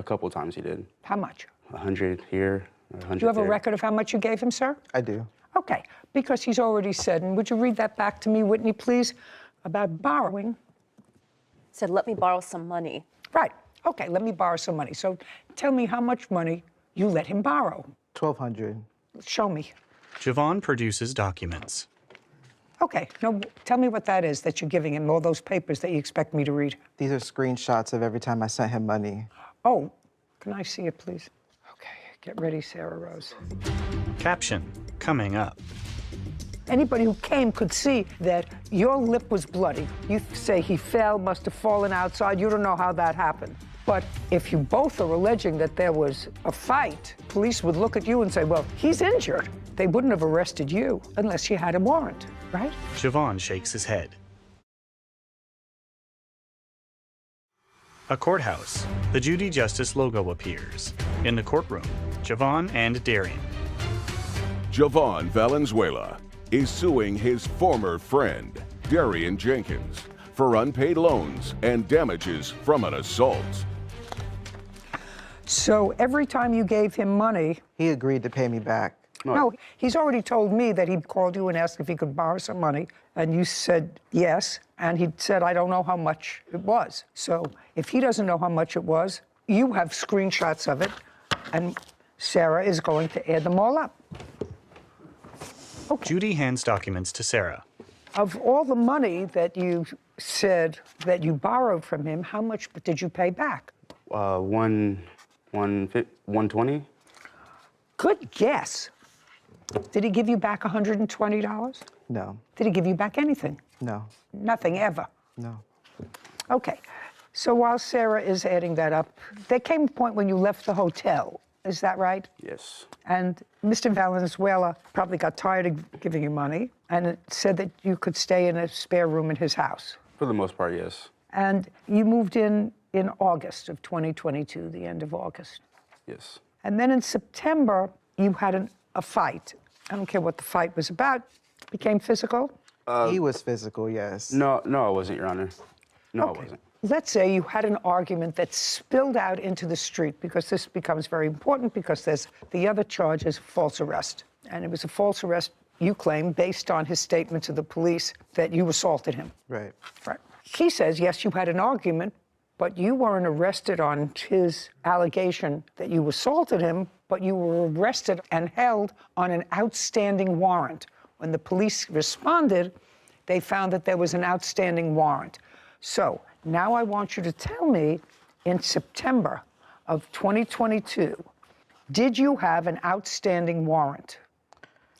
couple times he did. How much? 100 here, 100 Do you have there. a record of how much you gave him, sir? I do. Okay, because he's already said, and would you read that back to me, Whitney, please, about borrowing? Said, let me borrow some money. Right. Okay, let me borrow some money. So tell me how much money you let him borrow. $1,200. Show me. Javon produces documents. Okay, now tell me what that is that you're giving him, all those papers that you expect me to read. These are screenshots of every time I sent him money. Oh, can I see it, please? Okay, get ready, Sarah Rose. Caption, coming up. Anybody who came could see that your lip was bloody. You say he fell, must have fallen outside. You don't know how that happened. But if you both are alleging that there was a fight, police would look at you and say, well, he's injured. They wouldn't have arrested you unless you had a warrant, right? Javon shakes his head. A courthouse. The Judy Justice logo appears. In the courtroom, Javon and Darian. Javon Valenzuela is suing his former friend, Darian Jenkins, for unpaid loans and damages from an assault. So every time you gave him money... He agreed to pay me back. No, he's already told me that he called you and asked if he could borrow some money, and you said yes, and he said, I don't know how much it was. So if he doesn't know how much it was, you have screenshots of it, and Sarah is going to add them all up. Okay. Judy hands documents to Sarah. Of all the money that you said that you borrowed from him, how much did you pay back? 120. Good guess. Did he give you back $120? No. Did he give you back anything? No. Nothing ever? No. Okay. So while Sarah is adding that up, there came a point when you left the hotel. Is that right? Yes. And Mr. Valenzuela probably got tired of giving you money and said that you could stay in a spare room in his house. For the most part, yes. And you moved in August of 2022, the end of August. Yes. And then in September, you had a fight. I don't care what the fight was about. It became physical? He was physical, yes. No, I wasn't, Your Honor. No, I wasn't. Let's say you had an argument that spilled out into the street, because this becomes very important, because there's the other charge is false arrest. And it was a false arrest, you claim, based on his statement to the police that you assaulted him. Right. Right. He says, yes, you had an argument, but you weren't arrested on his allegation that you assaulted him, but you were arrested and held on an outstanding warrant. When the police responded, they found that there was an outstanding warrant. So now I want you to tell me, in September of 2022, did you have an outstanding warrant?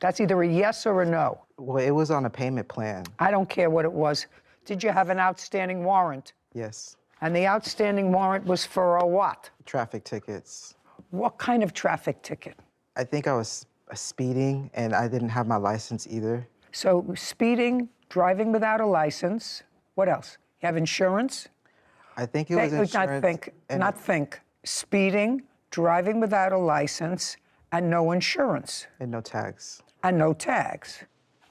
That's either a yes or a no. Well, it was on a payment plan. I don't care what it was. Did you have an outstanding warrant? Yes. And the outstanding warrant was for a what? Traffic tickets. What kind of traffic ticket? I think I was speeding, and I didn't have my license either. So speeding, driving without a license. What else? You have insurance? I think it was insurance. Not think. Speeding, driving without a license, and no insurance. And no tags. And no tags.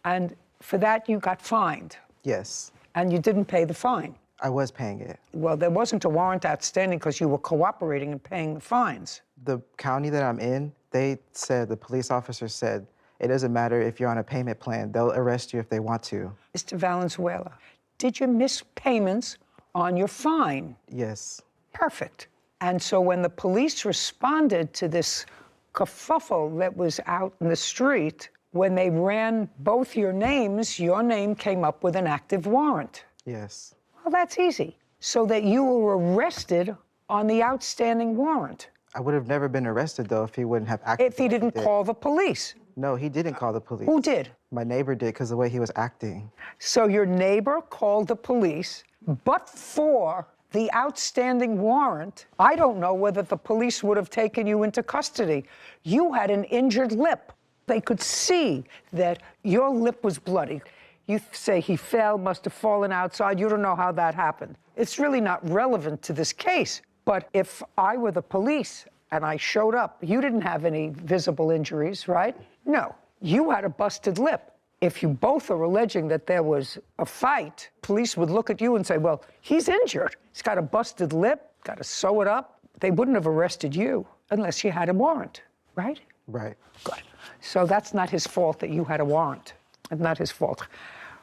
And for that, you got fined. Yes. And you didn't pay the fine. I was paying it. Well, there wasn't a warrant outstanding because you were cooperating and paying the fines. The county that I'm in, they said, the police officer said, it doesn't matter if you're on a payment plan. They'll arrest you if they want to. Mr. Valenzuela, did you miss payments on your fine? Yes. Perfect. And so when the police responded to this kerfuffle that was out in the street, when they ran both your names, your name came up with an active warrant. Yes. Well, that's easy. So that you were arrested on the outstanding warrant. I would have never been arrested, though, if he wouldn't have acted. If he didn't call the police. No, he didn't call the police. Who did? My neighbor did, because the way he was acting. So your neighbor called the police, but for the outstanding warrant, I don't know whether the police would have taken you into custody. You had an injured lip. They could see that your lip was bloody. You say he fell, must have fallen outside. You don't know how that happened. It's really not relevant to this case. But if I were the police and I showed up, you didn't have any visible injuries, right? No, you had a busted lip. If you both are alleging that there was a fight, police would look at you and say, well, he's injured. He's got a busted lip, got to sew it up. They wouldn't have arrested you unless you had a warrant, right? Right. Good. So that's not his fault that you had a warrant. It's not his fault.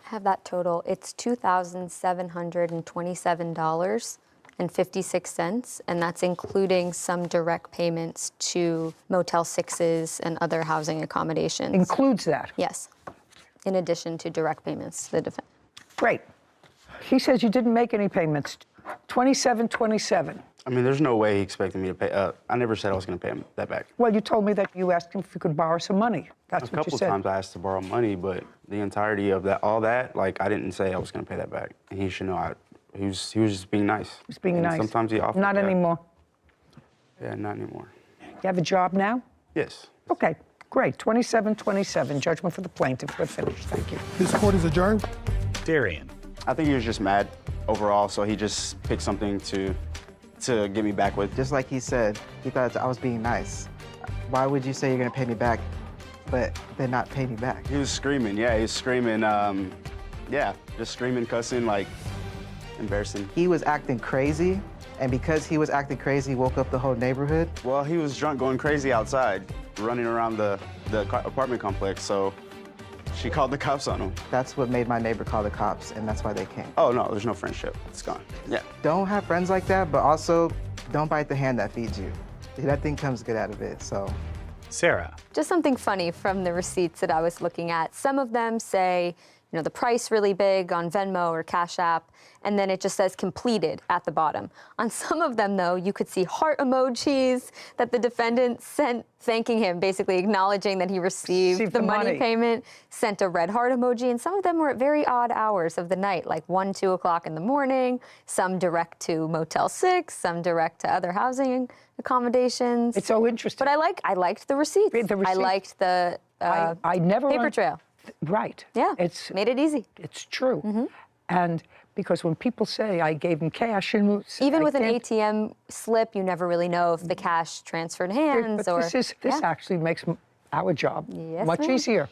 I have that total. It's $2,727.56, and that's including some direct payments to Motel 6s and other housing accommodations. Includes that? Yes, in addition to direct payments to the defendant. Great. He says you didn't make any payments. $27.27. I mean, there's no way he expected me to pay. I never said I was going to pay him that back. Well, you told me that you asked him if you could borrow some money. That's what you said. A couple times I asked to borrow money, but the entirety of that, all that, like, I didn't say I was going to pay that back. And he should know he was just being nice. He's being and nice. Sometimes he offered. Not anymore. Yeah, not anymore. You have a job now? Yes. Okay, great. 27-27, judgment for the plaintiff. We're finished. Thank you. This court is adjourned. Darian. I think he was just mad overall, so he just picked something to get me back with. Just like he said, he thought I was being nice. Why would you say you're going to pay me back, but then not pay me back? He was screaming, yeah, he was screaming, yeah, just screaming, cussing, like, embarrassing. He was acting crazy, and because he was acting crazy, woke up the whole neighborhood. Well, he was drunk, going crazy outside, running around the apartment complex, so she called the cops on him. That's what made my neighbor call the cops, and that's why they came. Oh, no, there's no friendship. It's gone. Yeah. Don't have friends like that, but also don't bite the hand that feeds you. Nothing comes good out of it, so. Sarah. Just something funny from the receipts that I was looking at. Some of them say, you know, the price really big on Venmo or Cash App, and then it just says completed at the bottom. On some of them, though, you could see heart emojis that the defendant sent thanking him, basically acknowledging that he received the money payment, sent a red heart emoji, and some of them were at very odd hours of the night, like 1, 2 o'clock in the morning, some direct to Motel 6, some direct to other housing accommodations. It's so interesting. But I liked the receipts. I liked the I never paper trail. Right. Yeah, it's made it easy. It's true. And because when people say I gave him cash, and even with an ATM slip, you never really know if the cash transferred hands but this actually makes our job much easier.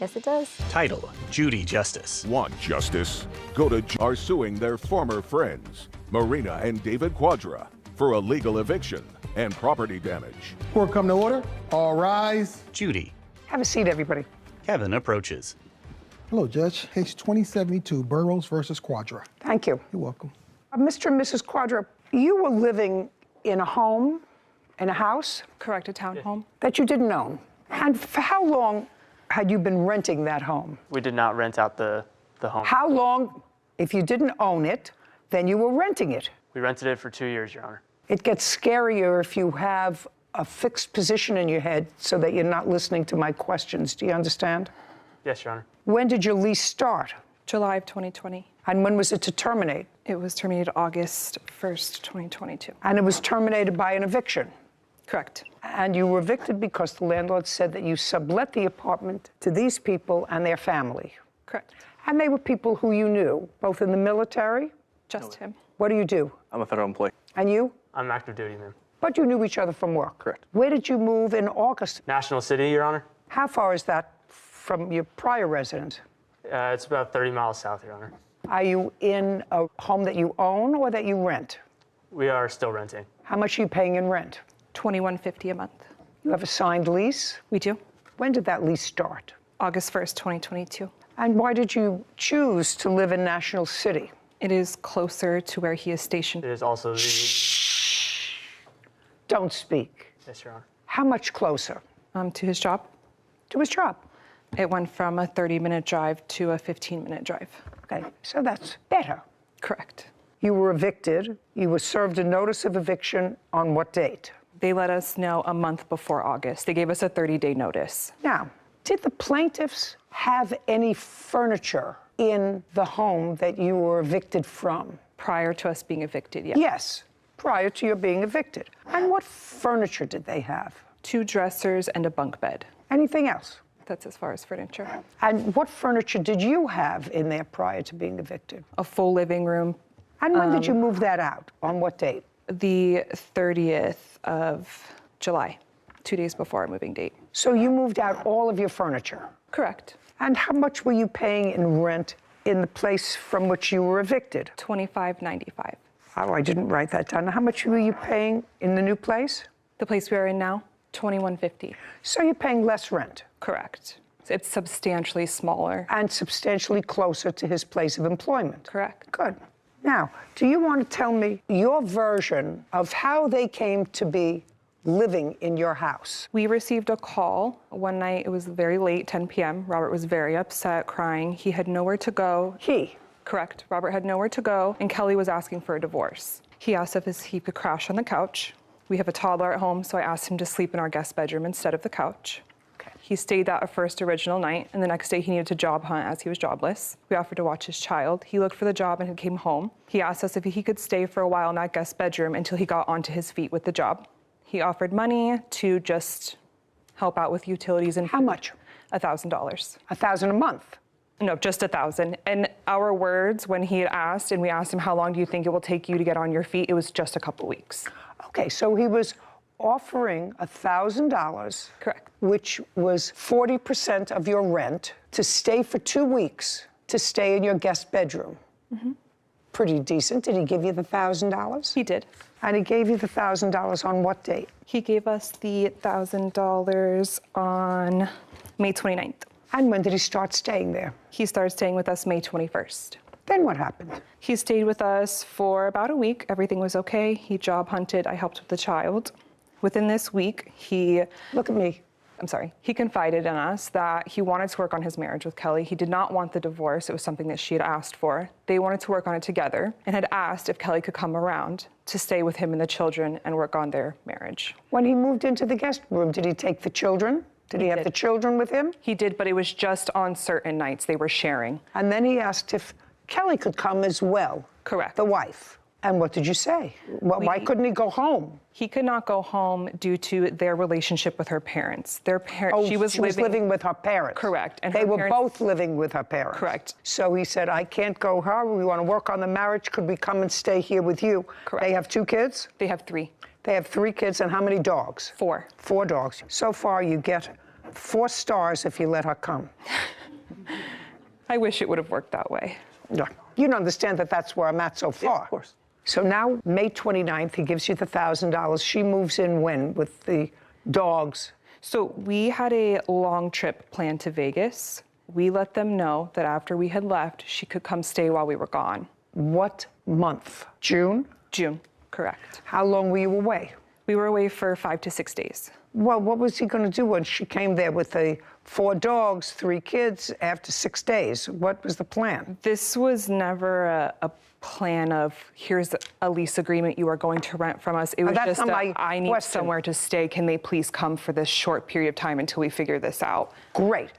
Yes, it does. Title: Judy Justice. Want justice? Go to are suing their former friends, Marina and David Quadra, for illegal eviction and property damage. Court come to order. All rise. Judy. Have a seat, everybody. Kevin approaches. Hello, Judge. Case 2072, Burroughs versus Quadra. Thank you. You're welcome. Mr. and Mrs. Quadra, you were living in a home, in a house? Correct, a townhome. That you didn't own. And for how long had you been renting that home? We did not rent out the home. How long, if you didn't own it, then you were renting it? We rented it for 2 years, Your Honor. It gets scarier if you have a fixed position in your head so that you're not listening to my questions. Do you understand? Yes, Your Honor. When did your lease start? July of 2020. And when was it to terminate? It was terminated August 1st, 2022. And it was terminated by an eviction? Correct. And you were evicted because the landlord said that you sublet the apartment to these people and their family? Correct. And they were people who you knew, both in the military? Just him. What do you do? I'm a federal employee. And you? I'm active duty, ma'am. But you knew each other from work? Correct. Where did you move in August? National City, Your Honor. How far is that from your prior residence? It's about 30 miles south, Your Honor. Are you in a home that you own or that you rent? We are still renting. How much are you paying in rent? $21.50 a month. You have a signed lease? We do. When did that lease start? August 1st, 2022. And why did you choose to live in National City? It is closer to where he is stationed. It is also the... Don't speak. Yes, Your Honor. How much closer? To his job. To his job? It went from a 30-minute drive to a 15-minute drive. Okay, so that's better. Correct. You were evicted. You were served a notice of eviction on what date? They let us know a month before August. They gave us a 30-day notice. Now, did the plaintiffs have any furniture in the home that you were evicted from? Prior to us being evicted, yes. Yes, prior to your being evicted. And what furniture did they have? 2 dressers and a bunk bed. Anything else? That's as far as furniture. And what furniture did you have in there prior to being evicted? A full living room. And when did you move that out? On what date? The 30th of July, 2 days before our moving date. So you moved out all of your furniture? Correct. And how much were you paying in rent in the place from which you were evicted? $25.95. Oh, I didn't write that down. How much were you paying in the new place? The place we are in now, $21.50. So you're paying less rent? Correct. It's substantially smaller. And substantially closer to his place of employment? Correct. Good. Now, do you want to tell me your version of how they came to be living in your house? We received a call one night. It was very late, 10 p.m. Robert was very upset, crying. He had nowhere to go. He? Correct. Robert had nowhere to go, and Kelly was asking for a divorce. He asked if he could crash on the couch. We have a toddler at home, so I asked him to sleep in our guest bedroom instead of the couch. He stayed that first original night, and the next day he needed to job hunt as he was jobless. We offered to watch his child. He looked for the job and he came home. He asked us if he could stay for a while in that guest bedroom until he got onto his feet with the job. He offered money to just help out with utilities and How much? $1,000. $1,000 a month? No, just $1,000. And our words, when he had asked, and we asked him, how long do you think it will take you to get on your feet? It was just a couple weeks. Okay, so he was offering $1,000, correct, which was 40% of your rent, to stay for 2 weeks, to stay in your guest bedroom. Mm-hmm. Pretty decent. Did he give you the $1,000? He did. And he gave you the $1,000 on what date? He gave us the $1,000 on May 29th. And when did he start staying there? He started staying with us May 21st. Then what happened? He stayed with us for about a week. Everything was okay. He job hunted. I helped with the child. Within this week, he... Look at me. I'm sorry. He confided in us that he wanted to work on his marriage with Kelly. He did not want the divorce. It was something that she had asked for. They wanted to work on it together and had asked if Kelly could come around to stay with him and the children and work on their marriage. When he moved into the guest room, did he take the children? Did he have the children with him? He did, but it was just on certain nights they were sharing. And then he asked if Kelly could come as well. Correct. The wife. And what did you say? Why couldn't he go home? He could not go home due to their relationship with her parents. Their parents. Oh, she was living with her parents. Correct. And they were both living with her parents. Correct. So he said, I can't go home. We want to work on the marriage. Could we come and stay here with you? Correct. They have 2 kids? They have 3. They have 3 kids. And how many dogs? 4. 4 dogs. So far, you get 4 stars if you let her come. I wish it would have worked that way. No. You don't understand that that's where I'm at so far. Yeah, of course. So now, May 29th, he gives you the $1,000. She moves in when with the dogs? So we had a long trip planned to Vegas. We let them know that after we had left, she could come stay while we were gone. What month? June? June, correct. How long were you away? We were away for 5 to 6 days. Well, what was he going to do when she came there with the 4 dogs, 3 kids after 6 days? What was the plan? This was never a plan of, here's a lease agreement you are going to rent from us. It was just I need somewhere to stay. Can they please come for this short period of time until we figure this out? Great.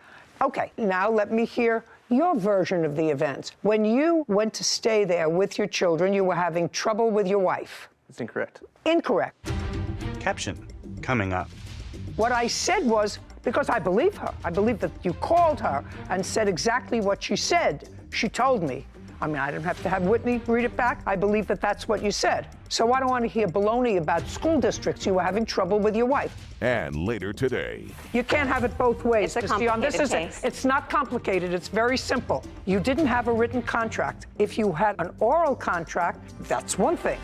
Okay, now let me hear your version of the events. When you went to stay there with your children, you were having trouble with your wife. It's incorrect. Incorrect. Caption coming up. What I said was, because I believe her. I believe that you called her and said exactly what she said. She told me. I mean, I didn't have to have Whitney read it back. I believe that that's what you said. So I don't want to hear baloney about school districts. You were having trouble with your wife. And later today. You can't have it both ways. It's a Ms. Dion. complicated case. It's not complicated. It's very simple. You didn't have a written contract. If you had an oral contract, that's one thing.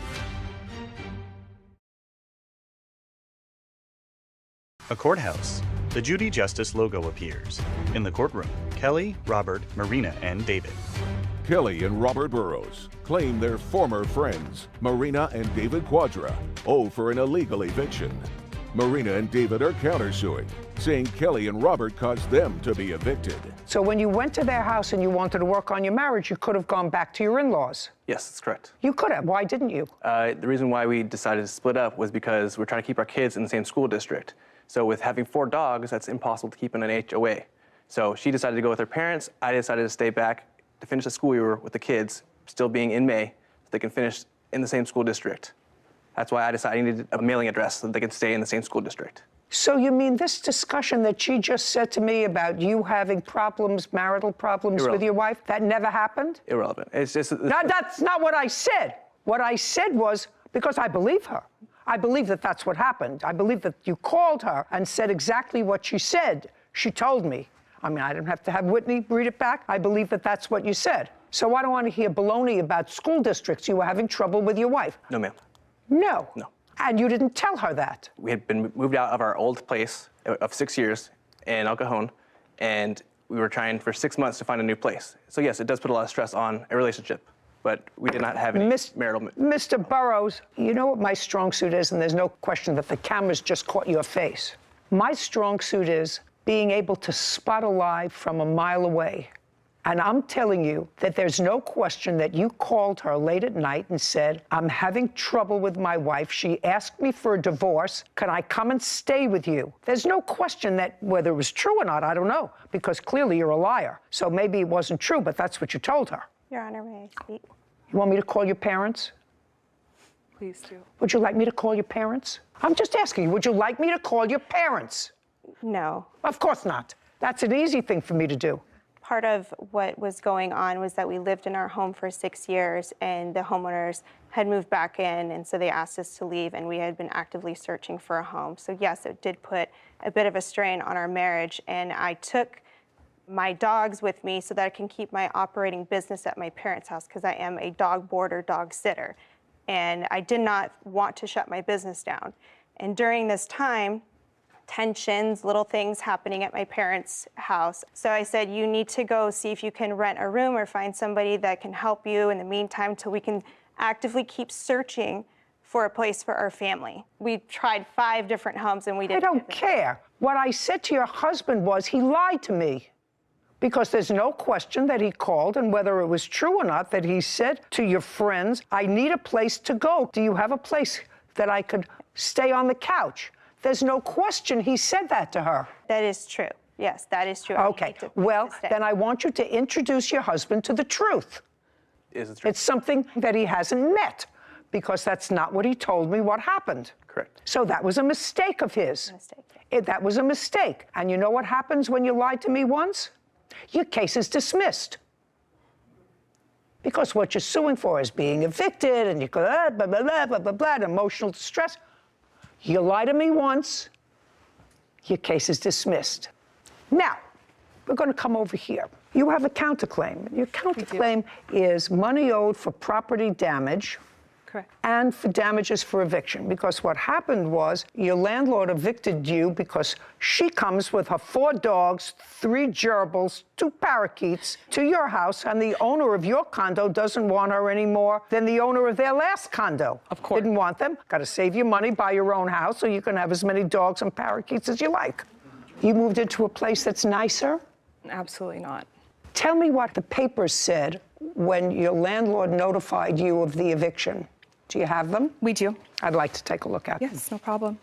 A courthouse. The Judy Justice logo appears. In the courtroom, Kelly, Robert, Marina, and David. Kelly and Robert Burrows claim their former friends, Marina and David Quadra, owe for an illegal eviction. Marina and David are countersuing, saying Kelly and Robert caused them to be evicted. So when you went to their house and you wanted to work on your marriage, you could have gone back to your in-laws. Yes, that's correct. You could have. Why didn't you? The reason why we decided to split up was because we're trying to keep our kids in the same school district. So with having 4 dogs, that's impossible to keep in an HOA. So she decided to go with her parents. I decided to stay back to finish the school year with the kids, still being in May, so they can finish in the same school district. That's why I decided I needed a mailing address so that they could stay in the same school district. So you mean this discussion that she just said to me about you having problems, marital problems with your wife, that never happened? Irrelevant. It's just... That's not what I said. What I said was, because I believe her. I believe that that's what happened. I believe that you called her and said exactly what she said. She told me. I mean, I didn't have to have Whitney read it back. I believe that that's what you said. So I don't want to hear baloney about school districts. You were having trouble with your wife. No, ma'am. No. No. And you didn't tell her that. We had been moved out of our old place of 6 years in El Cajon, and we were trying for 6 months to find a new place. So yes, it does put a lot of stress on a relationship, but we did not have any marital... Mr. Burrows, you know what my strong suit is, and there's no question that the cameras just caught your face. My strong suit is being able to spot a lie from a mile away. And I'm telling you that there's no question that you called her late at night and said, I'm having trouble with my wife. She asked me for a divorce. Can I come and stay with you? There's no question that whether it was true or not, I don't know, because clearly you're a liar. So maybe it wasn't true, but that's what you told her. Your Honor, may I speak? You want me to call your parents? Please do. Would you like me to call your parents? I'm just asking you, would you like me to call your parents? No. Of course not. That's an easy thing for me to do. Part of what was going on was that we lived in our home for 6 years, and the homeowners had moved back in, and so they asked us to leave, and we had been actively searching for a home. So yes, it did put a bit of a strain on our marriage, and I took my dogs with me so that I can keep my operating business at my parents' house, because I am a dog boarder, dog sitter, and I did not want to shut my business down. And during this time, tensions, little things happening at my parents' house. So I said, you need to go see if you can rent a room or find somebody that can help you in the meantime till we can actively keep searching for a place for our family. We tried 5 different homes and we didn't. I don't care. What I said to your husband was he lied to me. Because there's no question that he called, and whether it was true or not, that he said to your friends, I need a place to go. Do you have a place that I could stay on the couch? There's no question he said that to her. That is true. Yes, that is true. Okay, well, then I want you to introduce your husband to the truth. Is it true? It's something that he hasn't met, because that's not what he told me what happened. Correct. So that was a mistake of his. That was a mistake. And you know what happens when you lied to me once? Your case is dismissed. Because what you're suing for is being evicted, and you go, blah, blah, blah, blah, blah, blah, emotional distress. You lie to me once, your case is dismissed. Now, we're going to come over here. You have a counterclaim. Your counterclaim is money owed for property damage. Correct. And for damages for eviction, because what happened was your landlord evicted you because she comes with her 4 dogs, 3 gerbils, 2 parakeets to your house, and the owner of your condo doesn't want her any more than the owner of their last condo. Of course. Didn't want them. Got to save your money, buy your own house, so you can have as many dogs and parakeets as you like. You moved into a place that's nicer? Absolutely not. Tell me what the papers said when your landlord notified you of the eviction. Do you have them? We do. I'd like to take a look at them. Yes, no problem.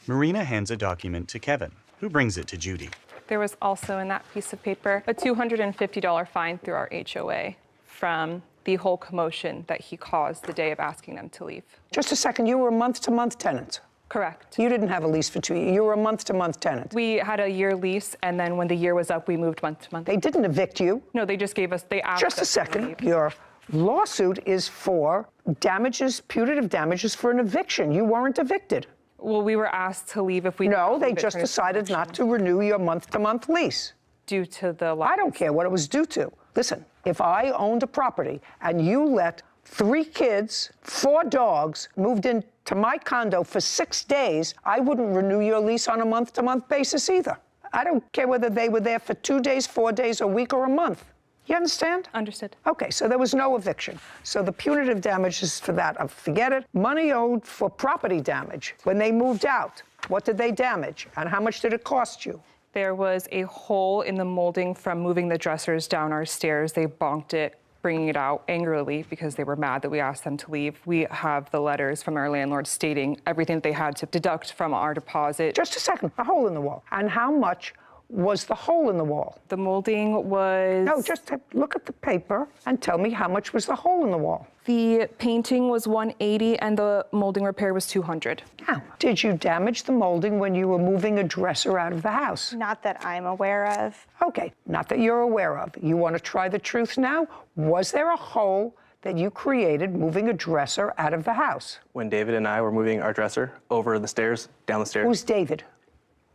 Marina hands a document to Kevin, who brings it to Judy. There was also in that piece of paper a $250 fine through our HOA from the whole commotion that he caused the day of asking them to leave. Just a second, you were a month-to-month tenant? Correct. You didn't have a lease for 2 years. You were a month-to-month tenant. We had a year lease, and then when the year was up, we moved month to month. They didn't evict you. No, they just gave us, they asked us Just a second. You're lawsuit is for damages, punitive damages for an eviction. You weren't evicted. Well, we were asked to leave if we... No, they just decided not to renew your month-to-month lease. Due to the... I don't care what it was due to. Listen, if I owned a property and you let 3 kids, 4 dogs, moved into my condo for 6 days, I wouldn't renew your lease on a month-to-month basis either. I don't care whether they were there for 2 days, 4 days, a week, or a month. You understand? Understood. Okay, so there was no eviction. So the punitive damages for that, forget it. Money owed for property damage. When they moved out, what did they damage? And how much did it cost you? There was a hole in the molding from moving the dressers down our stairs. They bonked it, bringing it out angrily because they were mad that we asked them to leave. We have the letters from our landlord stating everything that they had to deduct from our deposit. Just a second, a hole in the wall. And how much was the hole in the wall? The molding was... No, just look at the paper and tell me how much was the hole in the wall. The painting was $180 and the molding repair was $200. Now, did you damage the molding when you were moving a dresser out of the house? Not that I'm aware of. Okay, not that you're aware of. You want to try the truth now? Was there a hole that you created moving a dresser out of the house? When David and I were moving our dresser over the stairs, down the stairs. Who's David?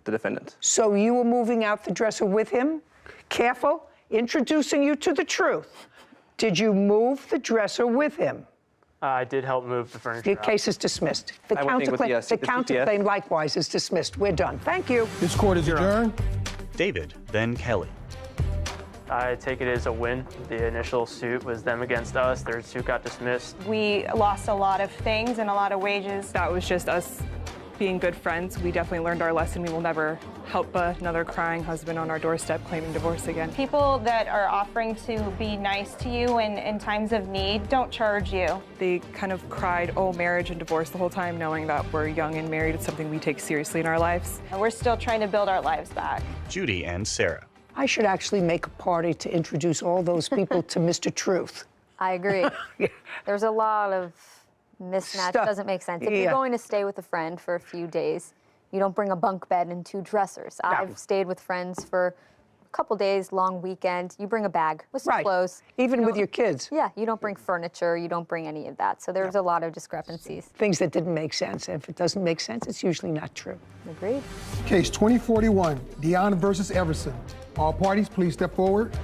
The defendant. So you were moving out the dresser with him? Careful, introducing you to the truth. Did you move the dresser with him? I did help move the furniture Your case is dismissed. The counterclaim likewise is dismissed. We're done. Thank you. This court is adjourned. David, then Kelly. I take it as a win. The initial suit was them against us. Their suit got dismissed. We lost a lot of things and a lot of wages. That was just us being good friends. We definitely learned our lesson. We will never help another crying husband on our doorstep claiming divorce again. People that are offering to be nice to you in times of need don't charge you. They kind of cried, oh, marriage and divorce the whole time, knowing that we're young and married. It's something we take seriously in our lives. And we're still trying to build our lives back. Judy and Sarah. I should actually make a party to introduce all those people to Mr. Truth. I agree. There's a lot of mismatch. Doesn't make sense. If you're going to stay with a friend for a few days, you don't bring a bunk bed and 2 dressers. No. I've stayed with friends for a couple days, long weekend. You bring a bag with some clothes. Even with your kids. Yeah, you don't bring furniture. You don't bring any of that. So there's a lot of discrepancies. Things that didn't make sense. And if it doesn't make sense, it's usually not true. Agreed. Case 2041, Dion versus Everson. All parties, please step forward.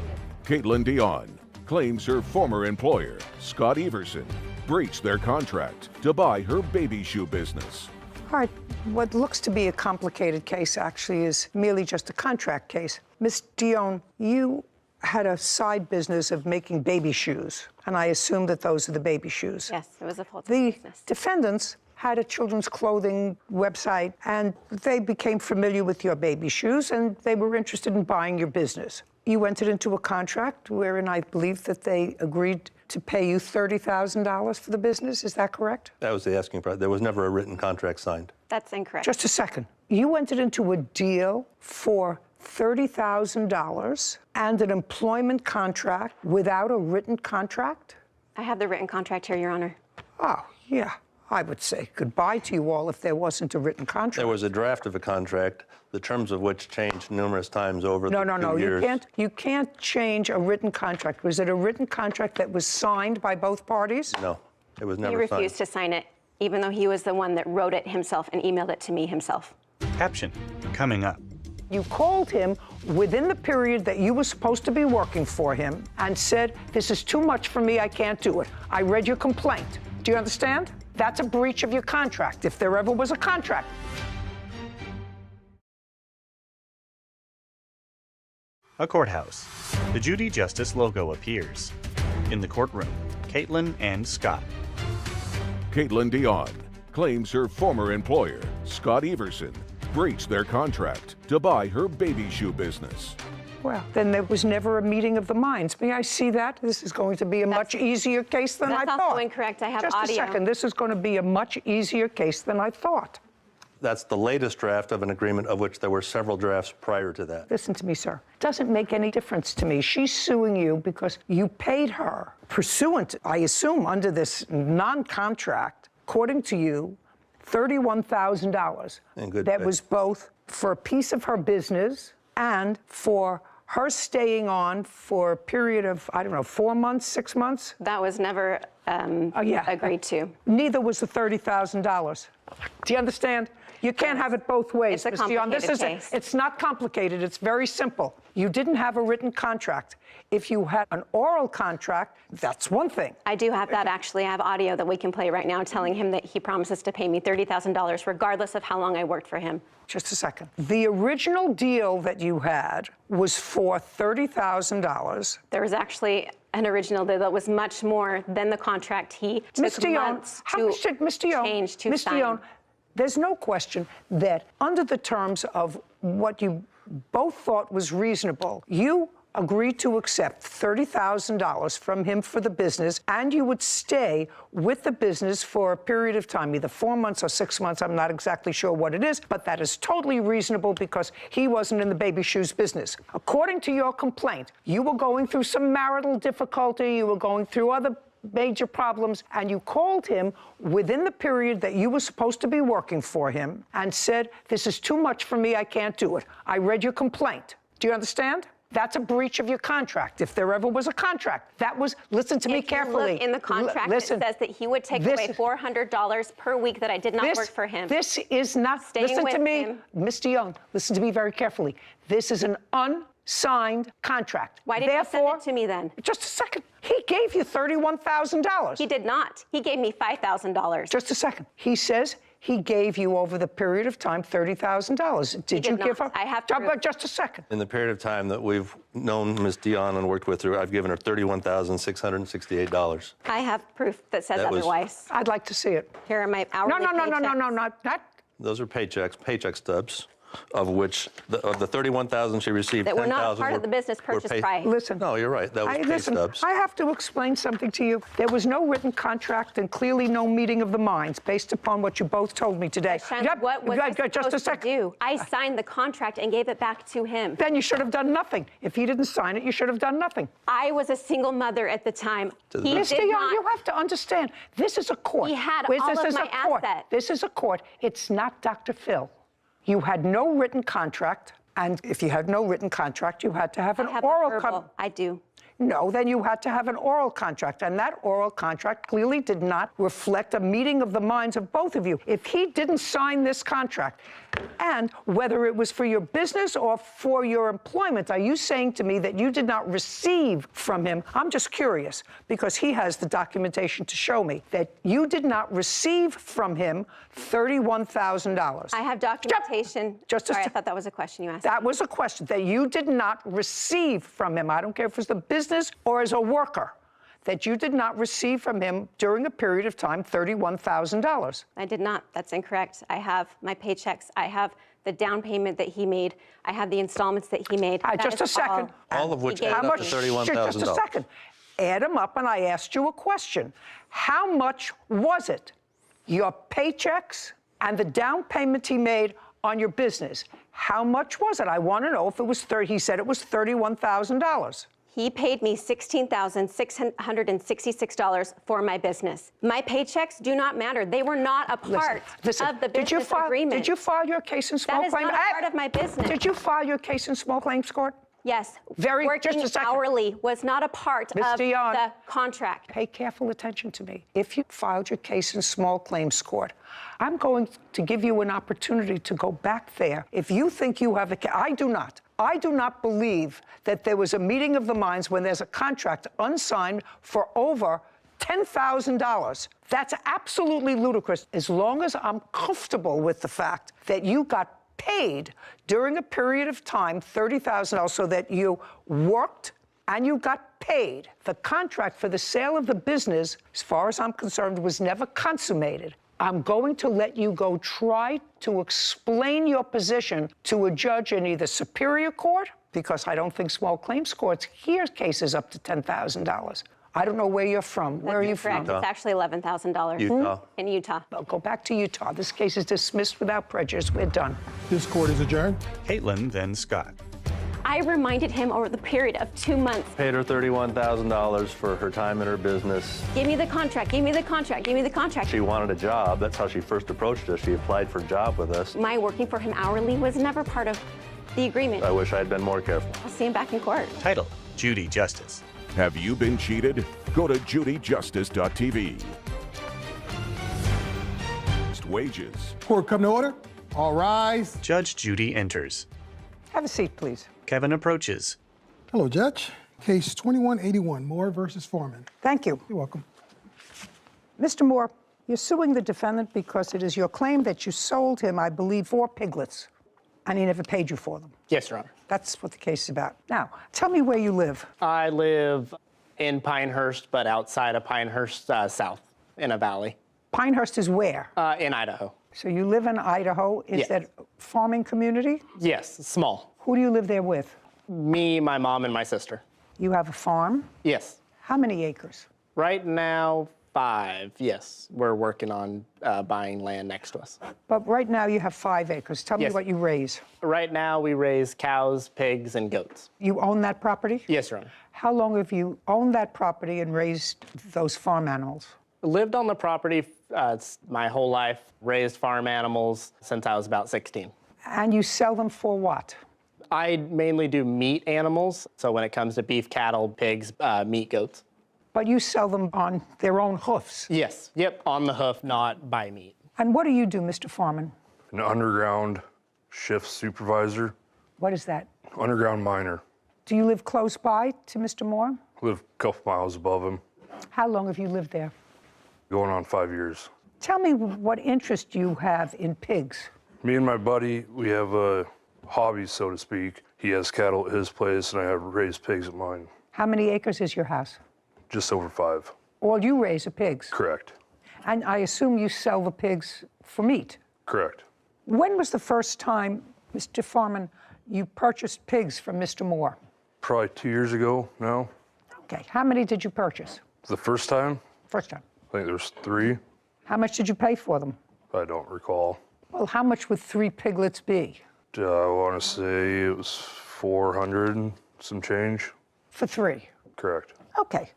Caitlin Dion claims her former employer, Scott Everson, breached their contract to buy her baby shoe business. All right, what looks to be a complicated case actually is merely just a contract case. Miss Dion, you had a side business of making baby shoes, and I assume that those are the baby shoes. Yes, it was a full-time business. The defendants had a children's clothing website, and they became familiar with your baby shoes, and they were interested in buying your business. You entered into a contract wherein I believe that they agreed to pay you $30,000 for the business. Is that correct? That was the asking price. There was never a written contract signed. That's incorrect. Just a second. You entered into a deal for $30,000 and an employment contract without a written contract? I have the written contract here, Your Honor. Oh, yeah. I would say goodbye to you all if there wasn't a written contract. There was a draft of a contract, the terms of which changed numerous times over the 2 years. No. You can't change a written contract. Was it a written contract that was signed by both parties? No, it was never signed. He refused to sign it, even though he was the one that wrote it himself and emailed it to me himself. Caption coming up. You called him within the period that you were supposed to be working for him and said, this is too much for me, I can't do it. I read your complaint. Do you understand? That's a breach of your contract, if there ever was a contract. A courthouse. The Judy Justice logo appears. In the courtroom, Caitlin and Scott. Caitlin Dion claims her former employer, Scott Everson, breached their contract to buy her baby shoe business. Well, then there was never a meeting of the minds. May I see that? This is going to be a much easier case than I thought. That's also incorrect. I have audio. Just a second. This is going to be a much easier case than I thought. That's the latest draft of an agreement of which there were several drafts prior to that. Listen to me, sir. It doesn't make any difference to me. She's suing you because you paid her pursuant, I assume, under this non-contract, according to you, $31,000. In good That faith. was both for a piece of her business and for her staying on for a period of, I don't know, 4 months, 6 months? That was never agreed to. Neither was the $30,000. Do you understand? You can't have it both ways, It's a Ms. Dion. complicated case. It's not complicated. It's very simple. You didn't have a written contract. If you had an oral contract, that's one thing. I do have that, actually. I have audio that we can play right now telling him that he promises to pay me $30,000 regardless of how long I worked for him. Just a second. The original deal that you had was for $30,000. There was actually an original deal that was much more than the contract he took months to change to sign. There's no question that under the terms of what you both thought was reasonable, you agreed to accept $30,000 from him for the business, and you would stay with the business for a period of time, either 4 months or 6 months. I'm not exactly sure what it is, but that is totally reasonable because he wasn't in the baby shoes business. According to your complaint, you were going through some marital difficulty, you were going through other major problems, and you called him within the period that you were supposed to be working for him and said, this is too much for me, I can't do it. I read your complaint. Do you understand? That's a breach of your contract, if there ever was a contract. That was, listen to me carefully. Look in the contract, it says that he would take away $400 per week that I did not work for him. This is not, listen to me, Ms. Dion, listen to me very carefully. This is an unsigned contract. Why didn't you send it to me then? Just a second. He gave you $31,000. He did not. He gave me $5,000. Just a second. He says he gave you over the period of time $30,000. Did you give her? I have to. But just a second. In the period of time that we've known Ms. Dion and worked with her, I've given her $31,668. I have proof that says otherwise. I'd like to see it. Here are my hourly No, not that. Those are paycheck stubs, of which of the $31,000 she received, that were not $10,000 part of the business purchase price. Listen. No, you're right. That was pay stubs. I have to explain something to you. There was no written contract and clearly no meeting of the minds based upon what you both told me today. What was I supposed to do? I signed the contract and gave it back to him. Then you should have done nothing. If he didn't sign it, you should have done nothing. I was a single mother at the time. Ms. Dion, you have to understand, this is a court. He had all of my assets. This is a court. It's not Dr. Phil. You had no written contract, and if you had no written contract, you had to have an oral contract. I do. No, then you had to have an oral contract, and that oral contract clearly did not reflect a meeting of the minds of both of you. If he didn't sign this contract, and whether it was for your business or for your employment, are you saying to me that you did not receive from him? I'm just curious, because he has the documentation to show me that you did not receive from him $31,000. I have documentation. Sorry, I thought that was a question you asked. That was a question, that you did not receive from him. I don't care if it was the business or as a worker, that you did not receive from him during a period of time $31,000. I did not. That's incorrect. I have my paychecks. I have the down payment that he made. I have the installments that he made. Just a second. All of which add up to $31,000. Just a second. Add them up, and I asked you a question. How much was it? Your paychecks and the down payment he made on your business. How much was it? I want to know if it was he said it was $31,000. He paid me $16,666 for my business. My paychecks do not matter. They were not a part of the business agreement. Did you file your case in small claims? That is not a part of my business. Did you file your case in small claims court? Yes. Working hourly was not a part of the contract. Pay careful attention to me. If you filed your case in small claims court, I'm going to give you an opportunity to go back there. If you think you have a case, I do not. I do not believe that there was a meeting of the minds when there's a contract unsigned for over $10,000. That's absolutely ludicrous. As long as I'm comfortable with the fact that you got paid during a period of time $30,000 so that you worked and you got paid. The contract for the sale of the business, as far as I'm concerned, was never consummated. I'm going to let you go try to explain your position to a judge in either Superior Court, because I don't think small claims courts hear cases up to $10,000. I don't know where you're from. Where are you from? It's actually $11,000. Utah. In Utah. Well, go back to Utah. This case is dismissed without prejudice. We're done. This court is adjourned. Caitlin, then Scott. I reminded him over the period of 2 months. Paid her $31,000 for her time in her business. Give me the contract, give me the contract, give me the contract. She wanted a job. That's how she first approached us. She applied for a job with us. My working for him hourly was never part of the agreement. I wish I had been more careful. I'll see him back in court. Title, Judy Justice. Have you been cheated? Go to JudyJustice.tv. Wages. Court come to order. All rise. Judge Judy enters. Have a seat, please. Kevin approaches. Hello, Judge. Case 2181, Moore versus Foreman. Thank you. You're welcome. Mr. Moore, you're suing the defendant because it is your claim that you sold him, I believe, 4 piglets, and he never paid you for them. Yes, Your Honor. That's what the case is about. Now, tell me where you live. I live in Pinehurst, but outside of Pinehurst, south, in a valley. Pinehurst is where? In Idaho. So you live in Idaho. Is Yes. that a farming community? Yes, small. Who do you live there with? Me, my mom, and my sister. You have a farm? Yes. How many acres? Right now, 5, yes. We're working on buying land next to us. But right now you have 5 acres. Tell me Yes. what you raise. Right now, we raise cows, pigs, and goats. You own that property? Yes, Your Honor. How long have you owned that property and raised those farm animals? Lived on the property my whole life, raised farm animals since I was about 16. And you sell them for what? I mainly do meat animals, so when it comes to beef, cattle, pigs, meat, goats. But you sell them on their own hoofs? Yes, yep, on the hoof, not by meat. And what do you do, Mr. Foreman? An underground shift supervisor, What is that? underground miner. Do you live close by to Mr. Moore? Live a couple miles above him, How long have you lived there? going on 5 years. Tell me what interest you have in pigs. Me and my buddy, we have a hobby, so to speak. He has cattle at his place, and I have raised pigs at mine. How many acres is your house? Just over 5. All you raise are pigs. Correct. And I assume you sell the pigs for meat. Correct. When was the first time, Mr. Foreman, you purchased pigs from Mr. Moore? Probably 2 years ago now. Okay, how many did you purchase? The first time, First time. I think there's 3. How much did you pay for them? I don't recall. Well, how much would 3 piglets be? I want to say it was 400 and some change. For 3? Correct. Okay,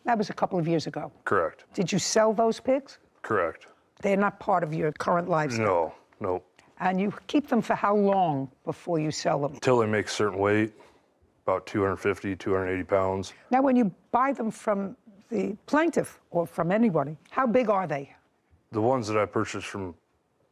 that was a couple of years ago. Correct. Did you sell those pigs? Correct. They're not part of your current lifestyle? No. And you keep them for how long before you sell them? Until they make a certain weight, about 250, 280 pounds. Now, when you buy them from the plaintiff or from anybody, how big are they? The ones that I purchased from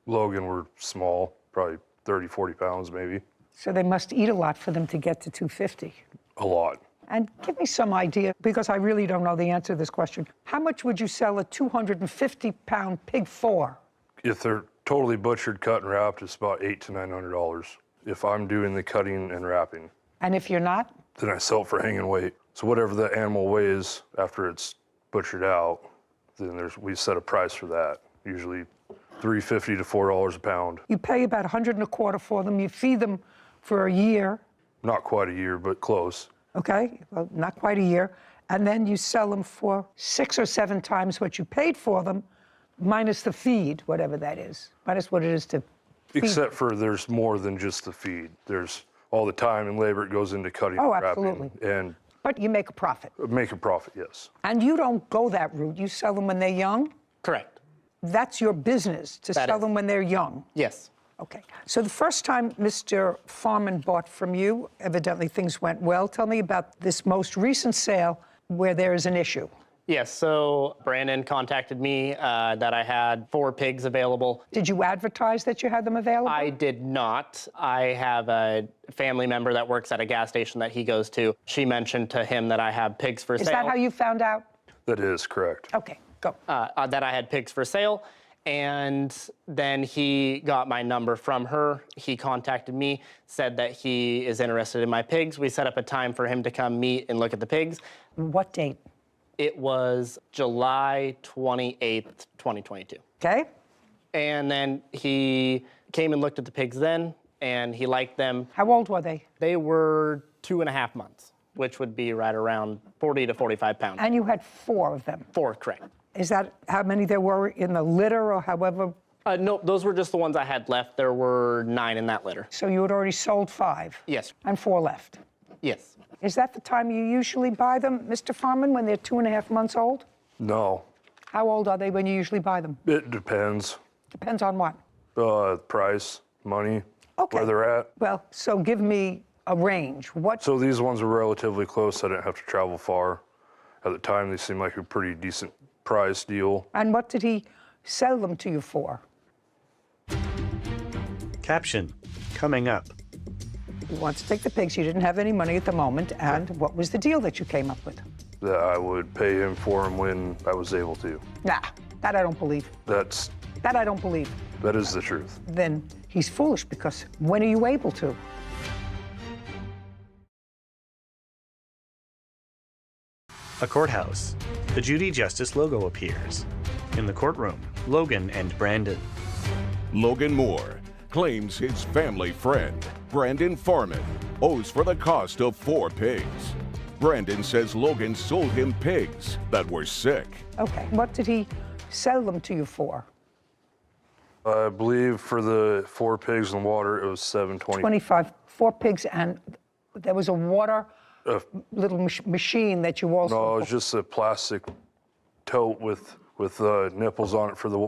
Logan were small, probably 30, 40 pounds maybe. So they must eat a lot for them to get to 250. A lot. And give me some idea, because I really don't know the answer to this question. How much would you sell a 250-pound pig for? If they're totally butchered, cut, and wrapped, it's about $800 to $900. If I'm doing the cutting and wrapping, And if you're not? then I sell it for hanging weight. So whatever the animal weighs after it's butchered out, then we set a price for that. Usually $3.50 to $4 a pound. You pay about $125 for them. You feed them for a year. Not quite a year, but close. Okay, well, not quite a year. And then you sell them for 6 or 7 times what you paid for them, minus the feed, whatever that is, minus what it is to feed. Except for there's more than just the feed. There's all the time and labor it goes into cutting and wrapping. Absolutely. And But you make a profit. make a profit, yes. And you don't go that route. You sell them when they're young? Correct. That's your business, to That sell is. them when they're young? Yes. Okay. So the first time Mr. Foreman bought from you, evidently things went well. Tell me about this most recent sale where there is an issue. Yes, so Brandon contacted me that I had 4 pigs available. Did you advertise that you had them available? I did not. I have a family member that works at a gas station that he goes to. She mentioned to him that I have pigs for sale. Is that how you found out? That is correct. Okay, go. That I had pigs for sale. And then he got my number from her. He contacted me, said that he is interested in my pigs. We set up a time for him to come meet and look at the pigs. What date? It was July 28th, 2022. Okay. And then he came and looked at the pigs then, and he liked them. How old were they? They were 2.5 months, which would be right around 40 to 45 pounds. And you had 4 of them? 4, correct. Is that how many there were in the litter or however? No, those were just the ones I had left. There were 9 in that litter. So you had already sold 5? Yes. And 4 left? Yes. Is that the time you usually buy them, Mr. Foreman, when they're 2.5 months old? No. How old are they when you usually buy them? It depends. Depends on what? Price, money. where they're at. Well, so give me a range. What? So these ones were relatively close. I didn't have to travel far. At the time, they seemed like a pretty decent price deal. And what did he sell them to you for? Caption, coming up. You want to take the pigs, you didn't have any money at the moment, and what was the deal that you came up with? That I would pay him for them when I was able to. Nah, that I don't believe. That I don't believe. That is the truth. Then he's foolish, because when are you able to? A courthouse. The Judy Justice logo appears. In the courtroom, Logan and Brandon. Logan Moore claims his family friend, Brandon Farman, owes for the cost of 4 pigs. Brandon says Logan sold him pigs that were sick. Okay, what did he sell them to you for? I believe for the 4 pigs and water, it was $7.20. 25, 4 pigs, and there was a water little machine that you also... No, it was just a plastic tote with nipples on it for the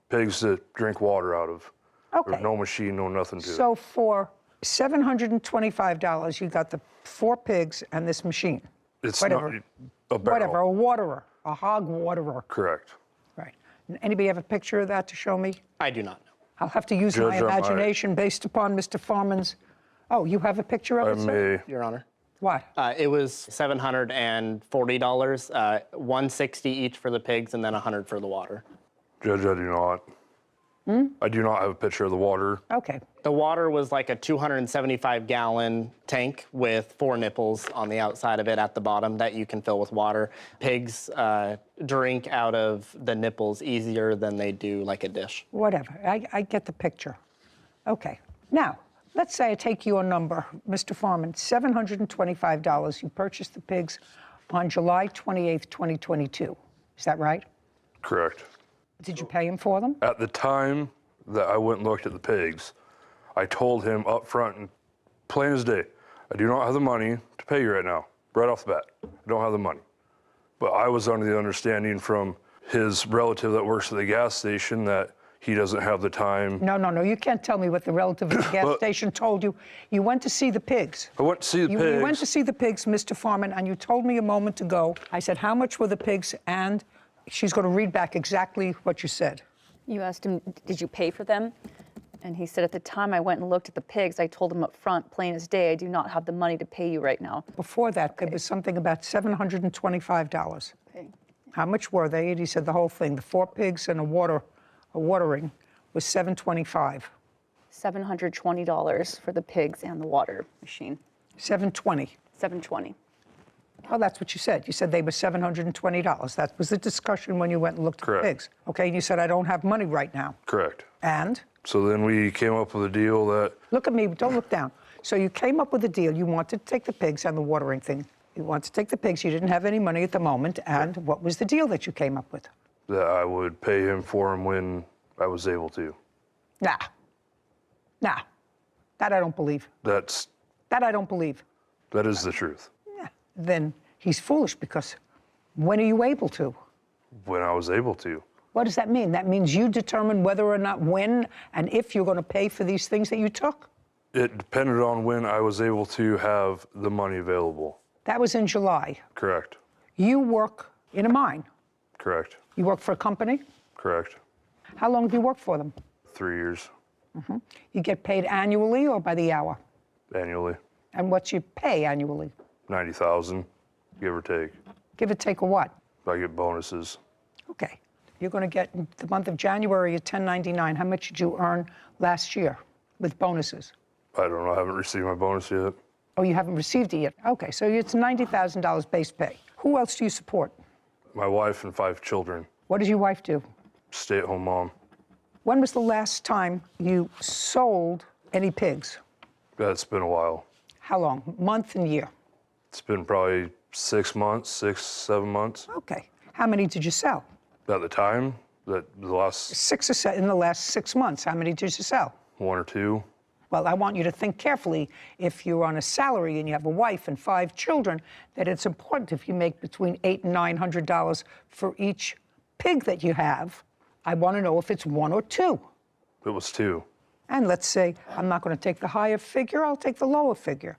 pigs to drink water out of. Okay. There was no machine, no nothing to it. So for $725, you got the 4 pigs and this machine. It's whatever. not a barrel. Whatever, a waterer, a hog waterer. Correct. Right. Anybody have a picture of that to show me? I do not know. I'll have to use Judge, my imagination based upon Mr. Farman's... Oh, you have a picture of it, sir? Your Honor. What? It was $740, $160 each for the pigs and then $100 for the water. Judge, I do not. I do not have a picture of the water. Okay. The water was like a 275-gallon tank with 4 nipples on the outside of it at the bottom that you can fill with water. Pigs drink out of the nipples easier than they do like a dish. Whatever. I get the picture. Okay. Now, let's say I take your number, Mr. Farman, $725. You purchased the pigs on July 28th, 2022. Is that right? Correct. Did you pay him for them? At the time that I went and looked at the pigs, I told him up front, and plain as day, I do not have the money to pay you right now, right off the bat. I don't have the money. But I was under the understanding from his relative that works at the gas station that he doesn't have the time. No. You can't tell me what the relative at the gas station told you. You went to see the pigs. I went to see the pigs. You went to see the pigs, Mr. Farman, and you told me a moment ago, I said, how much were the pigs? And she's going to read back exactly what you said. You asked him, did you pay for them? And he said, at the time I went and looked at the pigs, I told him up front, plain as day, I do not have the money to pay you right now. Before that, there was something about $725. Okay. How much were they? And he said the whole thing, the 4 pigs and a watering was $725. $720 for the pigs and the water machine. $720. $720. Well, that's what you said. You said they were $720. That was the discussion when you went and looked at the pigs. Okay, and you said, I don't have money right now. Correct. And? So then we came up with a deal that... Look at me, don't look down. So you came up with a deal. You wanted to take the pigs and the watering thing. You wanted to take the pigs. You didn't have any money at the moment. And what was the deal that you came up with? That I would pay him for them when I was able to. Nah. That I don't believe. That I don't believe. That is the truth. Then he's foolish, because when are you able to? When I was able to. What does that mean? That means you determine whether or not, when, and if you're going to pay for these things that you took? It depended on when I was able to have the money available. That was in July. Correct. You work in a mine. Correct. You work for a company? Correct. How long have you worked for them? 3 years. Mm-hmm. You get paid annually or by the hour? Annually. And what's your pay annually? $90,000, give or take. Give or take a what? I get bonuses. Okay. You're going to get, in the month of January, a $10.99. How much did you earn last year with bonuses? I don't know. I haven't received my bonus yet. Oh, you haven't received it yet? Okay, so it's $90,000 base pay. Who else do you support? My wife and 5 children. What does your wife do? Stay-at-home mom. When was the last time you sold any pigs? It's been a while. How long? Month and year? It's been probably 6 months, 6, 7 months. Okay. How many did you sell? At the time, the last... 6 or 7 in the last 6 months. How many did you sell? 1 or 2. Well, I want you to think carefully. If you're on a salary and you have a wife and 5 children, that it's important if you make between $800 and $900 for each pig that you have. I want to know if it's 1 or 2. It was 2. And let's say I'm not going to take the higher figure, I'll take the lower figure.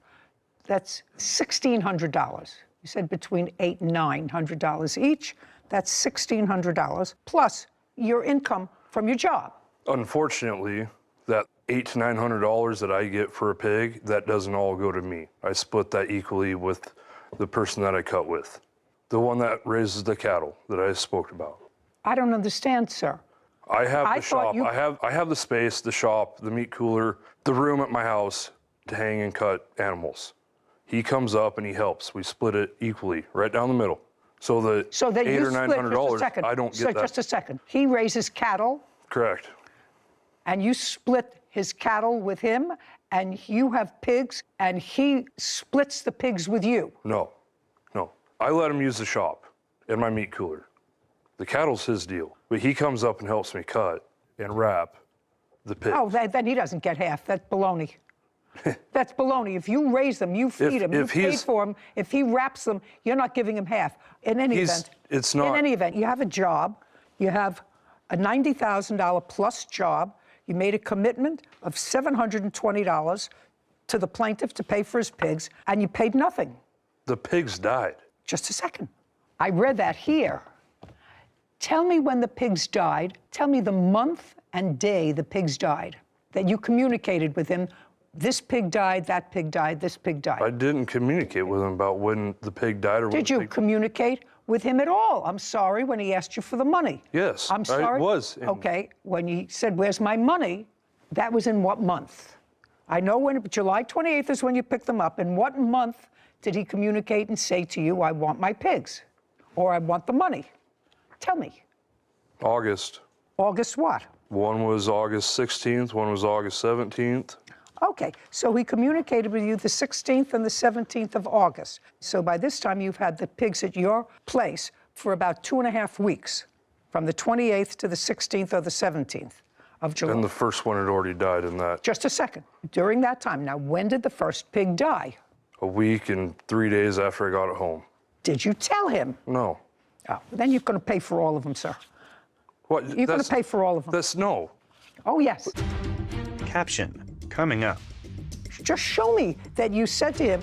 That's $1,600. You said between $800 and $900 each. That's $1,600 plus your income from your job. Unfortunately, that $800 to $900 that I get for a pig, that doesn't all go to me. I split that equally with the person that I cut with, the one that raises the cattle that I spoke about. I don't understand, sir. I have the shop. I have the space, the shop, the meat cooler, the room at my house to hang and cut animals. He comes up and he helps. We split it equally, right down the middle. So the $800 or $900, I don't get that. So just a second. He raises cattle. Correct. And you split his cattle with him, and you have pigs, and he splits the pigs with you. No. I let him use the shop and my meat cooler. The cattle's his deal, but he comes up and helps me cut and wrap the pigs. Oh, then he doesn't get half. That's baloney. That's baloney. If you raise them, you feed them, you pay for them. If he wraps them, you're not giving him half. In any event, it's not. In any event, you have a job. You have a $90,000 plus job. You made a commitment of $720 to the plaintiff to pay for his pigs, and you paid nothing. The pigs died. Just a second. I read that here. Tell me when the pigs died. Tell me the month and day the pigs died, that you communicated with him. This pig died, that pig died, this pig died. I didn't communicate with him about when the pig died or when Did you communicate with him at all? I'm sorry, when he asked you for the money. Yes, I'm sorry. I was. Okay, when he said, where's my money? That was in what month? I know when, July 28th is when you picked them up. In what month did he communicate and say to you, I want my pigs, or I want the money? Tell me. August. August what? One was August 16th, one was August 17th. Okay, so he communicated with you the 16th and the 17th of August. So by this time, you've had the pigs at your place for about 2.5 weeks, from the 28th to the 16th or the 17th of July. And the first one had already died in that. Just a second. During that time, now, when did the first pig die? A week and 3 days after I got it home. Did you tell him? No. Oh, then you're going to pay for all of them, sir. What? You're going to pay for all of them. No. Oh, yes. Caption coming up. Just show me that you said to him,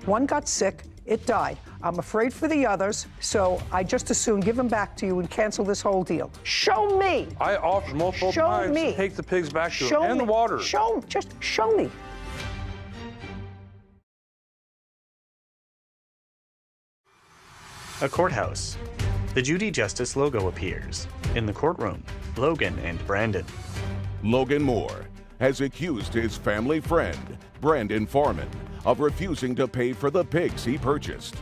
one got sick, it died. I'm afraid for the others, so I just as soon give them back to you and cancel this whole deal. Show me. I offered multiple times to take the pigs back to him and the water. Just show me. A courthouse. The Judy Justice logo appears. In the courtroom, Logan and Brandon. Logan Moore has accused his family friend, Brandon Foreman, of refusing to pay for the pigs he purchased.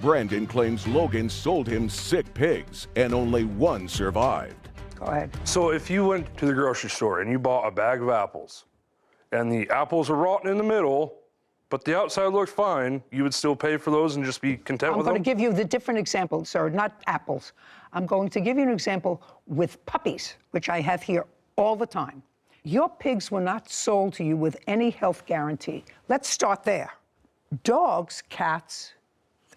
Brandon claims Logan sold him sick pigs and only one survived. Go ahead. So if you went to the grocery store and you bought a bag of apples and the apples are rotten in the middle, but the outside looked fine, you would still pay for those and just be content with them? I'm going to give you the different example, sir, not apples. I'm going to give you an example with puppies, which I have here all the time. Your pigs were not sold to you with any health guarantee. Let's start there. Dogs, cats,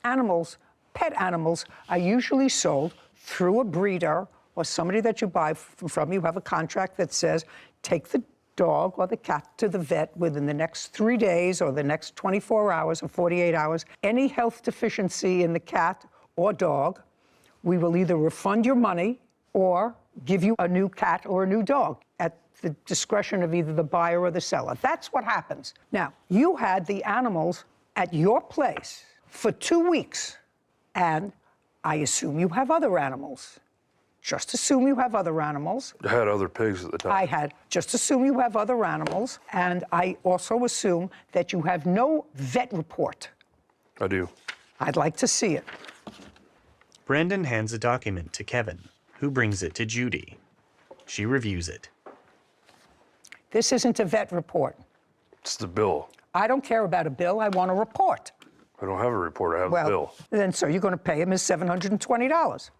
animals, pet animals are usually sold through a breeder or somebody that you buy from. You have a contract that says, take the dog or the cat to the vet within the next 3 days or the next 24 hours or 48 hours. Any health deficiency in the cat or dog, we will either refund your money or give you a new cat or a new dog at the discretion of either the buyer or the seller. That's what happens. Now, you had the animals at your place for 2 weeks, and I assume you have other animals. Just assume you have other animals. I had other pigs at the time. Just assume you have other animals, and I also assume that you have no vet report. I do. I'd like to see it. Brandon hands a document to Kevin, who brings it to Judy. She reviews it. This isn't a vet report. It's the bill. I don't care about a bill. I want a report. I don't have a report. I have a bill. Then, sir, you're going to pay him his $720.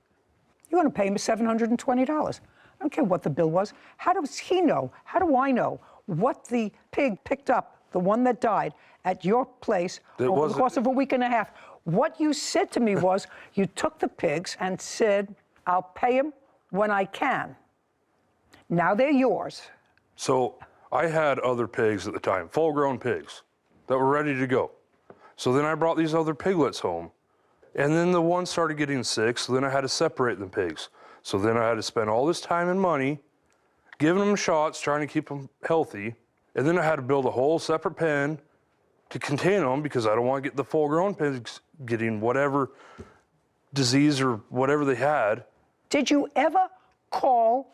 You're going to pay him his $720. I don't care what the bill was. How does he know? How do I know what the pig picked up, the one that died, at your place over the course of a week and a half? What you said to me was you took the pigs and said, I'll pay him when I can. Now they're yours. So I had other pigs at the time, full-grown pigs, that were ready to go. So then I brought these other piglets home, and then the ones started getting sick, so then I had to separate the pigs. So then I had to spend all this time and money giving them shots, trying to keep them healthy, and then I had to build a whole separate pen to contain them because I don't want to get the full-grown pigs getting whatever disease or whatever they had. Did you ever call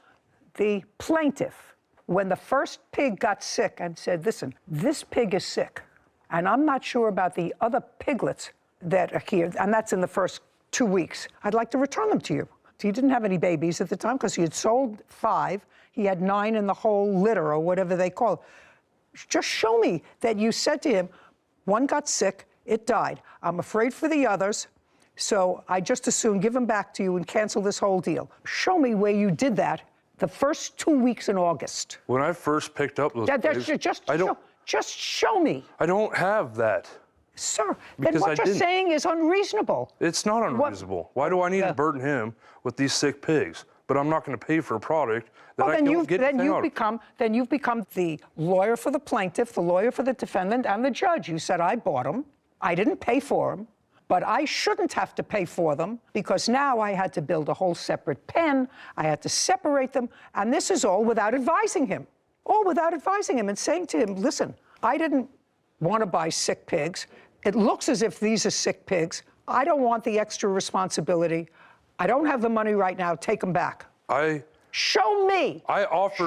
the plaintiff when the first pig got sick and said, listen, this pig is sick, and I'm not sure about the other piglets that are here, and that's in the first 2 weeks. I'd like to return them to you. He didn't have any babies at the time because he had sold 5. He had 9 in the whole litter or whatever they call it. Just show me that you said to him, one got sick, it died. I'm afraid for the others, so I just as soon give them back to you and cancel this whole deal. Show me where you did that the first 2 weeks in August. When I first picked up those pigs, just show me. I don't have that. Sir, then what you're saying is unreasonable. It's not unreasonable. Why do I need to burden him with these sick pigs? But I'm not going to pay for a product that I can't get anything out of. Then you've become the lawyer for the plaintiff, the lawyer for the defendant, and the judge. You said, I bought them. I didn't pay for them. But I shouldn't have to pay for them because now I had to build a whole separate pen. I had to separate them. And this is all without advising him. All without advising him and saying to him, listen, I didn't want to buy sick pigs. It looks as if these are sick pigs. I don't want the extra responsibility. I don't have the money right now. Take them back. Show me.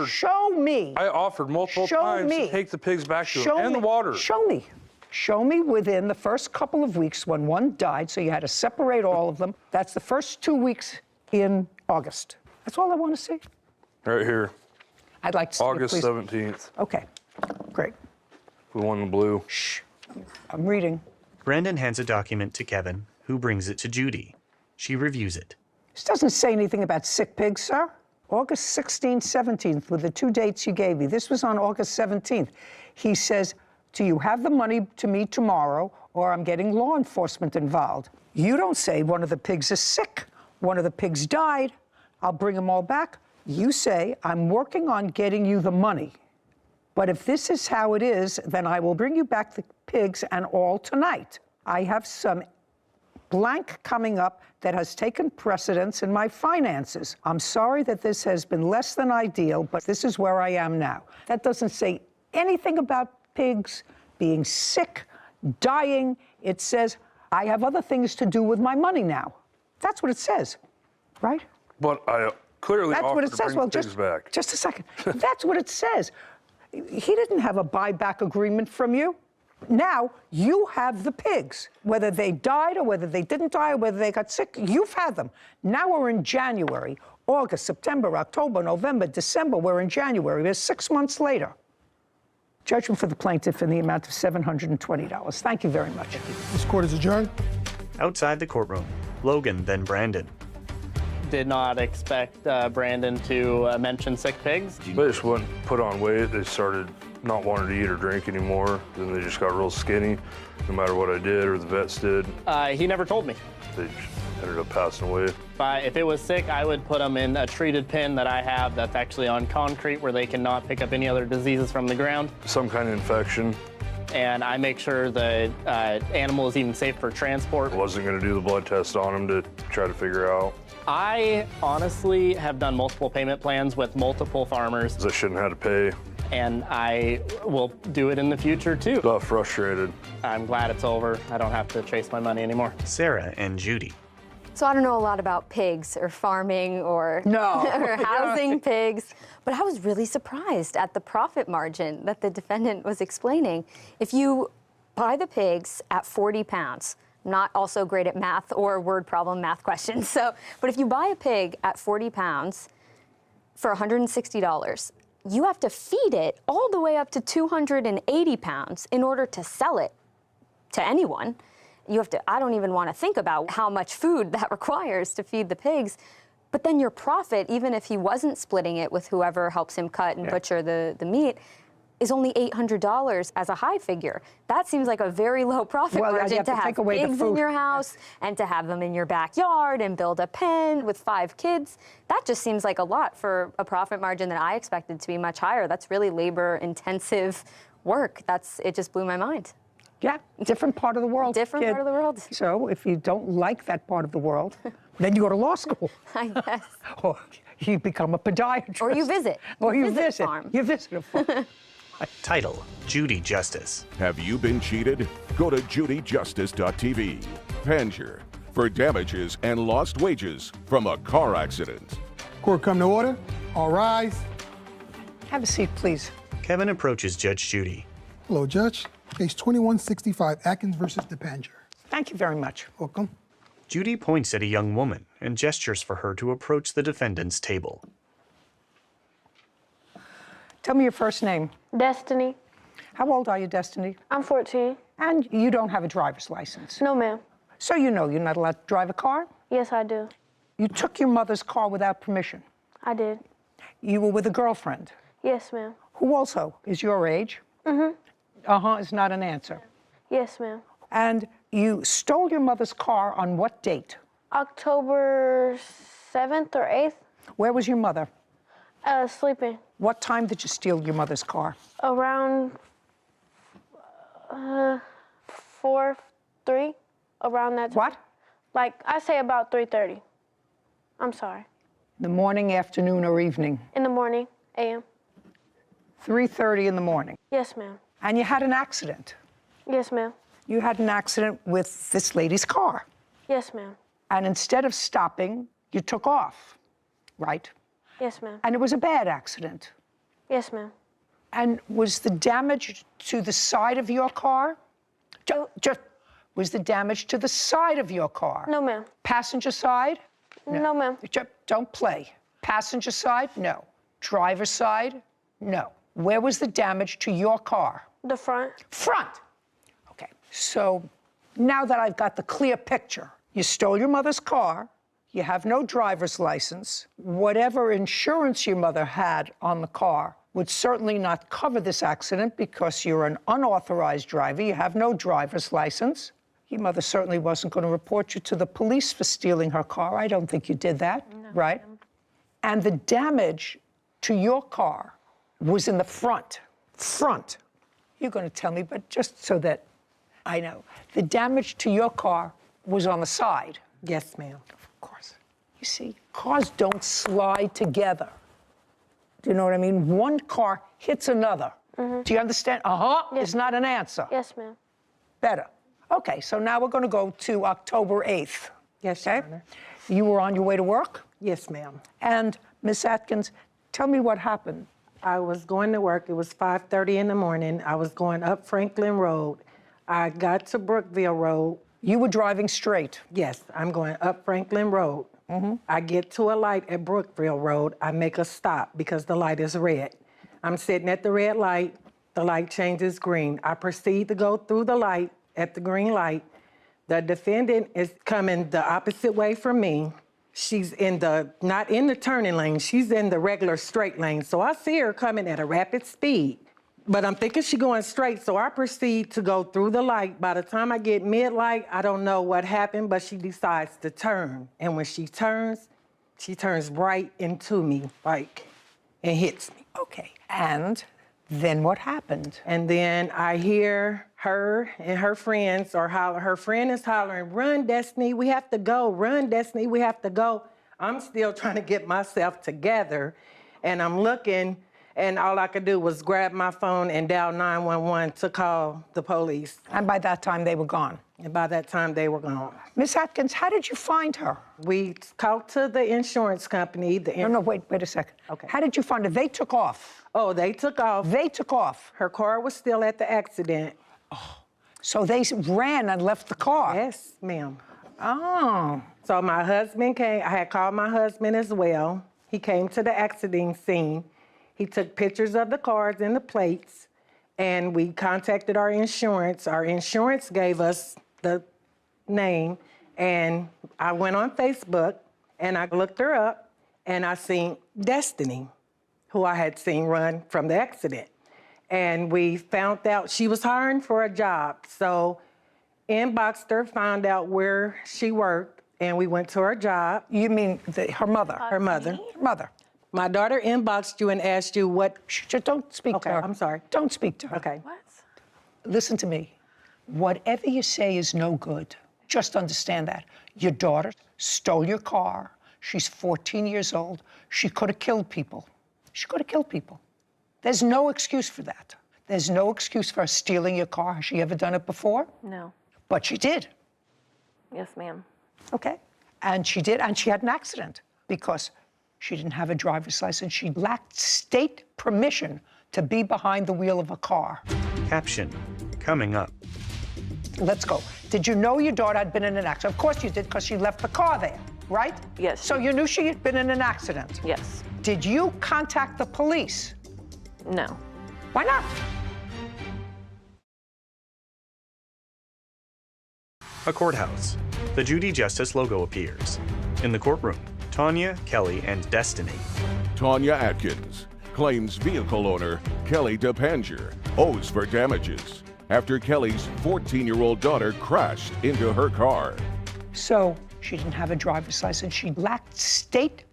Show me. I offered multiple times to take the pigs back to him and the water. Show me. Show me within the first couple of weeks when one died, so you had to separate all of them. That's the first 2 weeks in August. That's all I want to see. Right here. I'd like to see August it, 17th. Okay, great. We won the blue. Shh. I'm reading. Brandon hands a document to Kevin, who brings it to Judy. She reviews it. This doesn't say anything about sick pigs, sir. August 16th, 17th were the 2 dates you gave me. This was on August 17th. He says, do you have the money to me tomorrow, or I'm getting law enforcement involved? You don't say one of the pigs is sick. One of the pigs died. I'll bring them all back. You say, I'm working on getting you the money. But if this is how it is, then I will bring you back the pigs and all tonight. I have some blank coming up that has taken precedence in my finances. I'm sorry that this has been less than ideal, but this is where I am now. That doesn't say anything about pigs being sick, dying. It says, I have other things to do with my money now. That's what it says, right? But I clearly offered to bring the pigs back. Just a second. That's what it says. He didn't have a buyback agreement from you. Now, you have the pigs. Whether they died or whether they didn't die or whether they got sick, you've had them. Now we're in January, August, September, October, November, December. We're in January. We're 6 months later. Judgment for the plaintiff in the amount of $720. Thank you very much. This court is adjourned. Outside the courtroom, Logan, then Brandon. Did not expect Brandon to mention sick pigs. They just wouldn't put on weight. They started not wanting to eat or drink anymore. Then they just got real skinny, no matter what I did or the vets did. He never told me. They just ended up passing away. If it was sick, I would put them in a treated pen that I have that's actually on concrete where they cannot pick up any other diseases from the ground. Some kind of infection. And I make sure the animal is even safe for transport. I wasn't going to do the blood test on them to try to figure out. I honestly have done multiple payment plans with multiple farmers. I shouldn't have to pay. And I will do it in the future too. Got frustrated. I'm glad it's over. I don't have to chase my money anymore. Sarah and Judy. So I don't know a lot about pigs or farming or, or housing pigs, but I was really surprised at the profit margin that the defendant was explaining. If you buy the pigs at 40 pounds, not also great at math or word problem math questions, but if you buy a pig at 40 pounds for $160, you have to feed it all the way up to 280 pounds in order to sell it to anyone. You have to, I don't even want to think about how much food that requires to feed the pigs. But then your profit, even if he wasn't splitting it with whoever helps him cut and butcher the meat, is only $800 as a high figure. That seems like a very low profit margin to have pigs in your house and to have them in your backyard and build a pen with 5 kids. That just seems like a lot for a profit margin that I expected to be much higher. That's really labor-intensive work. It just blew my mind. Yeah, different part of the world. Different part of the world. So if you don't like that part of the world, then you go to law school. I guess. Or you become a podiatrist. Or you visit. Or you visit visit. farm. You visit a farm. Title, Judy Justice. Have you been cheated? Go to JUDYJustice.tv. Panzer for damages and lost wages from a car accident. Court come to order. All rise. Have a seat, please. Kevin approaches Judge Judy. Hello, Judge. Case 2165, Atkins versus DePanger. Thank you very much. Welcome. Judy points at a young woman and gestures for her to approach the defendant's table. Tell me your first name. Destiny. How old are you, Destiny? I'm 14. And you don't have a driver's license? No, ma'am. So you know you're not allowed to drive a car? Yes, I do. You took your mother's car without permission? I did. You were with a girlfriend? Yes, ma'am. Who also is your age? Mm-hmm. Uh-huh is not an answer. Yes, ma'am. And you stole your mother's car on what date? October 7th or 8th. Where was your mother? Sleeping. What time did you steal your mother's car? Around 4, 3, around that time. What? Like, I say about 3:30. I'm sorry. The morning, afternoon, or evening? In the morning, a.m. 3:30 in the morning. Yes, ma'am. And you had an accident? Yes, ma'am. You had an accident with this lady's car. Yes, ma'am. And instead of stopping, you took off, right? Yes, ma'am. And it was a bad accident. Yes, ma'am. And was the damage to the side of your car? Was the damage to the side of your car? No, ma'am. Passenger side? No, ma'am. Don't play. Passenger side? No. Driver's side? No. Where was the damage to your car? The front. Front. Okay. So now that I've got the clear picture, you stole your mother's car, you have no driver's license, whatever insurance your mother had on the car would certainly not cover this accident because you're an unauthorized driver, you have no driver's license. Your mother certainly wasn't going to report you to the police for stealing her car. I don't think you did that, right? And the damage to your car was in the front. Front. You're going to tell me, but just so that I know. The damage to your car was on the side. Yes, ma'am. Of course. You see, cars don't slide together. Do you know what I mean? One car hits another. Mm-hmm. Do you understand? Is not an answer. Yes, ma'am. Better. Okay, so now we're going to go to October 8th. Yes, Your Honor. You were on your way to work? Yes, ma'am. And Miss Atkins, tell me what happened. I was going to work. It was 5:30 in the morning. I was going up Franklin Road. I got to Brookville Road. You were driving straight? Yes, I'm going up Franklin Road. Mm-hmm. I get to a light at Brookville Road. I make a stop because the light is red. I'm sitting at the red light. The light changes green. I proceed to go through the light at the green light. The defendant is coming the opposite way from me. She's not in the turning lane, she's in the regular straight lane. So I see her coming at a rapid speed, but I'm thinking she's going straight, so I proceed to go through the light. By the time I get mid-light, I don't know what happened, but she decides to turn. And when she turns right into me, and hits me. Okay, and then what happened? And then I hear her and her friends are hollering. Her friend is hollering, "Run, Destiny, we have to go. Run, Destiny, we have to go." I'm still trying to get myself together, and I'm looking, and all I could do was grab my phone and dial 911 to call the police. And by that time, they were gone? And by that time, they were gone. Miss Atkins, how did you find her? We talked to the insurance company. No, wait a second. Okay. How did you find her? They took off. Oh, they took off. They took off. Her car was still at the accident. Oh, so they ran and left the car? Yes, ma'am. Oh. So my husband came. I had called my husband as well. He came to the accident scene. He took pictures of the cars and the plates, and we contacted our insurance. Our insurance gave us the name, and I went on Facebook, and I looked her up, and I seen Destiny, who I had seen run from the accident. And we found out she was hiring for a job. So inboxed her, found out where she worked, and we went to her job. You mean her mother? Her mother. Her mother. My daughter inboxed you and asked you what... Don't speak to her. I'm sorry. Don't speak to her. Okay. What? Listen to me. Whatever you say is no good. Just understand that. Your daughter stole your car. She's 14 years old. She could have killed people. She could have killed people. There's no excuse for that. There's no excuse for her stealing your car. Has she ever done it before? No. But she did. Yes, ma'am. Okay. And she did, and she had an accident because she didn't have a driver's license. She lacked state permission to be behind the wheel of a car. Caption, coming up. Let's go. Did you know your daughter had been in an accident? Of course you did, because she left the car there, right? Yes. So you knew she had been in an accident? Yes. Did you contact the police? No. Why not? A courthouse. The Judy Justice logo appears. In the courtroom, Tanya, Kelly, and Destiny. Tanya Atkins claims vehicle owner Kelly DePanger owes for damages after Kelly's 14-year-old daughter crashed into her car. So she didn't have a driver's license. She lacked state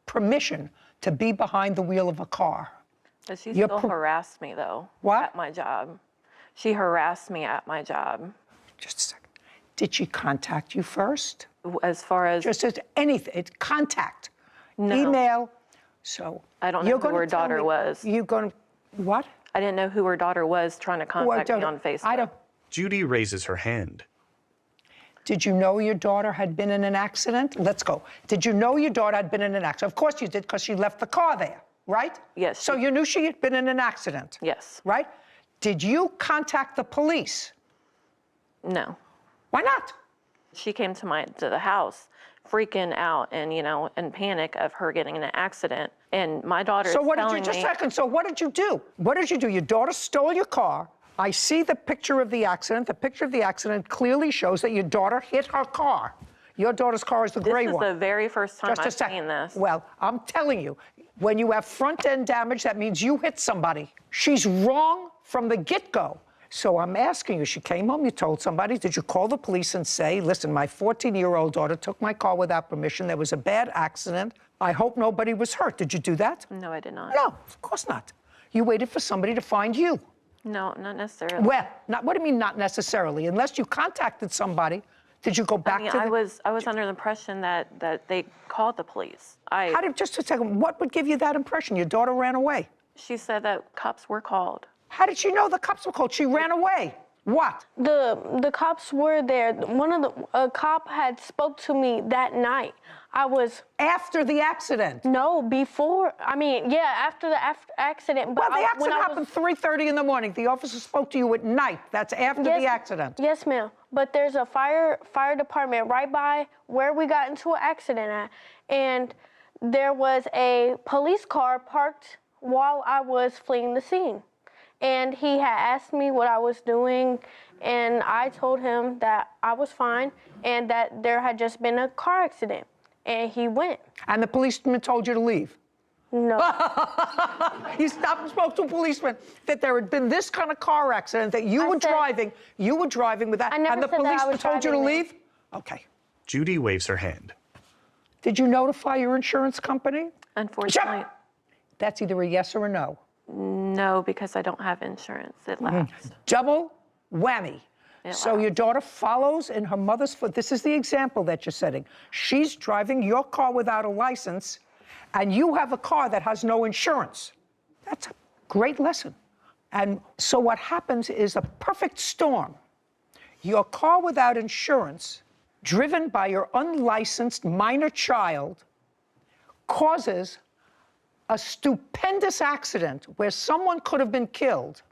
permission to be behind the wheel of a car. But she still harassed me, though. What? At my job. She harassed me at my job. Just a second. Did she contact you first? As far as... Just as anything, contact. No. Email. So I don't know who her daughter was. You're going to... What? I didn't know who her daughter was trying to contact me on Facebook. I don't... Judy raises her hand. Did you know your daughter had been in an accident? Let's go. Did you know your daughter had been in an accident? Of course you did, because she left the car there, right? Yes. So you knew she had been in an accident? Yes. Right? Did you contact the police? No. Why not? She came to the house freaking out and, in panic of her getting in an accident. And my daughter is telling me... Just a second. So what did you do? What did you do? Your daughter stole your car. I see the picture of the accident. The picture of the accident clearly shows that your daughter hit her car. Your daughter's car is the gray one. This is the very first time I've seen this. Well, I'm telling you, when you have front-end damage, that means you hit somebody. She's wrong from the get-go. So I'm asking you, she came home, you told somebody, did you call the police and say, listen, my 14-year-old daughter took my car without permission, there was a bad accident, I hope nobody was hurt. Did you do that? No, I did not. No, of course not. You waited for somebody to find you. No, not necessarily. Well, what do you mean not necessarily? Unless you contacted somebody, did you go back to the... I was under the impression that they called the police. Just a second, what would give you that impression? Your daughter ran away. She said that cops were called. How did she know the cops were called? She ran away. What? The cops were there. A cop had spoke to me that night. I was... After the accident? No, before. I mean, yeah, after the accident. But the accident happened 3:30 in the morning. The officer spoke to you at night. That's after the accident. Yes, ma'am. But there's a fire department right by where we got into an accident at. And there was a police car parked while I was fleeing the scene. And he had asked me what I was doing, and I told him that I was fine and that there had just been a car accident. And he went. And the policeman told you to leave? No. You stopped and spoke to a policeman that there had been this kind of car accident, that you were driving with that, and the policeman told you to leave? Okay. Judy waves her hand. Did you notify your insurance company? Unfortunately. That's either a yes or a no. No, because I don't have insurance. It lapsed. Double whammy. So your daughter follows in her mother's foot. This is the example that you're setting. She's driving your car without a license, and you have a car that has no insurance. That's a great lesson. And so what happens is a perfect storm. Your car without insurance, driven by your unlicensed minor child, causes a stupendous accident where someone could have been killed.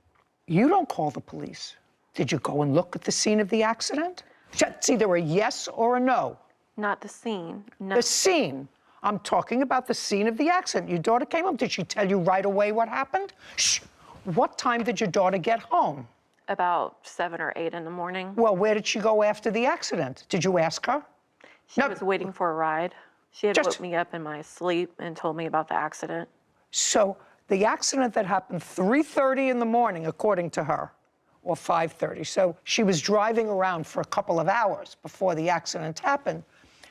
You don't call the police. Did you go and look at the scene of the accident? It's either a yes or a no. Not the scene, no. The scene. I'm talking about the scene of the accident. Your daughter came home. Did she tell you right away what happened? Shh. What time did your daughter get home? About 7 or 8 in the morning. Well, where did she go after the accident? Did you ask her? She was waiting for a ride. She had woke me up in my sleep and told me about the accident. So The accident that happened 3:30 in the morning, according to her, or 5:30. So she was driving around for a couple of hours before the accident happened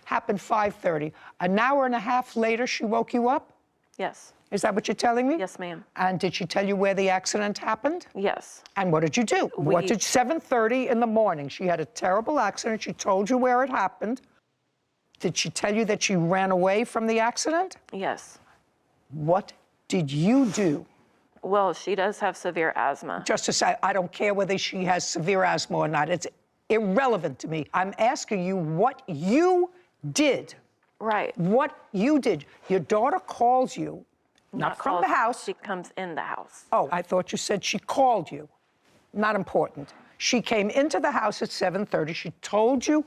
5:30. An hour and a half later, she woke you up? Yes. Is that what you're telling me? Yes, ma'am. And did she tell you where the accident happened? Yes. And what did you do? 7:30 in the morning, she had a terrible accident. She told you where it happened. Did she tell you that she ran away from the accident? Yes. What did you do? Well, she does have severe asthma. Justice, I don't care whether she has severe asthma or not. It's irrelevant to me. I'm asking you what you did. Right. What you did. Your daughter calls you, not from the house. She comes in the house. Oh, I thought you said she called you. Not important. She came into the house at 7:30. She told you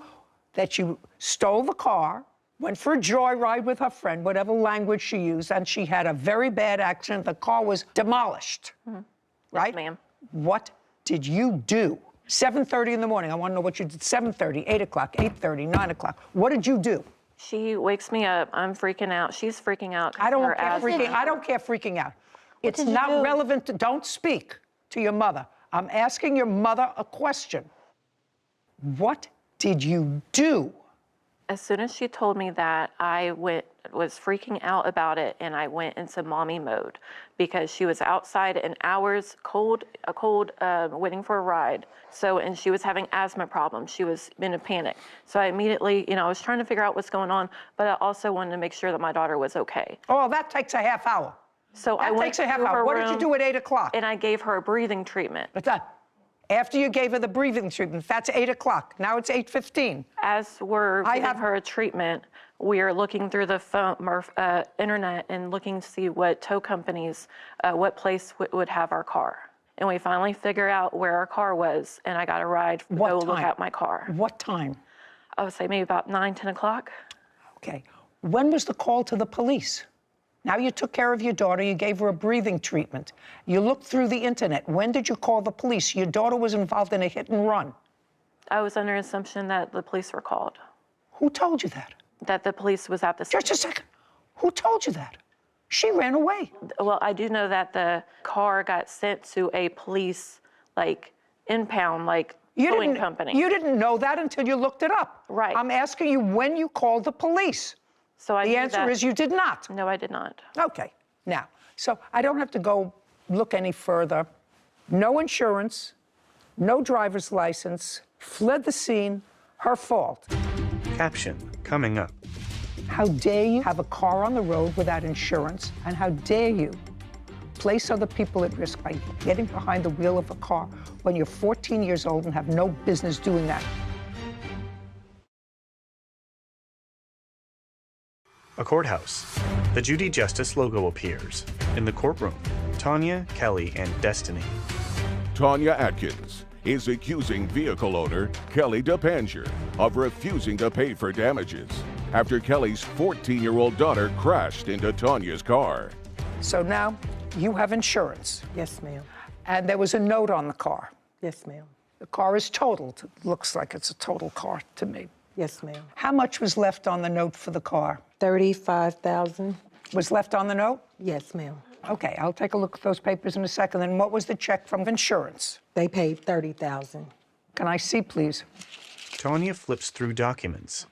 that you stole the car, went for a joyride with her friend, whatever language she used, and she had a very bad accident. The car was demolished. Right? Yes, ma'am. What did you do? 7:30 in the morning. I want to know what you did. 7:30, 8 o'clock, 8:30, 9 o'clock. What did you do? She wakes me up. I'm freaking out. She's freaking out. I don't care freaking out. It's not relevant. Don't speak to your mother. I'm asking your mother a question. What did you do? As soon as she told me that, I was freaking out about it, and I went into mommy mode because she was outside in hours, waiting for a ride. So, and she was having asthma problems. She was in a panic. So I immediately, I was trying to figure out what's going on, but I also wanted to make sure that my daughter was okay. Oh, that takes a half hour. So I went to her room. What did you do at 8 o'clock? And I gave her a breathing treatment. But after you gave her the breathing treatment, that's 8 o'clock. Now it's 8:15. As we're giving her a treatment, we are looking through the phone, internet and looking to see what tow companies, what place would have our car. And we finally figure out where our car was, and I got a ride to go look at my car. What time? I would say maybe about 9, 10 o'clock. Okay. When was the call to the police? Now you took care of your daughter, you gave her a breathing treatment. You looked through the internet. When did you call the police? Your daughter was involved in a hit and run. I was under assumption that the police were called. Who told you that? That the police was at the scene. Just a second. Who told you that? She ran away. Well, I do know that the car got sent to a police, impound, towing company. You didn't know that until you looked it up. Right. I'm asking you when you called the police. So the answer is you did not. No, I did not. Okay. Now, so I don't have to go look any further. No insurance, no driver's license, fled the scene, her fault. Caption coming up. How dare you have a car on the road without insurance, and how dare you place other people at risk by getting behind the wheel of a car when you're 14 years old and have no business doing that. A courthouse. The Judy Justice logo appears. In the courtroom, Tanya, Kelly, and Destiny. Tanya Atkins is accusing vehicle owner Kelly DePanger of refusing to pay for damages after Kelly's 14-year-old daughter crashed into Tanya's car. So now you have insurance. Yes, ma'am. And there was a note on the car. Yes, ma'am. The car is totaled. It looks like it's a total car to me. Yes, ma'am. How much was left on the note for the car? $35,000. Was left on the note? Yes, ma'am. Okay, I'll take a look at those papers in a second. Then what was the check from insurance? They paid $30,000. Can I see, please? Tanya flips through documents.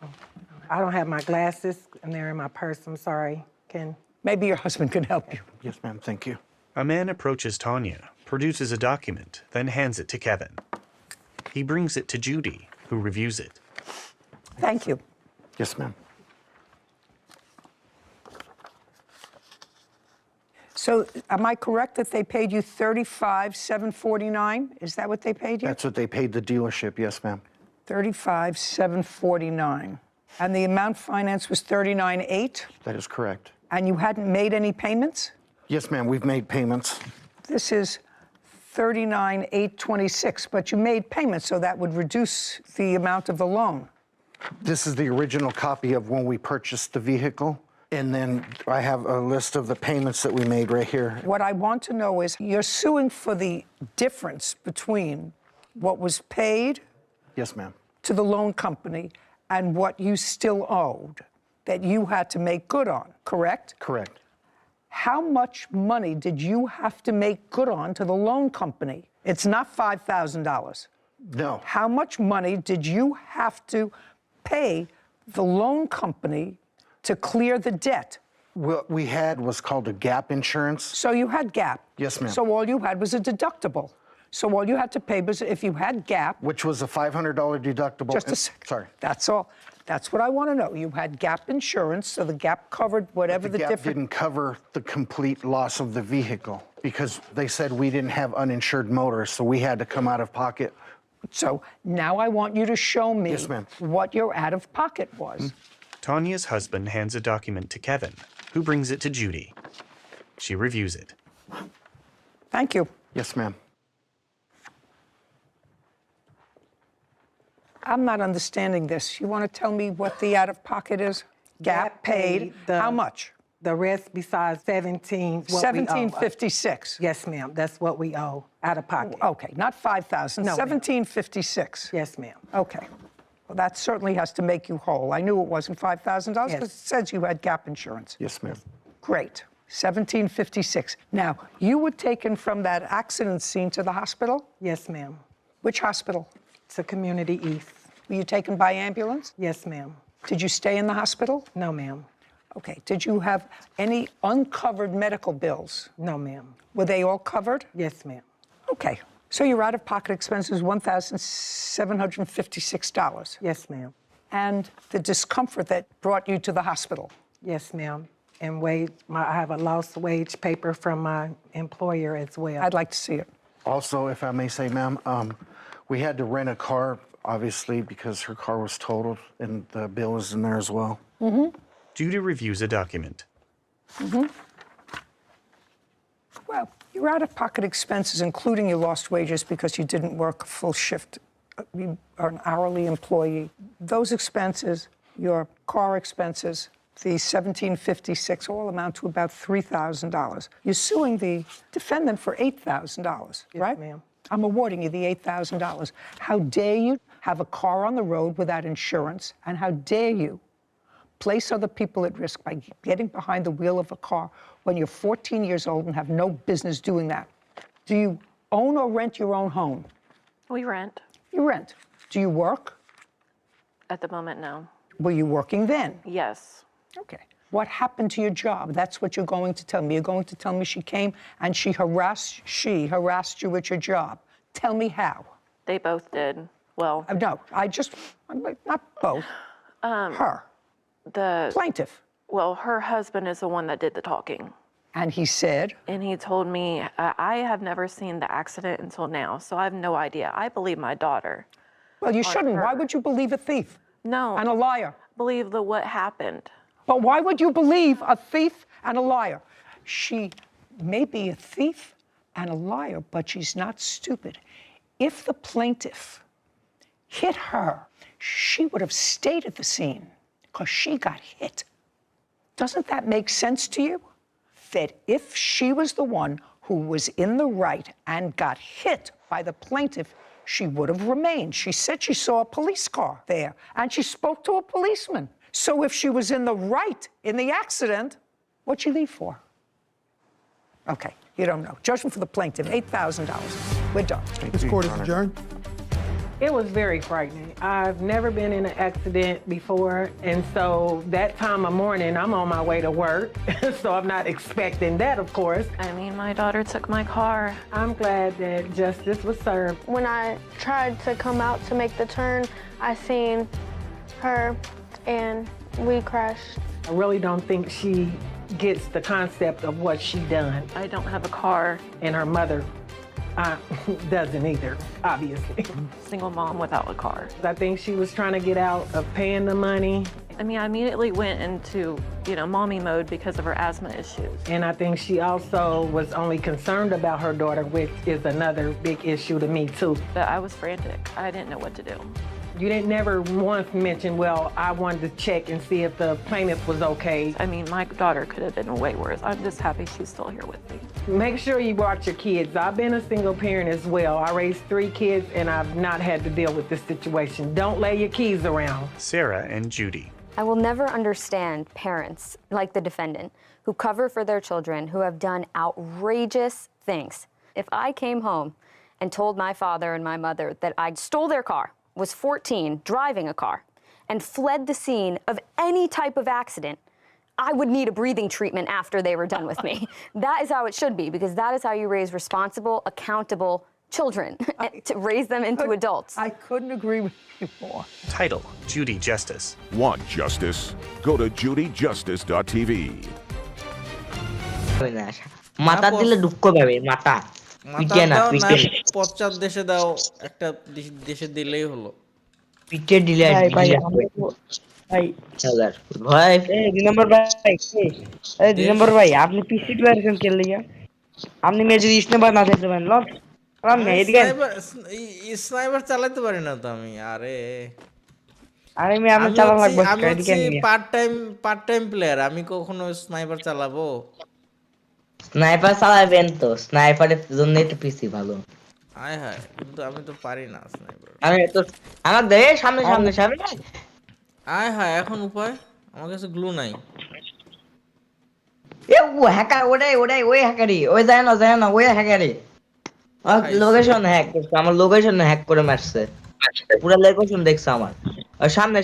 I don't have my glasses, and they're in my purse. I'm sorry. Maybe your husband can help you. Yes, ma'am. Thank you. A man approaches Tanya, produces a document, then hands it to Kevin. He brings it to Judy, who reviews it. Thank you. Yes, ma'am. So am I correct that they paid you $35,749? Is that what they paid you? That's what they paid the dealership, yes, ma'am. $35,749. And the amount financed was $39,800? That is correct. And you hadn't made any payments? Yes, ma'am, we've made payments. This is $39,826, but you made payments, so that would reduce the amount of the loan. This is the original copy of when we purchased the vehicle. And then I have a list of the payments that we made right here. What I want to know is you're suing for the difference between what was paid yes, ma'am. to the loan company and what you still owed that you had to make good on, correct? Correct. How much money did you have to make good on to the loan company? It's not $5,000. No. How much money did you have to pay the loan company to clear the debt? What we had was called a gap insurance. So you had gap? Yes, ma'am. So all you had was a deductible. So all you had to pay was if you had gap. Which was a $500 deductible. Just a second. Sorry. That's all. That's what I want to know. You had gap insurance, so the gap covered whatever the gap difference. didn't cover the complete loss of the vehicle because they said we didn't have uninsured motorists, so we had to come out of pocket. So now I want you to show me Yes, ma'am. what your out-of-pocket was. Tanya's husband hands a document to Kevin, who brings it to Judy. She reviews it. Thank you. Yes, ma'am. I'm not understanding this. You want to tell me what the out-of-pocket is? Gap paid. How much? The rest besides 17. $1,756. Yes, ma'am. That's what we owe out of pocket. Okay, not $5,000. No, $1,756. Yes, ma'am. Okay. Well, that certainly has to make you whole. I knew it wasn't $5,000 because it says you had gap insurance. Yes, ma'am. Great. $1,756. Now, you were taken from that accident scene to the hospital? Yes, ma'am. Which hospital? To Community East. Were you taken by ambulance? Yes, ma'am. Did you stay in the hospital? No, ma'am. Okay. Did you have any uncovered medical bills? No, ma'am. Were they all covered? Yes, ma'am. Okay. So your out-of-pocket expenses $1,756. Yes, ma'am. And the discomfort that brought you to the hospital? Yes, ma'am. And I have a lost wage paper from my employer as well. I'd like to see it. Also, if I may say, ma'am, we had to rent a car, obviously, because her car was totaled, and the bill is in there as well. Mm-hmm. Judy reviews a document. Mm-hmm. Well, your out-of-pocket expenses, including your lost wages because you didn't work a full shift, you are an hourly employee. Those expenses, your car expenses, the $1,756 all amount to about $3,000. You're suing the defendant for $8,000, right? Ma'am. I'm awarding you the $8,000. How dare you have a car on the road without insurance, and how dare you place other people at risk by getting behind the wheel of a car when you're 14 years old and have no business doing that? Do you own or rent your own home? We rent. You rent. Do you work? At the moment, no. Were you working then? Yes. Okay. What happened to your job? That's what you're going to tell me. You're going to tell me she came and she harassed you at your job. Tell me how. They both did. Well, no, not both. Her. The plaintiff. Well, her husband is the one that did the talking. And he said? And he told me, I have never seen the accident until now, so I have no idea. I believe my daughter. Well, you shouldn't. Why would you believe a thief? No. And a liar? Believe what happened. But why would you believe a thief and a liar? She may be a thief and a liar, but she's not stupid. If the plaintiff hit her, she would have stayed at the scene because she got hit. Doesn't that make sense to you? That if she was the one who was in the right and got hit by the plaintiff, she would have remained. She said she saw a police car there, and she spoke to a policeman. So if she was in the right in the accident, what'd she leave for? Okay, you don't know. Judgment for the plaintiff, $8,000. We're done. This court is adjourned. It was very frightening. I've never been in an accident before, and so that time of morning, I'm on my way to work, so I'm not expecting that, of course. I mean, my daughter took my car. I'm glad that justice was served. When I tried to come out to make the turn, I seen her, and we crashed. I really don't think she gets the concept of what she done. I don't have a car. And her mother doesn't either, obviously. Single mom without a car. I think she was trying to get out of paying the money. I mean, I immediately went into, mommy mode because of her asthma issues. And I think she also was only concerned about her daughter, which is another big issue to me, too. But I was frantic. I didn't know what to do. You didn't never once mention, well, I wanted to check and see if the plaintiff was okay. I mean, my daughter could have been way worse. I'm just happy she's still here with me. Make sure you watch your kids. I've been a single parent as well. I raised 3 kids and I've not had to deal with this situation. Don't lay your keys around. Sarah and Judy. I will never understand parents like the defendant who cover for their children who have done outrageous things. If I came home and told my father and my mother that I stole their car, was 14, driving a car, and fled the scene of any type of accident, I would need a breathing treatment after they were done with me. That is how it should be, because that is how you raise responsible, accountable children, to raise them into adults. I couldn't agree with you more. Title, Judy Justice. Want justice? Go to JUDYJustice.tv. মাথা দিলে দুঃখ পাবে মাথা পিঠে না পিঠে পশ্চাৎ দেশে দাও একটা দেশে দিলেই হলো পিঠে দিলে ভাই ভাই দুই নম্বর ভাই আপনি পিসি প্লেয়ার কেন লিয়া আপনি মেজর স্নাইপার না খেলতে পারেন লক স্নাইপার চালাতে পারি না তো আমি আরে আমি চালানো লাগবে পার্ট টাইম প্লেয়ার আমি কখনো স্নাইপার চালাবো স্নাইপার চালাবেন তো স্নাইপারের জন্য একটু পিসি ভালো আয় হায় কিন্তু আমি তো পারি না স্নাইপার আমি তো আমার দে সামনে সামনে সামনে আয় হায় এখন উপায় আমার কাছে গ্লু নাই এ ও হ্যাকার ওই হ্যাকারই ওই যায় না ওই হ্যাকারই লোকেশন হ্যাক করছে আমার লোকেশন হ্যাক করে মারছে পুরো লোকেশন দেখছে আমার সামনে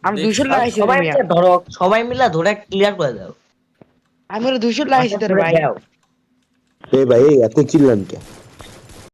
আমি 200 লাগাইছি সবাই মিলে ধরে ক্লিয়ার করে দাও আমি 200 লাগাইছি তোর ভাই ভাই এত চিল্লান কে